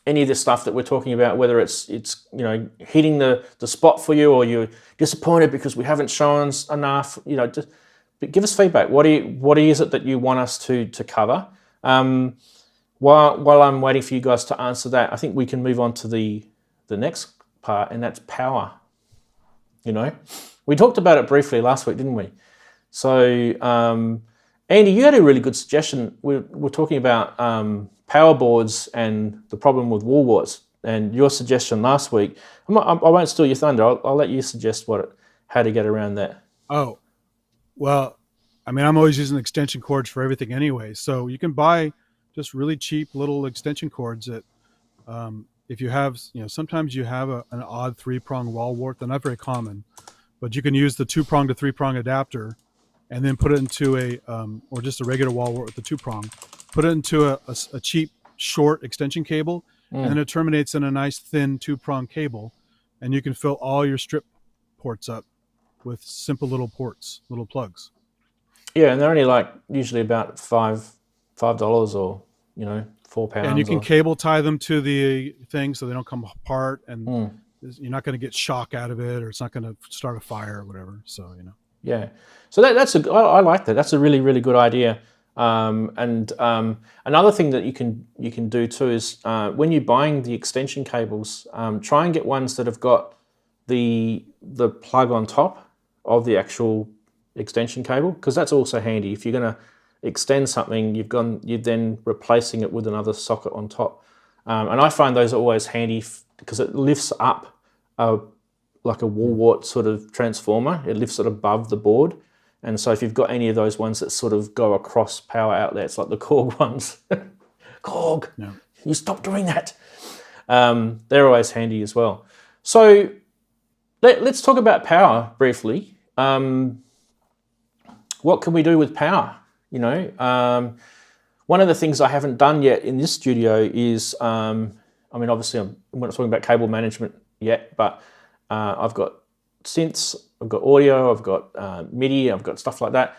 any of the stuff that we're talking about, whether it's hitting the spot for you, or you're disappointed because we haven't shown enough. Just give us feedback. What is it that you want us to cover? While I'm waiting for you guys to answer that, I think we can move on to the next part, and that's power. We talked about it briefly last week, didn't we? So, Andy, you had a really good suggestion. We're talking about power boards and the problem with wall warts, and your suggestion last week. I won't steal your thunder. I'll let you suggest how to get around that. Oh, well, I mean, I'm always using extension cords for everything anyway. So you can buy just really cheap little extension cords that, if you have, sometimes you have an odd 3-prong wall wart. They're not very common, but you can use the 2-prong to 3-prong adapter and then put it into or just a regular wall wart with the 2-prong, put it into a cheap short extension cable, and then it terminates in a nice thin 2-prong cable, and you can fill all your strip ports up with simple little ports, little plugs. Yeah, and they're only like usually about $5 or £4. And you can cable tie them to the thing so they don't come apart, and you're not going to get shock out of it, or it's not going to start a fire or whatever. So Yeah, so I like that. That's a really, really good idea. Another thing that you can do too is when you're buying the extension cables, try and get ones that have got the plug on top of the actual extension cable, because that's also handy. If you're going to extend something, you're then replacing it with another socket on top. And I find those are always handy because it lifts up like a wall wart sort of transformer. It lifts it above the board. And so if you've got any of those ones that sort of go across power outlets, like the Korg ones, Korg, you stop doing that. They're always handy as well. So let's talk about power briefly. What can we do with power? One of the things I haven't done yet in this studio is, obviously I'm not talking about cable management yet, but I've got synths, I've got audio, I've got MIDI, I've got stuff like that.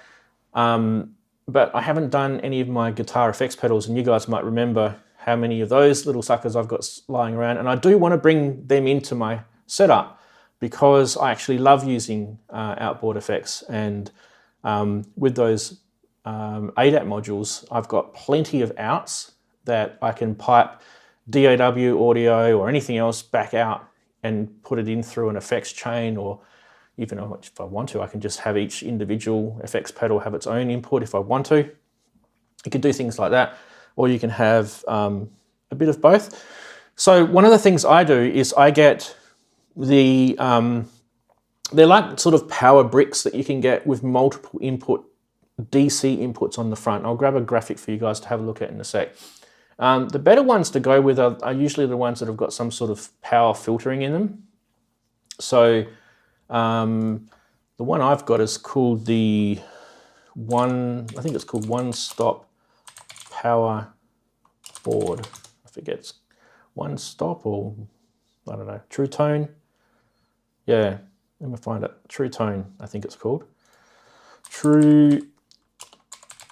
But I haven't done any of my guitar effects pedals, and you guys might remember how many of those little suckers I've got lying around. And I do want to bring them into my setup because I actually love using Outboard FX. And with those ADAT modules, I've got plenty of outs that I can pipe DAW audio or anything else back out and put it in through an effects chain, or even if I want to, I can just have each individual effects pedal have its own input if I want to. You can do things like that, or you can have a bit of both. So one of the things I do is I get they're like sort of power bricks that you can get with multiple input DC inputs on the front. I'll grab a graphic for you guys to have a look at in a sec. The better ones to go with are usually the ones that have got some sort of power filtering in them. So the one I've got is called I think it's called One Stop Power Board. I forget, it's One Stop, or I don't know, True Tone. Yeah, let me find it. True Tone, I think it's called.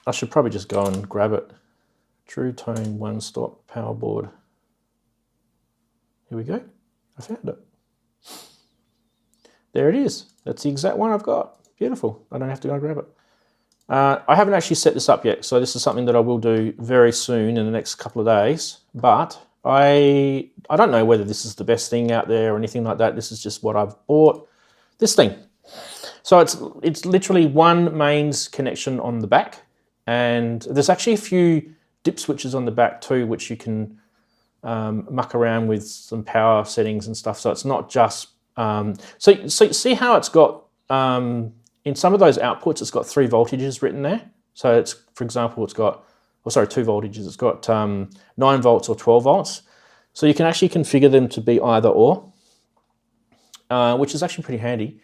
I should probably just go and grab it. True Tone One Stop Power Board. Here we go. I found it. There it is. That's the exact one I've got. Beautiful. I don't have to go and grab it. I haven't actually set this up yet, so this is something that I will do very soon in the next couple of days. But I don't know whether this is the best thing out there or anything like that. This is just what I've bought. This thing. So it's literally one mains connection on the back, and there's actually a few dip switches on the back too, which you can muck around with some power settings and stuff. So it's not just so see how it's got in some of those outputs, it's got 3 voltages written there. So it's, for example, it's got 2 voltages. It's got 9 volts or 12 volts. So you can actually configure them to be either or, which is actually pretty handy.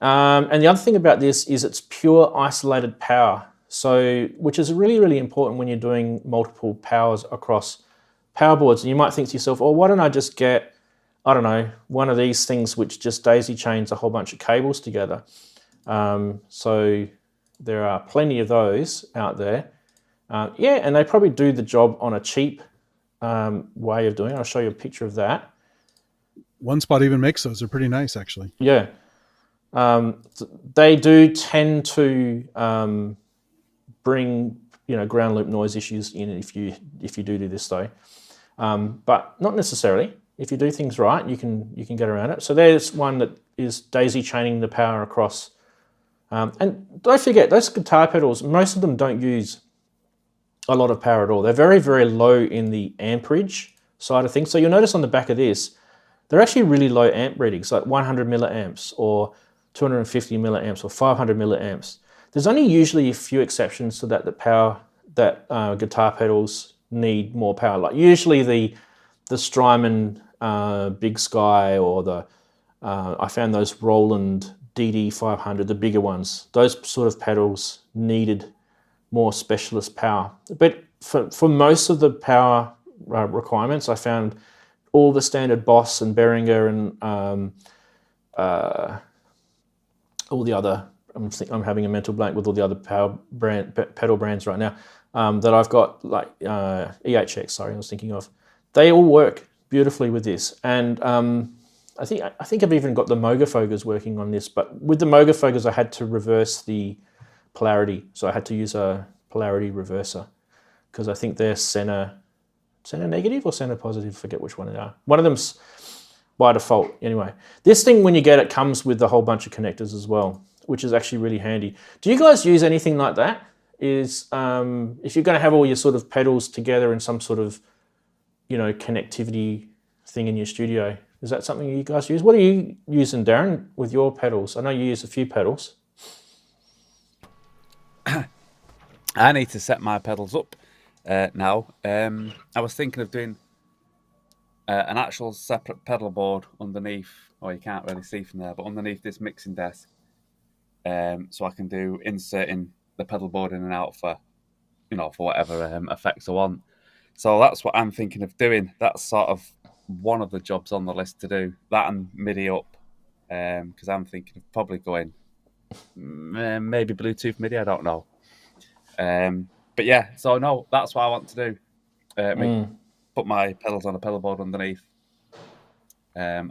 And the other thing about this is it's pure isolated power. So, which is really, really important when you're doing multiple powers across power boards. And you might think to yourself, oh, why don't I just get, I don't know, one of these things which just daisy chains a whole bunch of cables together. So there are plenty of those out there. Yeah, and they probably do the job on a cheap way of doing it. I'll show you a picture of that. One Spot even makes those. They're pretty nice, actually. Yeah. They do tend to bring ground loop noise issues in if you do this though, but not necessarily. If you do things right, you can get around it. So there's one that is daisy chaining the power across. And don't forget, those guitar pedals, most of them don't use a lot of power at all. They're very, very low in the amperage side of things. So you'll notice on the back of this, they're actually really low amp readings, like 100 milliamps or 250 milliamps or 500 milliamps. There's only usually a few exceptions to that guitar pedals need more power. Like usually the Strymon Big Sky, or I found those Roland DD500, the bigger ones. Those sort of pedals needed more specialist power. But for most of the power requirements. I found all the standard Boss and Behringer and all the other. I'm having a mental blank with all the other pedal brands right now that I've got, like EHX. Sorry, I was thinking of. They all work beautifully with this, and I think I've even got the Moogafogers working on this. But with the Moogafogers, I had to reverse the polarity, so I had to use a polarity reverser because I think they're center negative or center positive. Forget which one they are. One of them's by default. Anyway, this thing, when you get it, comes with a whole bunch of connectors as well, which is actually really handy. Do you guys use anything like that? If you're going to have all your sort of pedals together in some sort of, connectivity thing in your studio, is that something you guys use? What are you using, Daren, with your pedals? I know you use a few pedals. I need to set my pedals up now. I was thinking of doing an actual separate pedal board underneath, you can't really see from there, but underneath this mixing desk. So I can do inserting the pedal board in and out for whatever effects I want. So that's what I'm thinking of doing. That's sort of one of the jobs on the list to do. That and MIDI up, because I'm thinking of probably going maybe Bluetooth MIDI. I don't know. But yeah, so no, that's what I want to do. Put my pedals on a pedal board underneath. I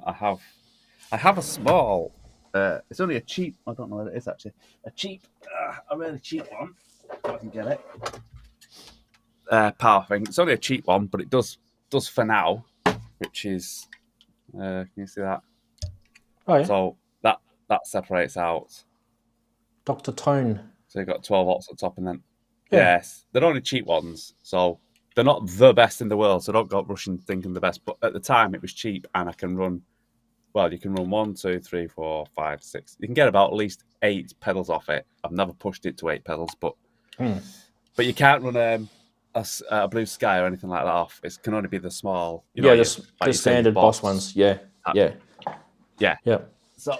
have a small. It's only a cheap. I don't know what it is actually. A really cheap one. If I can get it. Power thing. It's only a cheap one, but it does for now, which is. Can you see that? Oh yeah. So that separates out. Dr. Tone. So you've got 12 watts on top, and then yes, they're only cheap ones, so they're not the best in the world. So don't go rushing thinking the best. But at the time, it was cheap, and I can run. Well, you can run 1, 2, 3, 4, 5, 6. You can get about at least 8 pedals off it. I've never pushed it to 8 pedals, but you can't run a Blue Sky or anything like that off. It can only be the small. The standard Boss ones. Yeah. So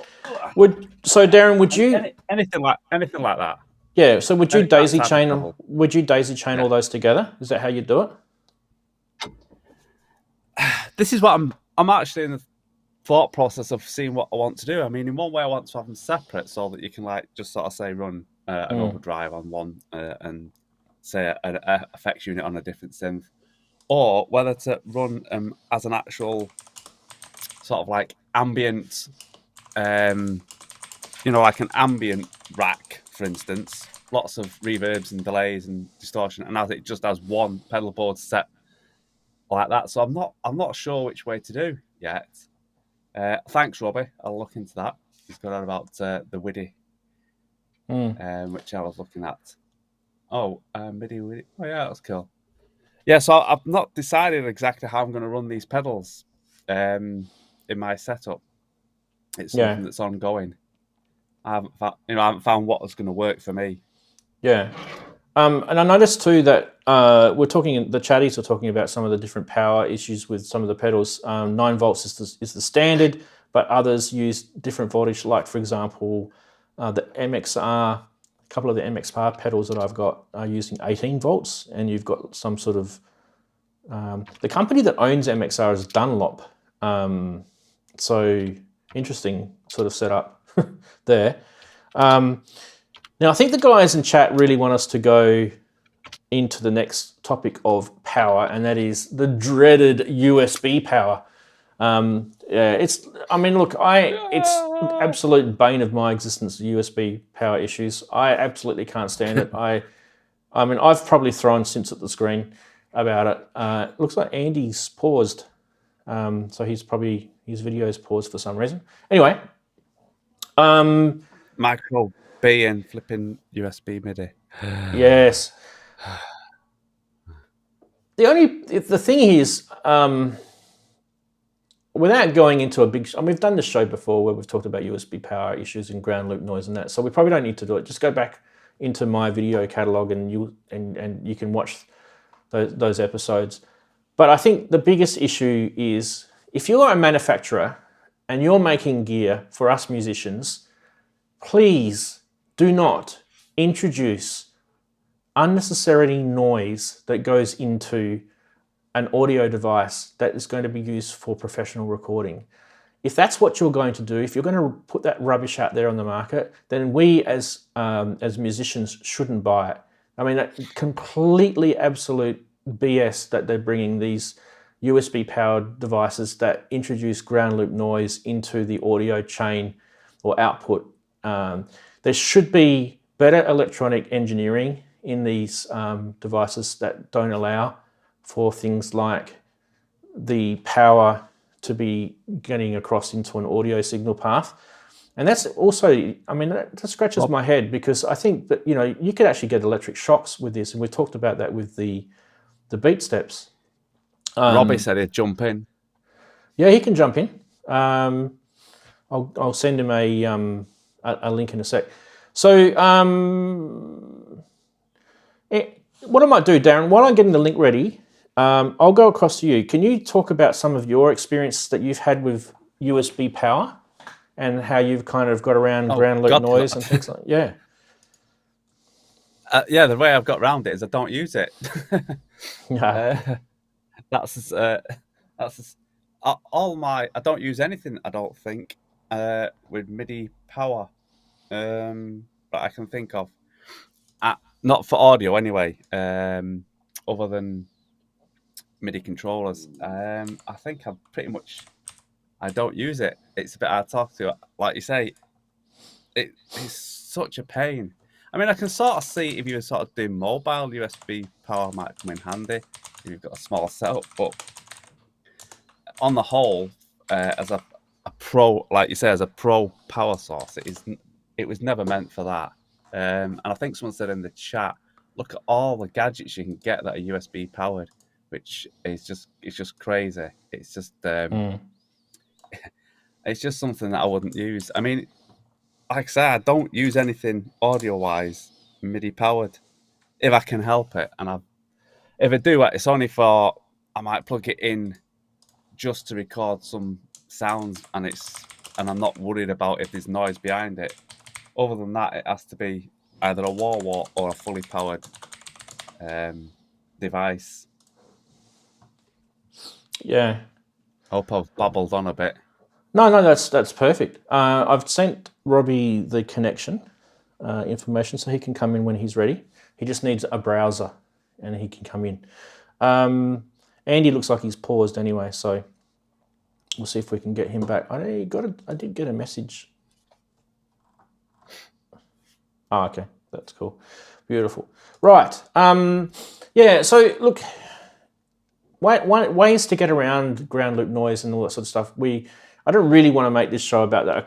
Daren, would you anything like that? Yeah. So would you daisy chain? Would you daisy chain all those together? Is that how you do it? This is what I'm actually in the thought process of seeing what I want to do. I mean, in one way, I want to have them separate so that you can just sort of say run an overdrive on one and say an effects unit on a different synth, or whether to run as an actual sort of like ambient, like an ambient rack, for instance, lots of reverbs and delays and distortion, and as it just has one pedal board set like that. So I'm not sure which way to do yet. Thanks, Robbie. I'll look into that. He's got on about the WIDI, which I was looking at. MIDI WIDI. Oh yeah, that's cool. Yeah, so I've not decided exactly how I'm going to run these pedals in my setup. It's something that's ongoing. I haven't found what was going to work for me. Yeah. And I noticed too that the chatties are talking about some of the different power issues with some of the pedals. 9 volts is the standard, but others use different voltage. Like, for example, the MXR, a couple of the MXR pedals that I've got are using 18 volts, and you've got some sort of the company that owns MXR is Dunlop. So interesting sort of setup there. Now, I think the guys in chat really want us to go into the next topic of power, and that is the dreaded USB power. It's absolute bane of my existence, USB power issues. I absolutely can't stand it. I mean, I've probably thrown synths at the screen about it. Looks like Andy's paused. So his video's paused for some reason. Anyway. Micro B and flipping USB MIDI. Yes. The thing is, without going into a big, we've done this show before where we've talked about USB power issues and ground loop noise and that, so we probably don't need to do it. Just go back into my video catalog and you can watch those episodes. But I think the biggest issue is if you're a manufacturer and you're making gear for us musicians, please do not introduce unnecessary noise that goes into an audio device that is going to be used for professional recording. If that's what you're going to do, if you're going to put that rubbish out there on the market, then we as musicians shouldn't buy it. I mean, that completely absolute BS that they're bringing these USB-powered devices that introduce ground loop noise into the audio chain or output. There should be better electronic engineering in these devices that don't allow for things like the power to be getting across into an audio signal path. And that's also, I mean, that scratches my head, because I think that, you know, you could actually get electric shocks with this, and we talked about that with the beat steps. Robbie said he'd jump in. Yeah, he can jump in. I'll send him a link in a sec. So what I might do, Daren, while I'm getting the link ready, I'll go across to you. Can you talk about some of your experience that you've had with USB power and how you've kind of got around ground loop noise and things like that? Yeah. Yeah, the way I've got around it is I don't use it. That's all my. I don't use anything, I don't think, with MIDI power that I can think of. Not for audio anyway. Other than MIDI controllers, I think I don't use it. It's a bit hard to talk to. Like you say, it is such a pain. I mean, I can sort of see if you were sort of doing mobile, USB power might come in handy if you've got a small setup. But on the whole, as a pro, like you say, as a pro power source, it was never meant for that. And I think someone said in the chat, look at all the gadgets you can get that are USB powered, which is just crazy. It's just it's just something that I wouldn't use. I mean, like I say, I don't use anything audio-wise MIDI powered if I can help it. And if I do, it's only for, I might plug it in just to record some sounds, and I'm not worried about if there's noise behind it. Other than that, it has to be either a wah-wah or a fully powered device. Yeah. Hope I've babbled on a bit. No, that's perfect. I've sent Robbie the connection information so he can come in when he's ready. He just needs a browser and he can come in. Andy looks like he's paused anyway, so we'll see if we can get him back. I did get a message. Oh, okay, that's cool. Beautiful. Right. Yeah, so look, ways to get around ground loop noise and all that sort of stuff. I don't really want to make this show about that.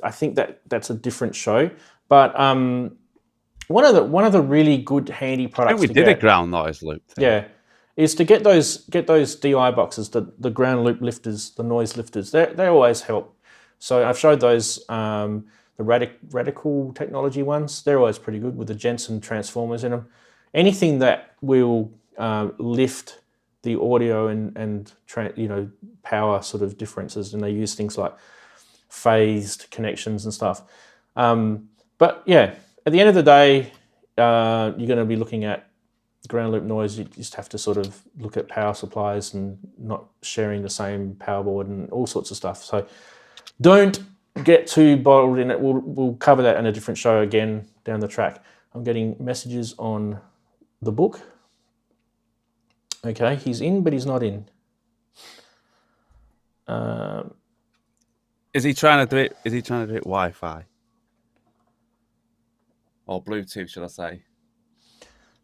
I think that's a different show. But one of the really good handy products. I think we did a ground noise loop thing. Yeah, is to get those DI boxes, the ground loop lifters, the noise lifters. They always help. So I've showed those the radical technology ones. They're always pretty good with the Jensen transformers in them. Anything that will lift the audio and power sort of differences, and they use things like phased connections and stuff. But yeah, at the end of the day, you're going to be looking at ground loop noise. You just have to sort of look at power supplies and not sharing the same power board and all sorts of stuff. So don't get too bottled in it. We'll cover that in a different show again down the track. I'm getting messages on the book. Okay, he's in, but he's not in. Is he trying to do it? Is he trying to do it Wi-Fi or Bluetooth? Should I say?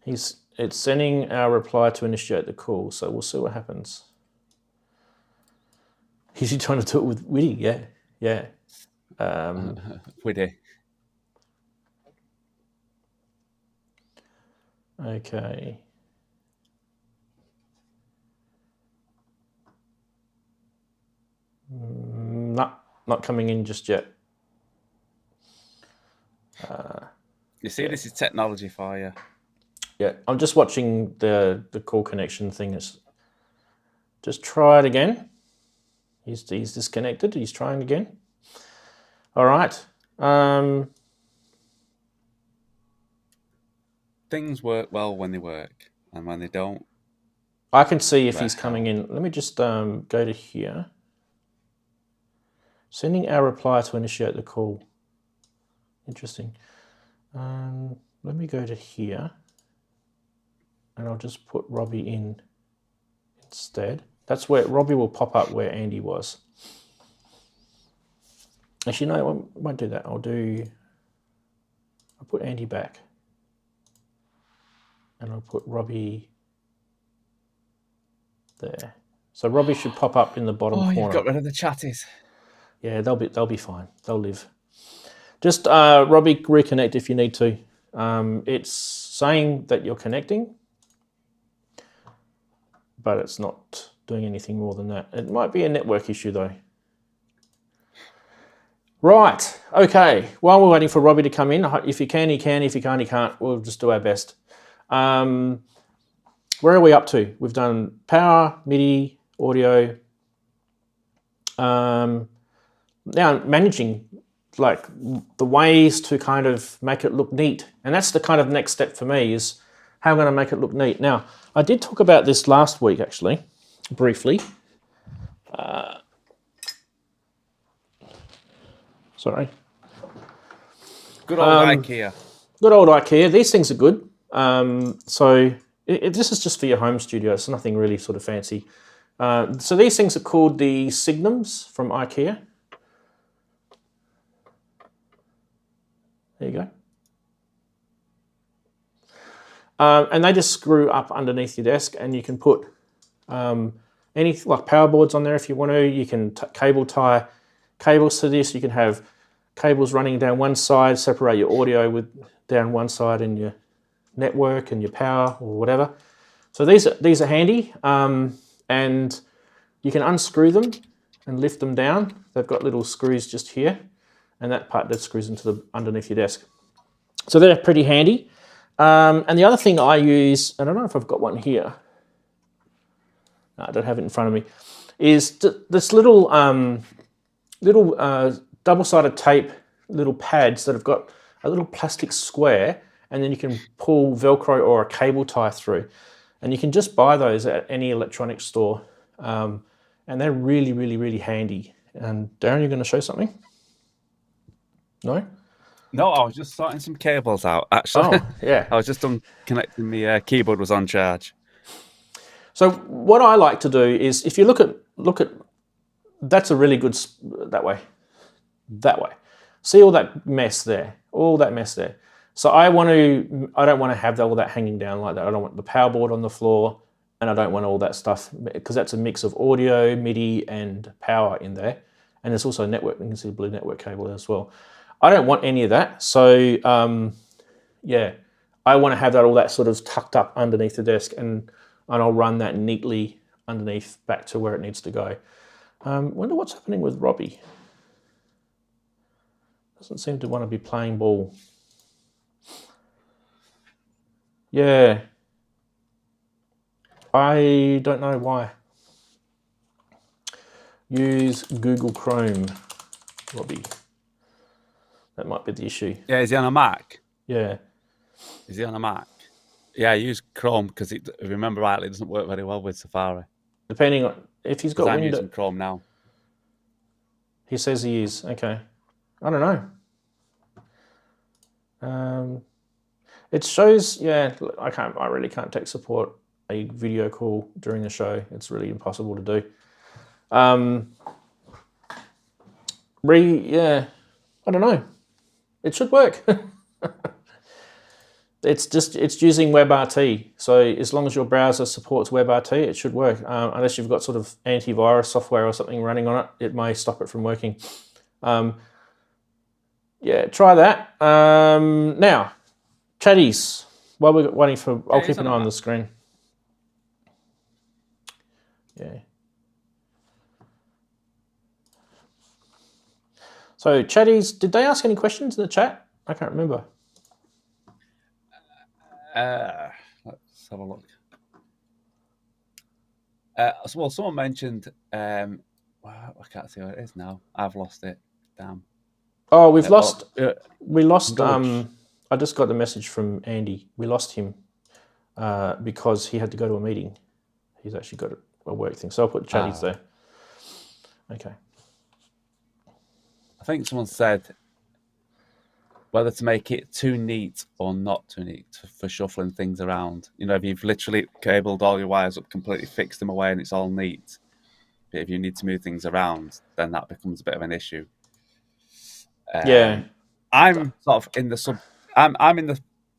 It's sending our reply to initiate the call, so we'll see what happens. Is he trying to do it with Witty? Yeah. Witty. Okay. Not coming in just yet. You see, This is technology for you. Yeah, I'm just watching the call connection thing. Just try it again. He's disconnected. He's trying again. All right. Things work well when they work, and when they don't. I can see if he's coming in. Let me just go to here. Sending our reply to initiate the call. Interesting. Let me go to here. And I'll just put Robbie in instead. That's where Robbie will pop up where Andy was. Actually, no, I won't do that. I'll put Andy back. And I'll put Robbie there. So Robbie should pop up in the bottom corner. You've got rid of the chatties. Yeah, they'll be fine. They'll live. Just Robbie, reconnect if you need to. It's saying that you're connecting, but it's not doing anything more than that. It might be a network issue though. Right, okay. While we're waiting for Robbie to come in, if he can, he can. If he can't, he can't. We'll just do our best. Where are we up to? We've done power, MIDI, audio. Now managing like the ways to kind of make it look neat. And that's the kind of next step for me is how I'm going to make it look neat. Now, I did talk about this last week actually, briefly. Sorry. Good old IKEA. Good old IKEA. These things are good. This is just for your home studio. It's nothing really sort of fancy. So these things are called the Signums from IKEA. There you go. And they just screw up underneath your desk, and you can put any like power boards on there if you want to. You can cable tie cables to this. You can have cables running down one side, separate your audio with down one side and your network and your power or whatever. So these are handy, and you can unscrew them and lift them down. They've got little screws just here, and that part that screws into the underneath your desk. So they're pretty handy. And the other thing I use, and I don't know if I've got one here. No, I don't have it in front of me. Is this little double-sided tape, little pads that have got a little plastic square, and then you can pull Velcro or a cable tie through. And you can just buy those at any electronics store. And they're really, really, really handy. And Daren, you're going to show something? No? No, I was just sorting some cables out, actually. Oh, yeah. I was just connecting the keyboard was on charge. So what I like to do is, if you look at, that's a really good, that way. See all that mess there, So I don't want to have all that hanging down like that. I don't want the power board on the floor, and I don't want all that stuff, because that's a mix of audio, MIDI, and power in there. And there's also a network, you can see the blue network cable as well. I don't want any of that. So yeah, I want to have all that sort of tucked up underneath the desk, and I'll run that neatly underneath back to where it needs to go. Wonder what's happening with Robbie. Doesn't seem to want to be playing ball. Yeah. I don't know why. Use Google Chrome, Robbie. That might be the issue. Yeah, is he on a Mac? Yeah. Is he on a Mac? Yeah, I use Chrome because, if you remember rightly, it doesn't work very well with Safari. Depending on if he's got I'm using Chrome now. He says he is. Okay. I don't know. It shows. Yeah, I really can't tech support a video call during the show. It's really impossible to do. Yeah. I don't know. It should work. It's using WebRT. So as long as your browser supports WebRT, it should work. Unless you've got sort of antivirus software or something running on it, it may stop it from working. Yeah, try that. Now, chatties. While we're waiting for, I'll keep an eye on the screen. Yeah. So chatties, did they ask any questions in the chat? I can't remember. Let's have a look. Well, someone mentioned, I can't see what it is now. I've lost it. Damn. Oh, we lost, I just got the message from Andy. We lost him because he had to go to a meeting. he's actually got a work thing. So I'll put chatties there. Okay. I think someone said whether to make it too neat or not too neat for shuffling things around. You know, if you've literally cabled all your wires up, completely fixed them away and it's all neat, but if you need to move things around, then that becomes a bit of an issue. I'm sort of in the I'm in the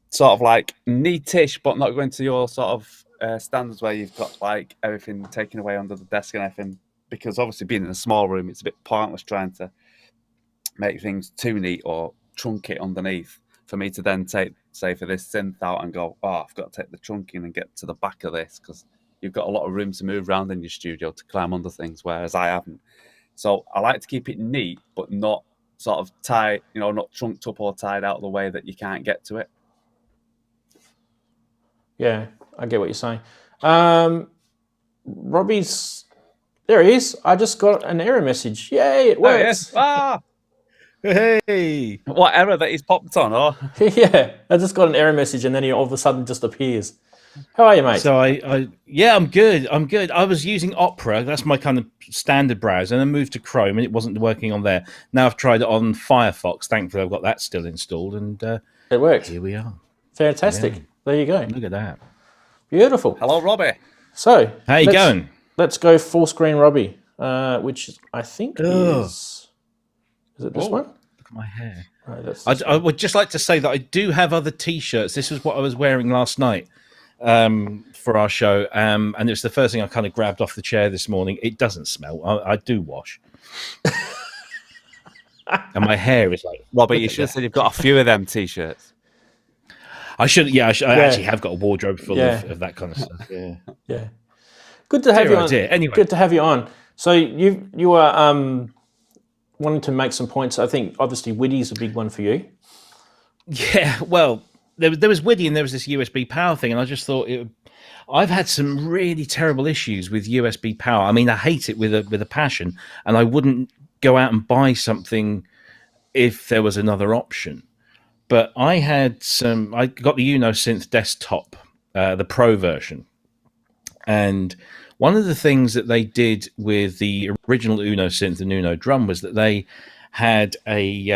sort of like neatish, but not going to your sort of standards where you've got like everything taken away under the desk and everything. Because obviously being in a small room, it's a bit pointless trying to make things too neat or trunk it underneath. For me to then take, say, for this synth out and go, oh, I've got to take the trunking and get to the back of this because you've got a lot of room to move around in your studio to climb under things, whereas I haven't. So I like to keep it neat, but not sort of tied, you know, not trunked up or tied out of the way that you can't get to it. Yeah, I get what you're saying. Robbie's... There he is. I just got an error message. Yay, it works. Ah! Hey! What error that he's popped on, or? Yeah, I just got an error message and then he all of a sudden just appears. How are you, mate? So yeah, I'm good. I was using Opera. That's my kind of standard browser, and I moved to Chrome, and it wasn't working on there. Now I've tried it on Firefox. Thankfully, I've got that still installed, and it works. Here we are. Fantastic. Yeah. There you go. Look at that. Beautiful. Hello, Robbie. So, how you going? Let's go full screen, Robbie. Which I think is it this one? Look at my hair. Right, I would just like to say that I do have other T-shirts. This is what I was wearing last night for our show, and it was the first thing I kind of grabbed off the chair this morning. It doesn't smell. I do wash. And my hair is like... Robbie, you should have said you've got a few of them T-shirts. I should. Yeah, I actually have got a wardrobe full of that kind of stuff. Yeah. Yeah. Good to have you on. Anyway. Good to have you on. So you are wanting to make some points. I think obviously WIDI is a big one for you. Yeah, well, there was WIDI and there was this USB power thing, and I just thought I've had some really terrible issues with USB power. I mean, I hate it with a passion, and I wouldn't go out and buy something if there was another option. But I got the Uno-Synth desktop, the Pro version. And one of the things that they did with the original Uno-Synth and Uno drum was that they had a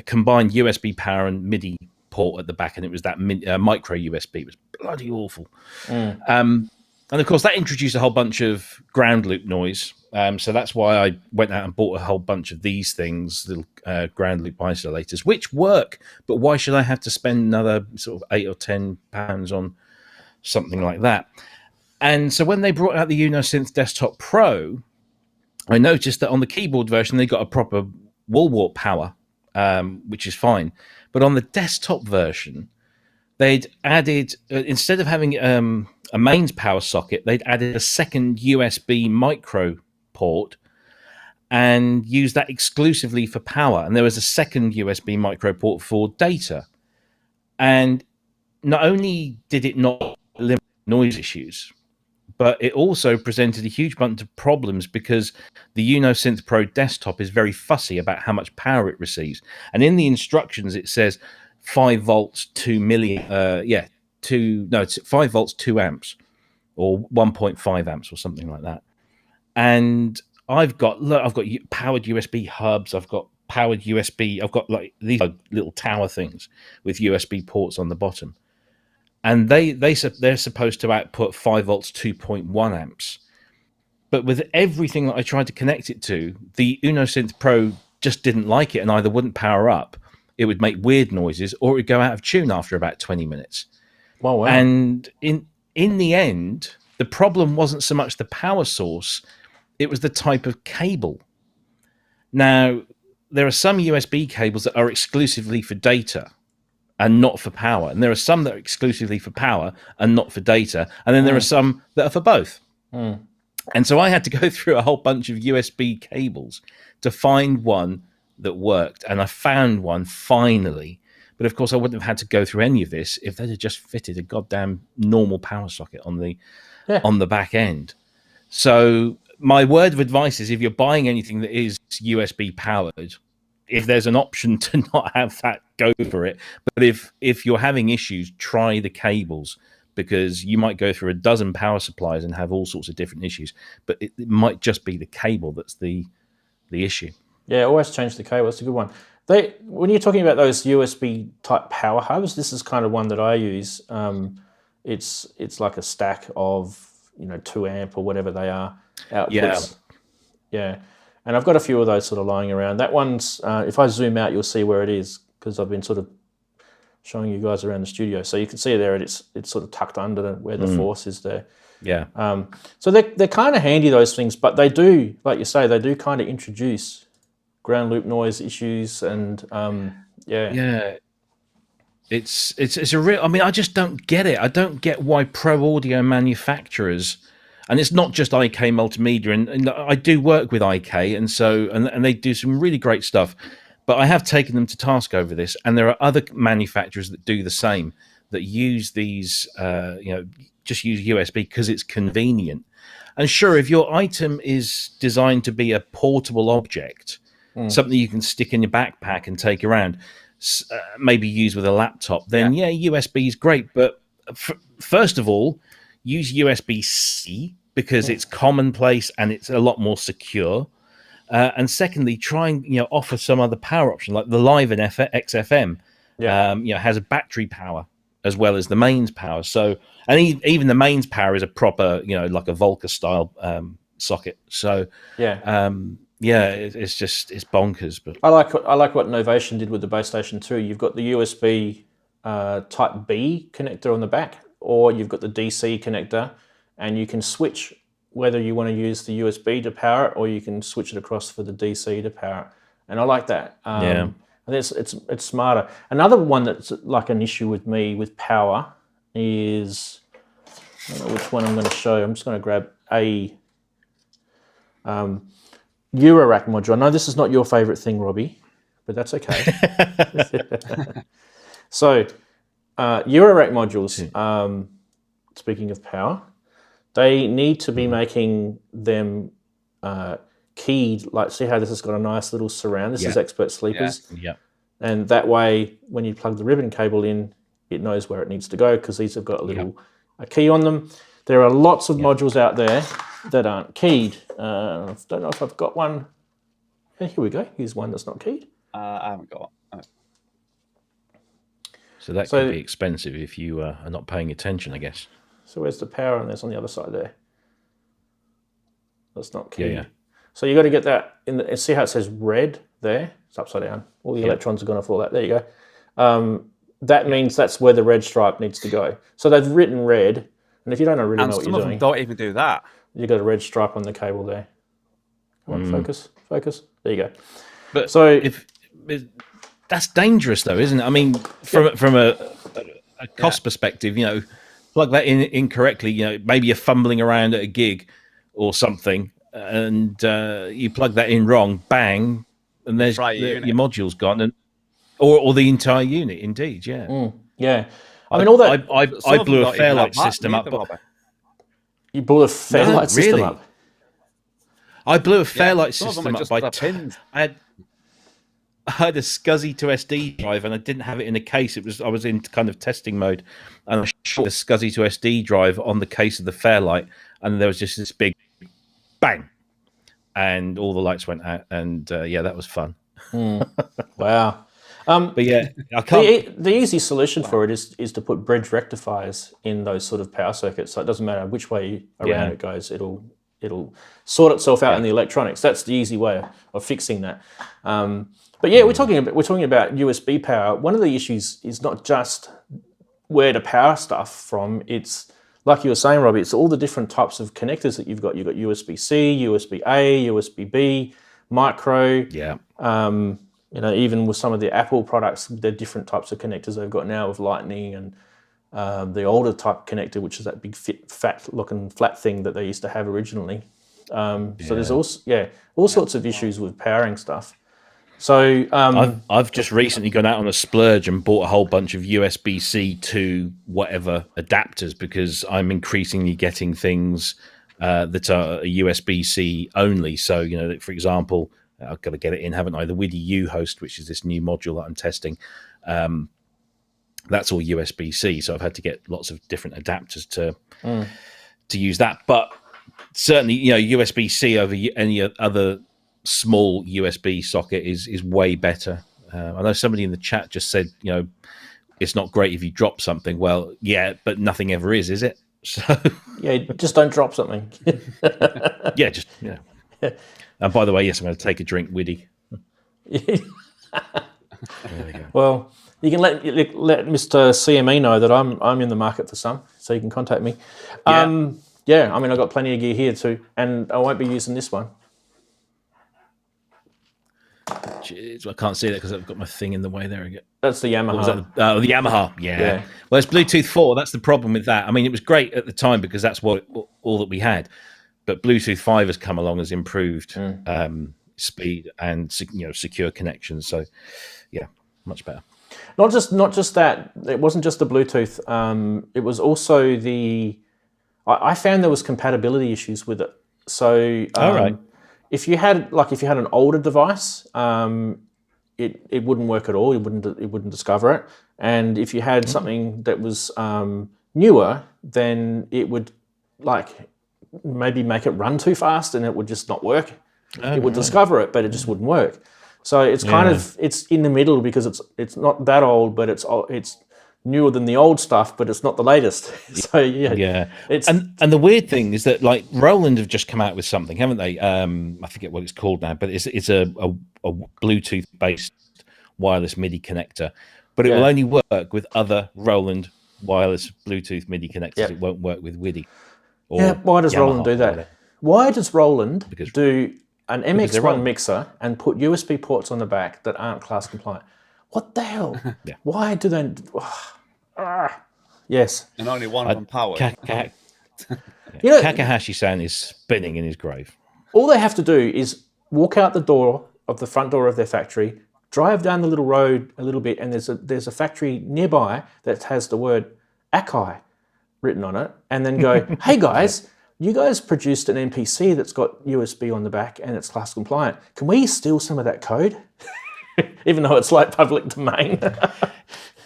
combined USB power and MIDI port at the back, and it was that micro USB. It was bloody awful. And of course, that introduced a whole bunch of ground loop noise. So that's why I went out and bought a whole bunch of these things, little ground loop isolators, which work. But why should I have to spend another sort of £8 or £10 on something like that? And so when they brought out the Uno-Synth Desktop Pro, I noticed that on the keyboard version, they got a proper wall wart power, which is fine. But on the desktop version, they'd added, instead of having a mains power socket, they'd added a second USB micro port and used that exclusively for power. And there was a second USB micro port for data. And not only did it not limit noise issues, but it also presented a huge bunch of problems because the Uno-Synth Pro desktop is very fussy about how much power it receives. And in the instructions, it says 5 volts, 2 million, 5 volts, 2 amps, or 1.5 amps, or something like that. And I've got powered USB hubs. I've got powered USB. I've got like these little tower things with USB ports on the bottom. And they're supposed to output 5 volts, 2.1 amps. But with everything that I tried to connect it to, the Uno-Synth Pro just didn't like it and either wouldn't power up, it would make weird noises, or it would go out of tune after about 20 minutes. Wow. And in the end, the problem wasn't so much the power source, it was the type of cable. Now, there are some USB cables that are exclusively for data and not for power. And there are some that are exclusively for power and not for data. And then there are some that are for both. And so I had to go through a whole bunch of USB cables to find one that worked. And I found one finally. But of course, I wouldn't have had to go through any of this if they'd have just fitted a goddamn normal power socket on the back end. So my word of advice is, if you're buying anything that is USB powered, if there's an option to not have that, go for it. But if you're having issues, try the cables, because you might go through a dozen power supplies and have all sorts of different issues, but it might just be the cable that's the issue. Yeah, always change the cable. That's a good one. When you're talking about those USB type power hubs, this is kind of one that I use. It's like a stack of 2 amp or whatever they are outputs. Yeah. And I've got a few of those sort of lying around. That one's if I zoom out, you'll see where it is, because I've been sort of showing you guys around the studio, so you can see there it's sort of tucked under where the force is there. Yeah. So they're kind of handy, those things, but they do, like you say, they do kind of introduce ground loop noise issues, and it's a real. I mean, I just don't get it. I don't get why pro audio manufacturers, and it's not just IK Multimedia, and I do work with IK, and so and they do some really great stuff. But I have taken them to task over this, and there are other manufacturers that do the same, that use these, just use USB because it's convenient. And sure, if your item is designed to be a portable object, something you can stick in your backpack and take around, maybe use with a laptop, then USB is great. But first of all, use USB-C because it's commonplace and it's a lot more secure. And secondly, try and offer some other power option, like the Live and XFM. Has a battery power as well as the mains power. So, and even the mains power is a proper, like a Volca style socket. So, it's bonkers. But I like what Novation did with the base station too. You've got the USB Type B connector on the back, or you've got the DC connector, and you can switch whether you want to use the USB to power it, or you can switch it across for the DC to power it. And I like that. And it's smarter. Another one that's like an issue with me with power is, I don't know which one I'm going to show. I'm just going to grab a Eurorack module. I know this is not your favorite thing, Robbie, but that's okay. So Eurorack modules, speaking of power, they need to be making them keyed. Like, see how this has got a nice little surround? This is Expert Sleepers. And that way, when you plug the ribbon cable in, it knows where it needs to go, because these have got a key on them. There are lots of modules out there that aren't keyed. I don't know if I've got one. Here we go. Here's one that's not keyed. I haven't got one. So that could be expensive if you are not paying attention, I guess. So where's the power? And there's on the other side there. That's not keyed. So you got to get that in the, see how it says red there? It's upside down. All the electrons are going to fall out. There you go. That means that's where the red stripe needs to go. So they've written red, and if you don't really know what you're doing, some of them don't even do that. You got a red stripe on the cable there. Come on, focus. There you go. But so if that's dangerous, though, isn't it? I mean, from a cost perspective, plug that in incorrectly. Maybe you're fumbling around at a gig or something, and you plug that in wrong, bang, and there's your module's gone, and or the entire unit. Indeed, yeah. I mean, all that. I blew a Fairlight system up. You blew a Fairlight system up. I blew a Fairlight system up by pins. I had a SCSI to SD drive, and I didn't have it in a case. I was in kind of testing mode, and I shot the SCSI to SD drive on the case of the Fairlight, and there was just this big bang, and all the lights went out, and that was fun. Wow. But I can't. The easy solution for it is to put bridge rectifiers in those sort of power circuits, so it doesn't matter which way around it goes. It'll sort itself out in the electronics. That's the easy way of fixing that. But we're talking about USB power. One of the issues is not just where to power stuff from. It's like you were saying, Robbie. It's all the different types of connectors that you've got. You've got USB-C, USB-A, USB-B, micro. Even with some of the Apple products, they're different types of connectors they've got now with Lightning and the older type connector, which is that big fat-looking flat thing that they used to have originally. So there's also all sorts of issues with powering stuff. So I've just recently gone out on a splurge and bought a whole bunch of USB-C to whatever adapters, because I'm increasingly getting things that are USB-C only. So for example, I've got to get it in, haven't I? The WIDI U host, which is this new module that I'm testing. that's all USB-C. So I've had to get lots of different adapters to use that. But certainly, USB-C over any other small USB socket is way better. I know somebody in the chat just said, it's not great if you drop something. Well, yeah, but nothing ever is it? So yeah, just don't drop something. Yeah. And by the way, yes, I'm going to take a drink, Widdy. There we go. Well, you can let Mr. CME know that I'm in the market for some, so you can contact me. Yeah, I've got plenty of gear here too, and I won't be using this one. Jeez, I can't see that because I've got my thing in the way there again. That's the Yamaha. The Yamaha, yeah. Well, it's Bluetooth 4. That's the problem with that. It was great at the time because that's all that we had. But Bluetooth 5 has come along, has improved speed and secure connections. So, yeah, much better. Not just that. It wasn't just the Bluetooth. It was also I found there was compatibility issues with it. So, right. If you had an older device, it wouldn't work at all. It wouldn't discover it. And if you had something that was newer, then it would maybe make it run too fast, and it would just not work. It would discover it, but it just wouldn't work. So it's kind of it's in the middle because it's not that old, but it's newer than the old stuff, but it's not the latest. So it's and the weird thing is that Roland have just come out with something, haven't they? I forget what it's called now, but it's a Bluetooth based wireless MIDI connector, but it will only work with other Roland wireless Bluetooth MIDI connectors. It won't work with WIDI. Why does Yamaha Roland do that? Why does Roland do an because MX1 mixer and put USB ports on the back that aren't class compliant? What the hell? Why do they? Yes. And only one of them powered. Takahashi-san is spinning in his grave. All they have to do is walk out the front door of their factory, drive down the little road a little bit, and there's a factory nearby that has the word Akai written on it, and then go, hey guys, you guys produced an MPC that's got USB on the back and it's class compliant. Can we steal some of that code? Even though it's public domain.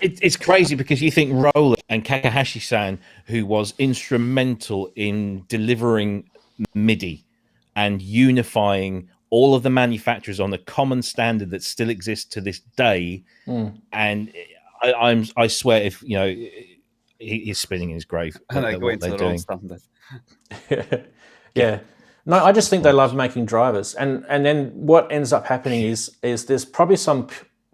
It's crazy because you think Roland and Takahashi-san, who was instrumental in delivering MIDI and unifying all of the manufacturers on a common standard that still exists to this day, and I swear if he's spinning in his grave. And they go into their own standard. Yeah. No, I just think they love making drivers, and then what ends up happening is there's probably some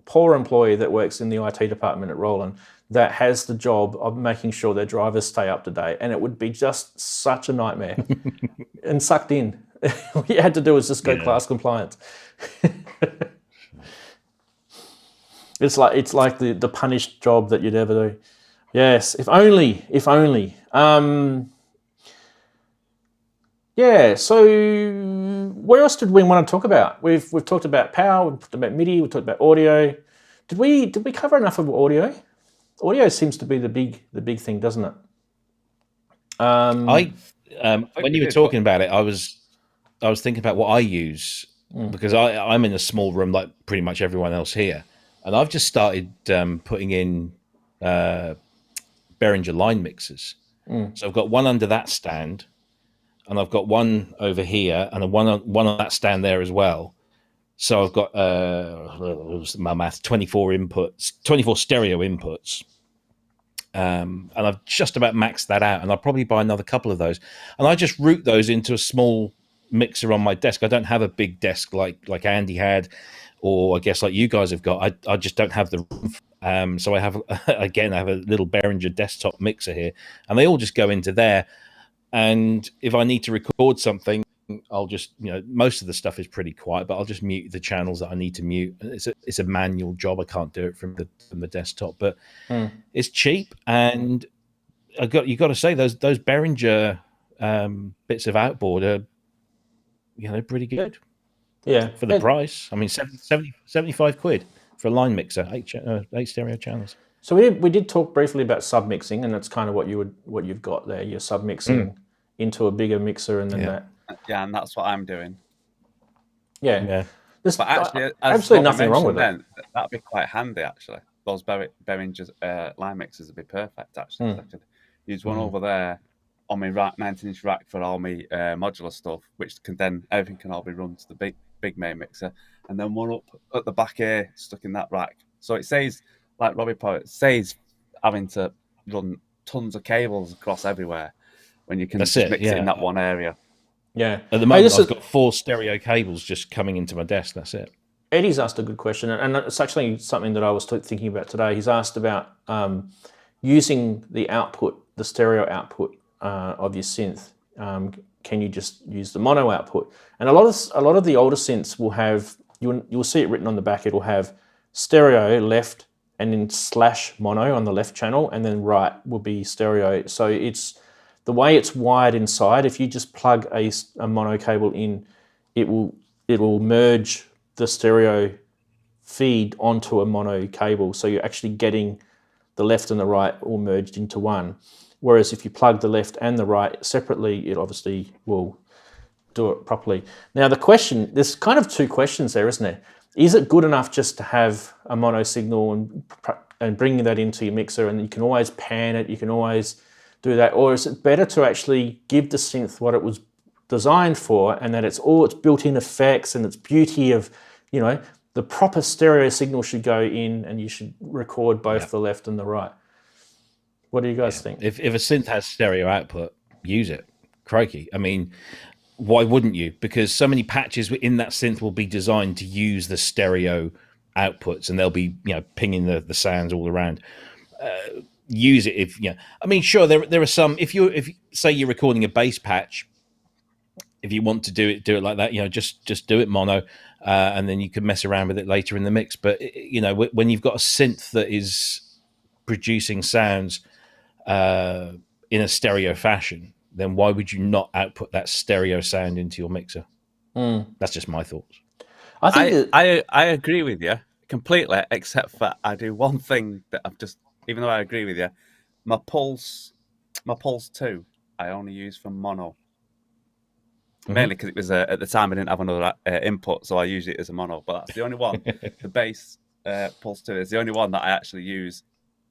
poor employee that works in the IT department at Roland that has the job of making sure their drivers stay up to date, and it would be just such a nightmare and sucked in. All you had to do was just go class compliant. It's like the punished job that you'd ever do. Yes, if only. Yeah, so what else did we want to talk about? We've talked about power, we've talked about MIDI, we've talked about audio. Did we cover enough of audio? Audio seems to be the big thing, doesn't it? When you were talking about it, I was thinking about what I use because I'm in a small room like pretty much everyone else here, and I've just started putting in Behringer line mixers. So I've got one under that stand, and I've got one over here, and one on that stand there as well. So I've got my math, 24 stereo inputs, and I've just about maxed that out. And I'll probably buy another couple of those, and I just route those into a small mixer on my desk. I don't have a big desk like Andy had, or I guess like you guys have got. I just don't have the room. So I have a little Behringer desktop mixer here, and they all just go into there. And if I need to record something, I'll just, most of the stuff is pretty quiet, but I'll just mute the channels that I need to mute. It's a manual job. I can't do it from the desktop, but it's cheap. And you got to say those Behringer bits of outboard are, pretty good. Yeah, for the price. I mean, 75 quid for a line mixer, 8 stereo channels. So we did talk briefly about submixing, and that's kind of what you've got there. You're submixing into a bigger mixer, and then that. Yeah, and that's what I'm doing. Yeah. But actually, absolutely nothing wrong with it. That'd be quite handy, actually. those Behringer line mixers would be perfect, actually. I could use one over there on my 19-inch rack for all my modular stuff, which can then, everything can all be run to the big main mixer, and then one up at the back here, stuck in that rack. So it saves, like Robbie put it, saves having to run tons of cables across everywhere when you can mix it in that one area. Yeah. At the moment, I've got 4 stereo cables just coming into my desk. That's it. Eddie's asked a good question, and it's actually something that I was thinking about today. He's asked about using the output, the stereo output of your synth. Can you just use the mono output? And a lot of the older synths will have, you'll see it written on the back. It'll have stereo left and then / mono on the left channel, and then right will be stereo. So it's the way it's wired inside. If you just plug a mono cable in, it will merge the stereo feed onto a mono cable. So you're actually getting the left and the right all merged into one. Whereas if you plug the left and the right separately, it obviously will do it properly. Now the question, there's kind of 2 questions there, isn't there? Is it good enough just to have a mono signal and bringing that into your mixer, and you can always pan it, you can always do that? Or is it better to actually give the synth what it was designed for, and that it's all its built-in effects and its beauty of, the proper stereo signal should go in and you should record both the left and the right? What do you guys think? If a synth has stereo output, use it. Crikey. I mean, why wouldn't you? Because so many patches in that synth will be designed to use the stereo outputs, and they'll be, pinging the sounds all around. Use it if, I mean, sure, there are some, if say you're recording a bass patch, if you want to do it like that, just do it mono, and then you can mess around with it later in the mix. But, when you've got a synth that is producing sounds in a stereo fashion, then why would you not output that stereo sound into your mixer? That's just my thoughts. I agree with you completely, except for I do one thing that I've just, even though I agree with you, my Pulse 2 I only use for mono. Mainly because it was at the time I didn't have another input, so I use it as a mono. But that's the only one. The bass Pulse 2 is the only one that I actually use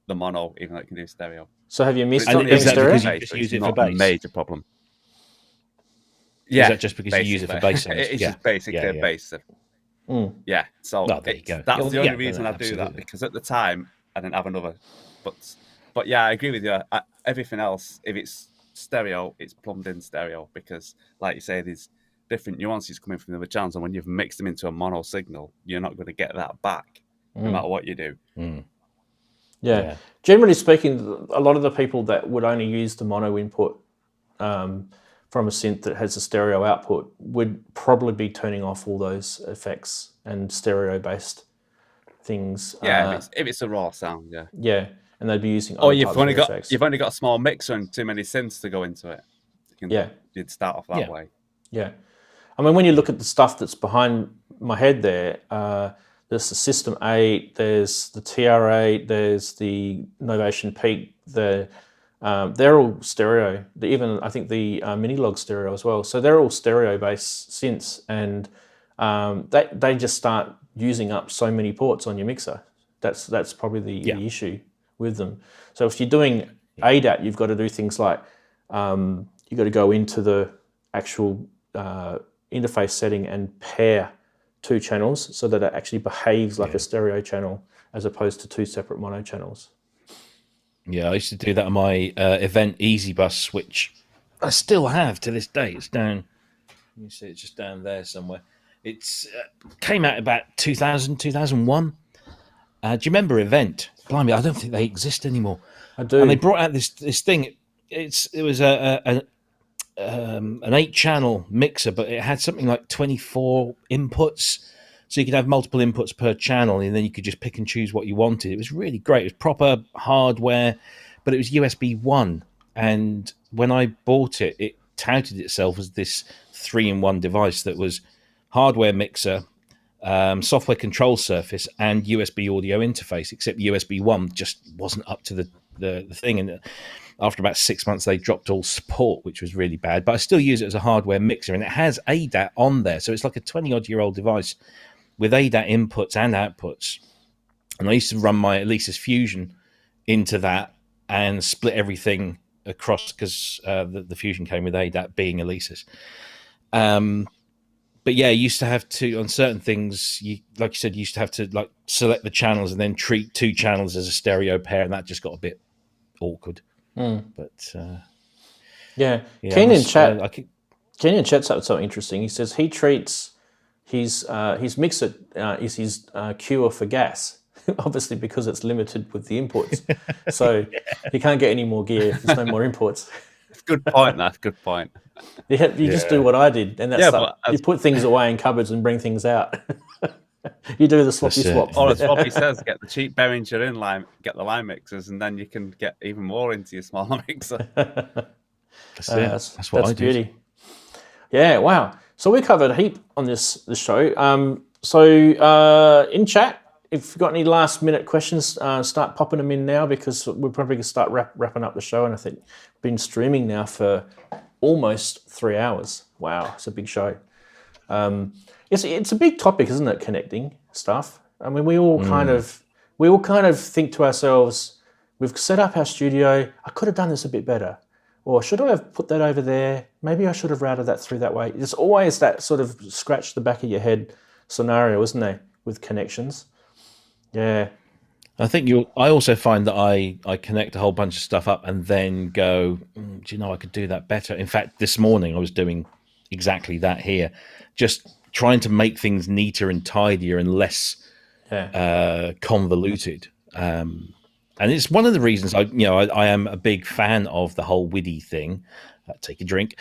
the mono, even though it can do stereo. So have you missed on it in stereo? Because you just use it for bass? A major problem. Yeah, is that just because you use it for bass? It's just basically a bass. Yeah, so there you go. That's the only reason I do that, because at the time I didn't have another. But yeah, I agree with you. Everything else, if it's stereo, it's plumbed in stereo, because, like you say, there's different nuances coming from the other channels, and when you've mixed them into a mono signal, you're not going to get that back, no matter what you do. Yeah. Generally speaking, a lot of the people that would only use the mono input from a synth that has a stereo output would probably be turning off all those effects and stereo-based things. Yeah, if it's a raw sound, yeah, and they'd be using. Or you've only got a small mixer and too many synths to go into it. You'd start off that way. Yeah, I mean, when you look at the stuff that's behind my head there. There's the System 8, there's the TR8, there's the Novation Peak. They're all stereo. Even I think the Minilog stereo as well. So they're all stereo-based synths, and they just start using up so many ports on your mixer. That's probably the issue with them. So if you're doing ADAT, you've got to do things like you've got to go into the actual interface setting and pair 2 channels so that it actually behaves like a stereo channel as opposed to 2 separate mono channels. Yeah, I used to do that on my Event Easy Bus, which I still have to this day. It's down, you see it's just down there somewhere. It's came out about 2000, 2001. Do you remember Event? Blimey, I don't think they exist anymore. I do. And they brought out this thing. It was an 8-channel mixer, but it had something like 24 inputs, so you could have multiple inputs per channel, and then you could just pick and choose what you wanted. It was really great. It was proper hardware, but it was USB 1, and when I bought it, it touted itself as this 3-in-1 device that was hardware mixer, software control surface, and USB audio interface, except USB 1 just wasn't up to the thing, and after about 6 months, they dropped all support, which was really bad. But I still use it as a hardware mixer, and it has ADAT on there. So it's like a 20-odd-year-old device with ADAT inputs and outputs. and I used to run my Alesis Fusion into that and split everything across, because the Fusion came with ADAT being Alesis. But yeah, you used to have to, on certain things, like you said, you used to have to like select the channels and then treat 2 channels as a stereo pair, and that just got a bit awkward. But yeah, Ken in chat's up something interesting. He says he treats his mixer is his cure for gas, obviously because it's limited with the inputs. So he can't get any more gear if there's no more imports. Good point. That's a good point. You just do what I did, and that's you put things away in cupboards and bring things out. You do the sloppy swap. Or as Bobby says, get the cheap Behringer in line, get the line mixers, and then you can get even more into your smaller mixer. That's what I beauty. did. Yeah, wow. So we covered a heap on this show. In chat, if you've got any last minute questions, start popping them in now, because we're probably going to start wrapping up the show. And I think we've been streaming now for almost 3 hours. Wow, it's a big show. It's a big topic, isn't it? Connecting stuff. I mean, we all kind of think to ourselves, we've set up our studio. I could have done this a bit better, or should I have put that over there? Maybe I should have routed that through that way. There's always that sort of scratch the back of your head scenario, isn't there, with connections? Yeah. I think I also find that I connect a whole bunch of stuff up and then go, do you know, I could do that better. In fact, this morning I was doing exactly that here, just trying to make things neater and tidier and less convoluted. And it's one of the reasons I am a big fan of the whole WIDI thing. Take a drink,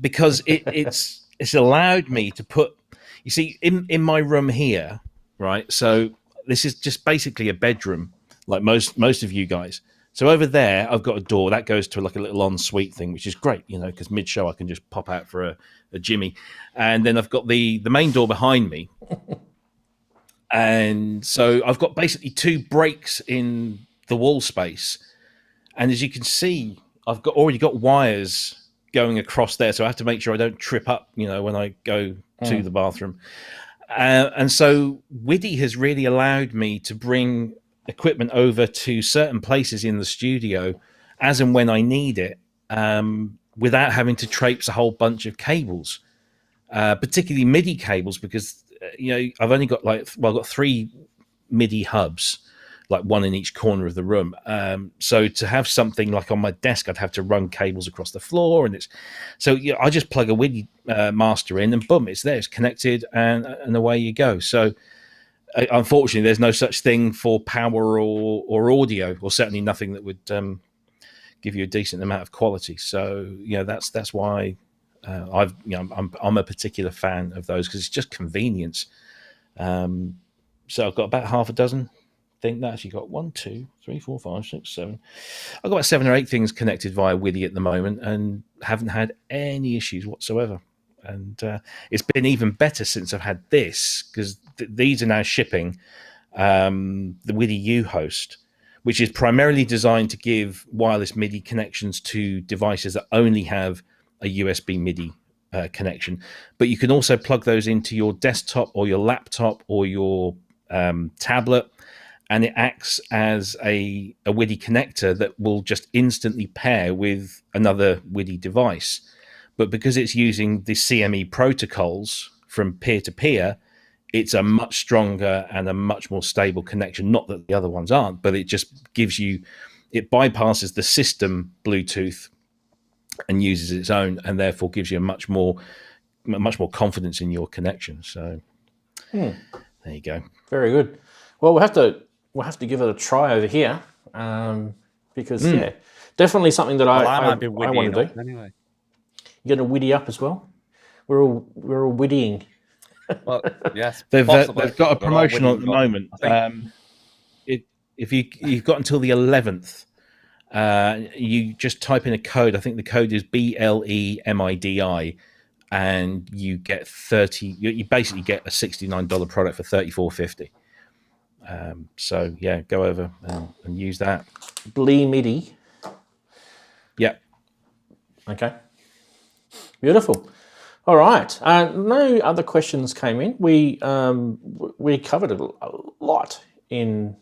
because it's allowed me to put, you see, in my room here, right? So this is just basically a bedroom, like most of you guys. So over there, I've got a door that goes to like a little ensuite thing, which is great, you know, because mid-show I can just pop out for a Jimmy. And then I've got the main door behind me. And so I've got basically 2 breaks in the wall space. And as you can see, I've already got wires going across there. So I have to make sure I don't trip up, you know, when I go to the bathroom. And so WIDI has really allowed me to bring equipment over to certain places in the studio as and when I need it, without having to traipse a whole bunch of cables, particularly MIDI cables, because I've only got I've got 3 MIDI hubs, like 1 in each corner of the room. So to have something like on my desk, I'd have to run cables across the floor, and I just plug a WIDI master in, and boom, it's there, it's connected, and away you go. So unfortunately, there's no such thing for power or audio, or certainly nothing that would give you a decent amount of quality. So that's why I'm a particular fan of those, because it's just convenience. So I've got about half a dozen. I think that actually got 1, 2, 3, 4, 5, 6, 7. I've got about 7 or 8 things connected via WIDI at the moment, and haven't had any issues whatsoever. And it's been even better since I've had this, because these are now shipping the WIDI U host, which is primarily designed to give wireless MIDI connections to devices that only have a USB MIDI connection. But you can also plug those into your desktop or your laptop or your tablet, and it acts as a WIDI connector that will just instantly pair with another WIDI device. But because it's using the CME protocols from peer-to-peer, it's a much stronger and a much more stable connection. Not that the other ones aren't, but it just gives you, it bypasses the system Bluetooth and uses its own, and therefore gives you a much more confidence in your connection. So there you go. Very good. Well, we'll have to give it a try over here, because definitely something that I want to do. Anyway, you going to WIDI up as well? We're all WIDIing. Well, yes, they've got a promotional at the moment. If you've got until the 11th, you just type in a code. I think the code is BLEMIDI, and you get 30. You basically get a $69 product for $34.50. So yeah, go over and use that. BLEMIDI. Yeah. Okay. Beautiful. All right. No other questions came in. We covered a lot in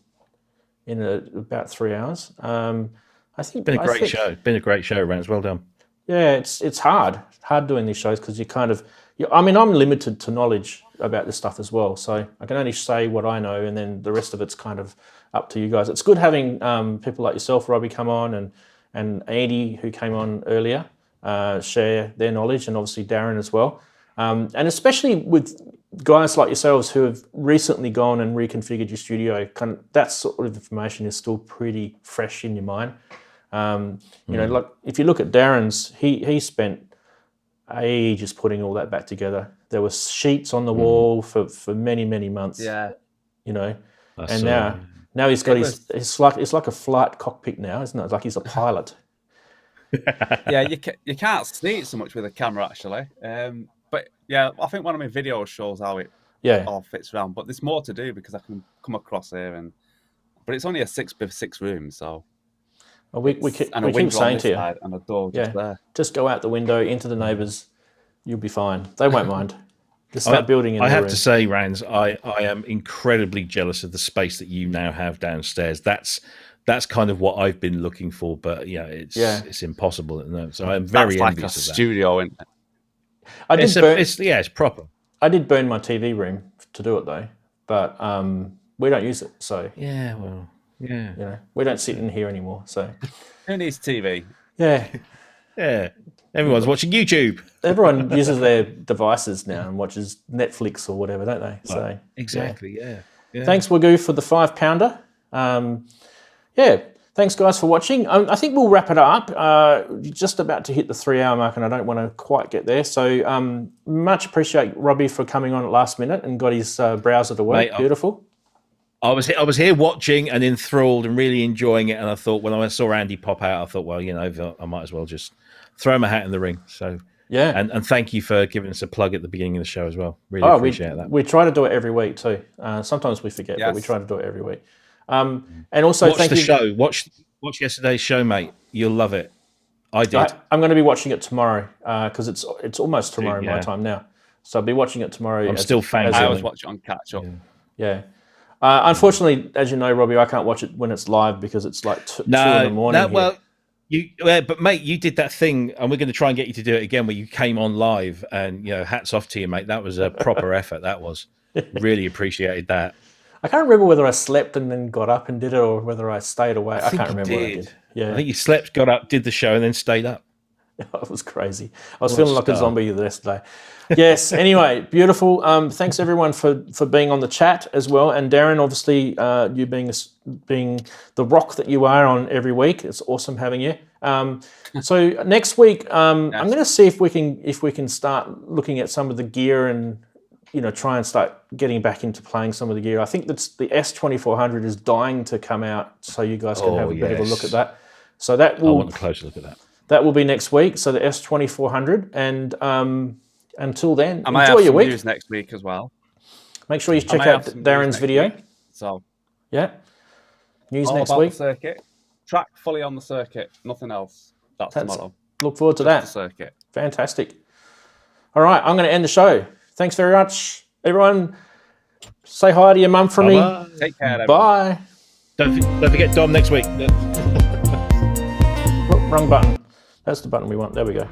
in about 3 hours. I think been a great show. Been a great show, Rance. Well done. Yeah, it's hard doing these shows because you kind of. I mean, I'm limited to knowledge about this stuff as well, so I can only say what I know, and then the rest of it's kind of up to you guys. It's good having people like yourself, Robbie, come on, and Andy, who came on earlier, share their knowledge, and obviously Daren as well. And especially with guys like yourselves who have recently gone and reconfigured your studio, that sort of information is still pretty fresh in your mind. You know, like if you look at Daren's, he spent ages putting all that back together. There were sheets on the wall for many, many months. Yeah. You know, and now he's got it's like a flight cockpit now, isn't it? It's like he's a pilot. Yeah, you can't see it so much with a camera actually. But yeah, I think one of my videos shows how it all fits around. But there's more to do because I can come across here but it's only a 6x6 room, so. Well, we keep saying to you, and a door just there. Just go out the window into the neighbours. You'll be fine. They won't mind. Just start building in I the have room. to say, Ranz, I am incredibly jealous of the space that you now have downstairs. That's kind of what I've been looking for, but it's impossible at the moment. So I'm very like envious a of that. studio, isn't it? It's proper. I did burn my TV room to do it though, but we don't use it. So yeah, well, yeah, you know, we don't sit in here anymore. So who needs TV? Yeah, yeah. Everyone's watching YouTube. Everyone uses their devices now and watches Netflix or whatever, don't they? So exactly, yeah. Thanks, Wagoo, for the 5-pounder. Thanks, guys, for watching. I think we'll wrap it up. Just about to hit the 3-hour mark, and I don't want to quite get there. So much appreciate Robbie for coming on at last minute and got his browser to work. Mate, beautiful. I was here watching and enthralled and really enjoying it. And I thought when I saw Andy pop out, I thought, well, you know, I might as well just throw my hat in the ring. So yeah, and thank you for giving us a plug at the beginning of the show as well. Really appreciate that. We try to do it every week too. Sometimes we forget, but we try to do it every week. And also, watch the show. Watch yesterday's show, mate. You'll love it. I did. I'm going to be watching it tomorrow because it's almost tomorrow my time now. So I'll be watching it tomorrow. I'm still fan. I always watch it on catch up. Yeah. Unfortunately, as you know, Robbie, I can't watch it when it's live because it's like 2 in the morning. No, well, but mate, you did that thing, and we're going to try and get you to do it again, where you came on live, and hats off to you, mate. That was a proper effort. That was really appreciated that. I can't remember whether I slept and then got up and did it, or whether I stayed away. I can't remember what I did. Yeah, I think you slept, got up, did the show, and then stayed up. It was crazy. I was feeling like a zombie the rest of the day. Yes. Anyway, beautiful. Thanks everyone for being on the chat as well, and Daren, obviously, you being the rock that you are on every week. It's awesome having you. So next week, I'm going to see if we can start looking at some of the gear and try and start getting back into playing some of the gear. I think that's the S2400 is dying to come out, so you guys can have a bit of a look at that. So that will. I want a closer look at that. That will be next week. So the S2400, and until then, enjoy your week. News next week as well. Make sure you check out Daren's video. So yeah, news next week. The circuit, track fully on the circuit, nothing else. That's tomorrow. Look forward to that. The circuit, fantastic. All right, I'm going to end the show. Thanks very much, everyone. Say hi to your mum from me. Take care. Everyone. Bye. Don't forget Dom next week. Wrong button. That's the button we want. There we go.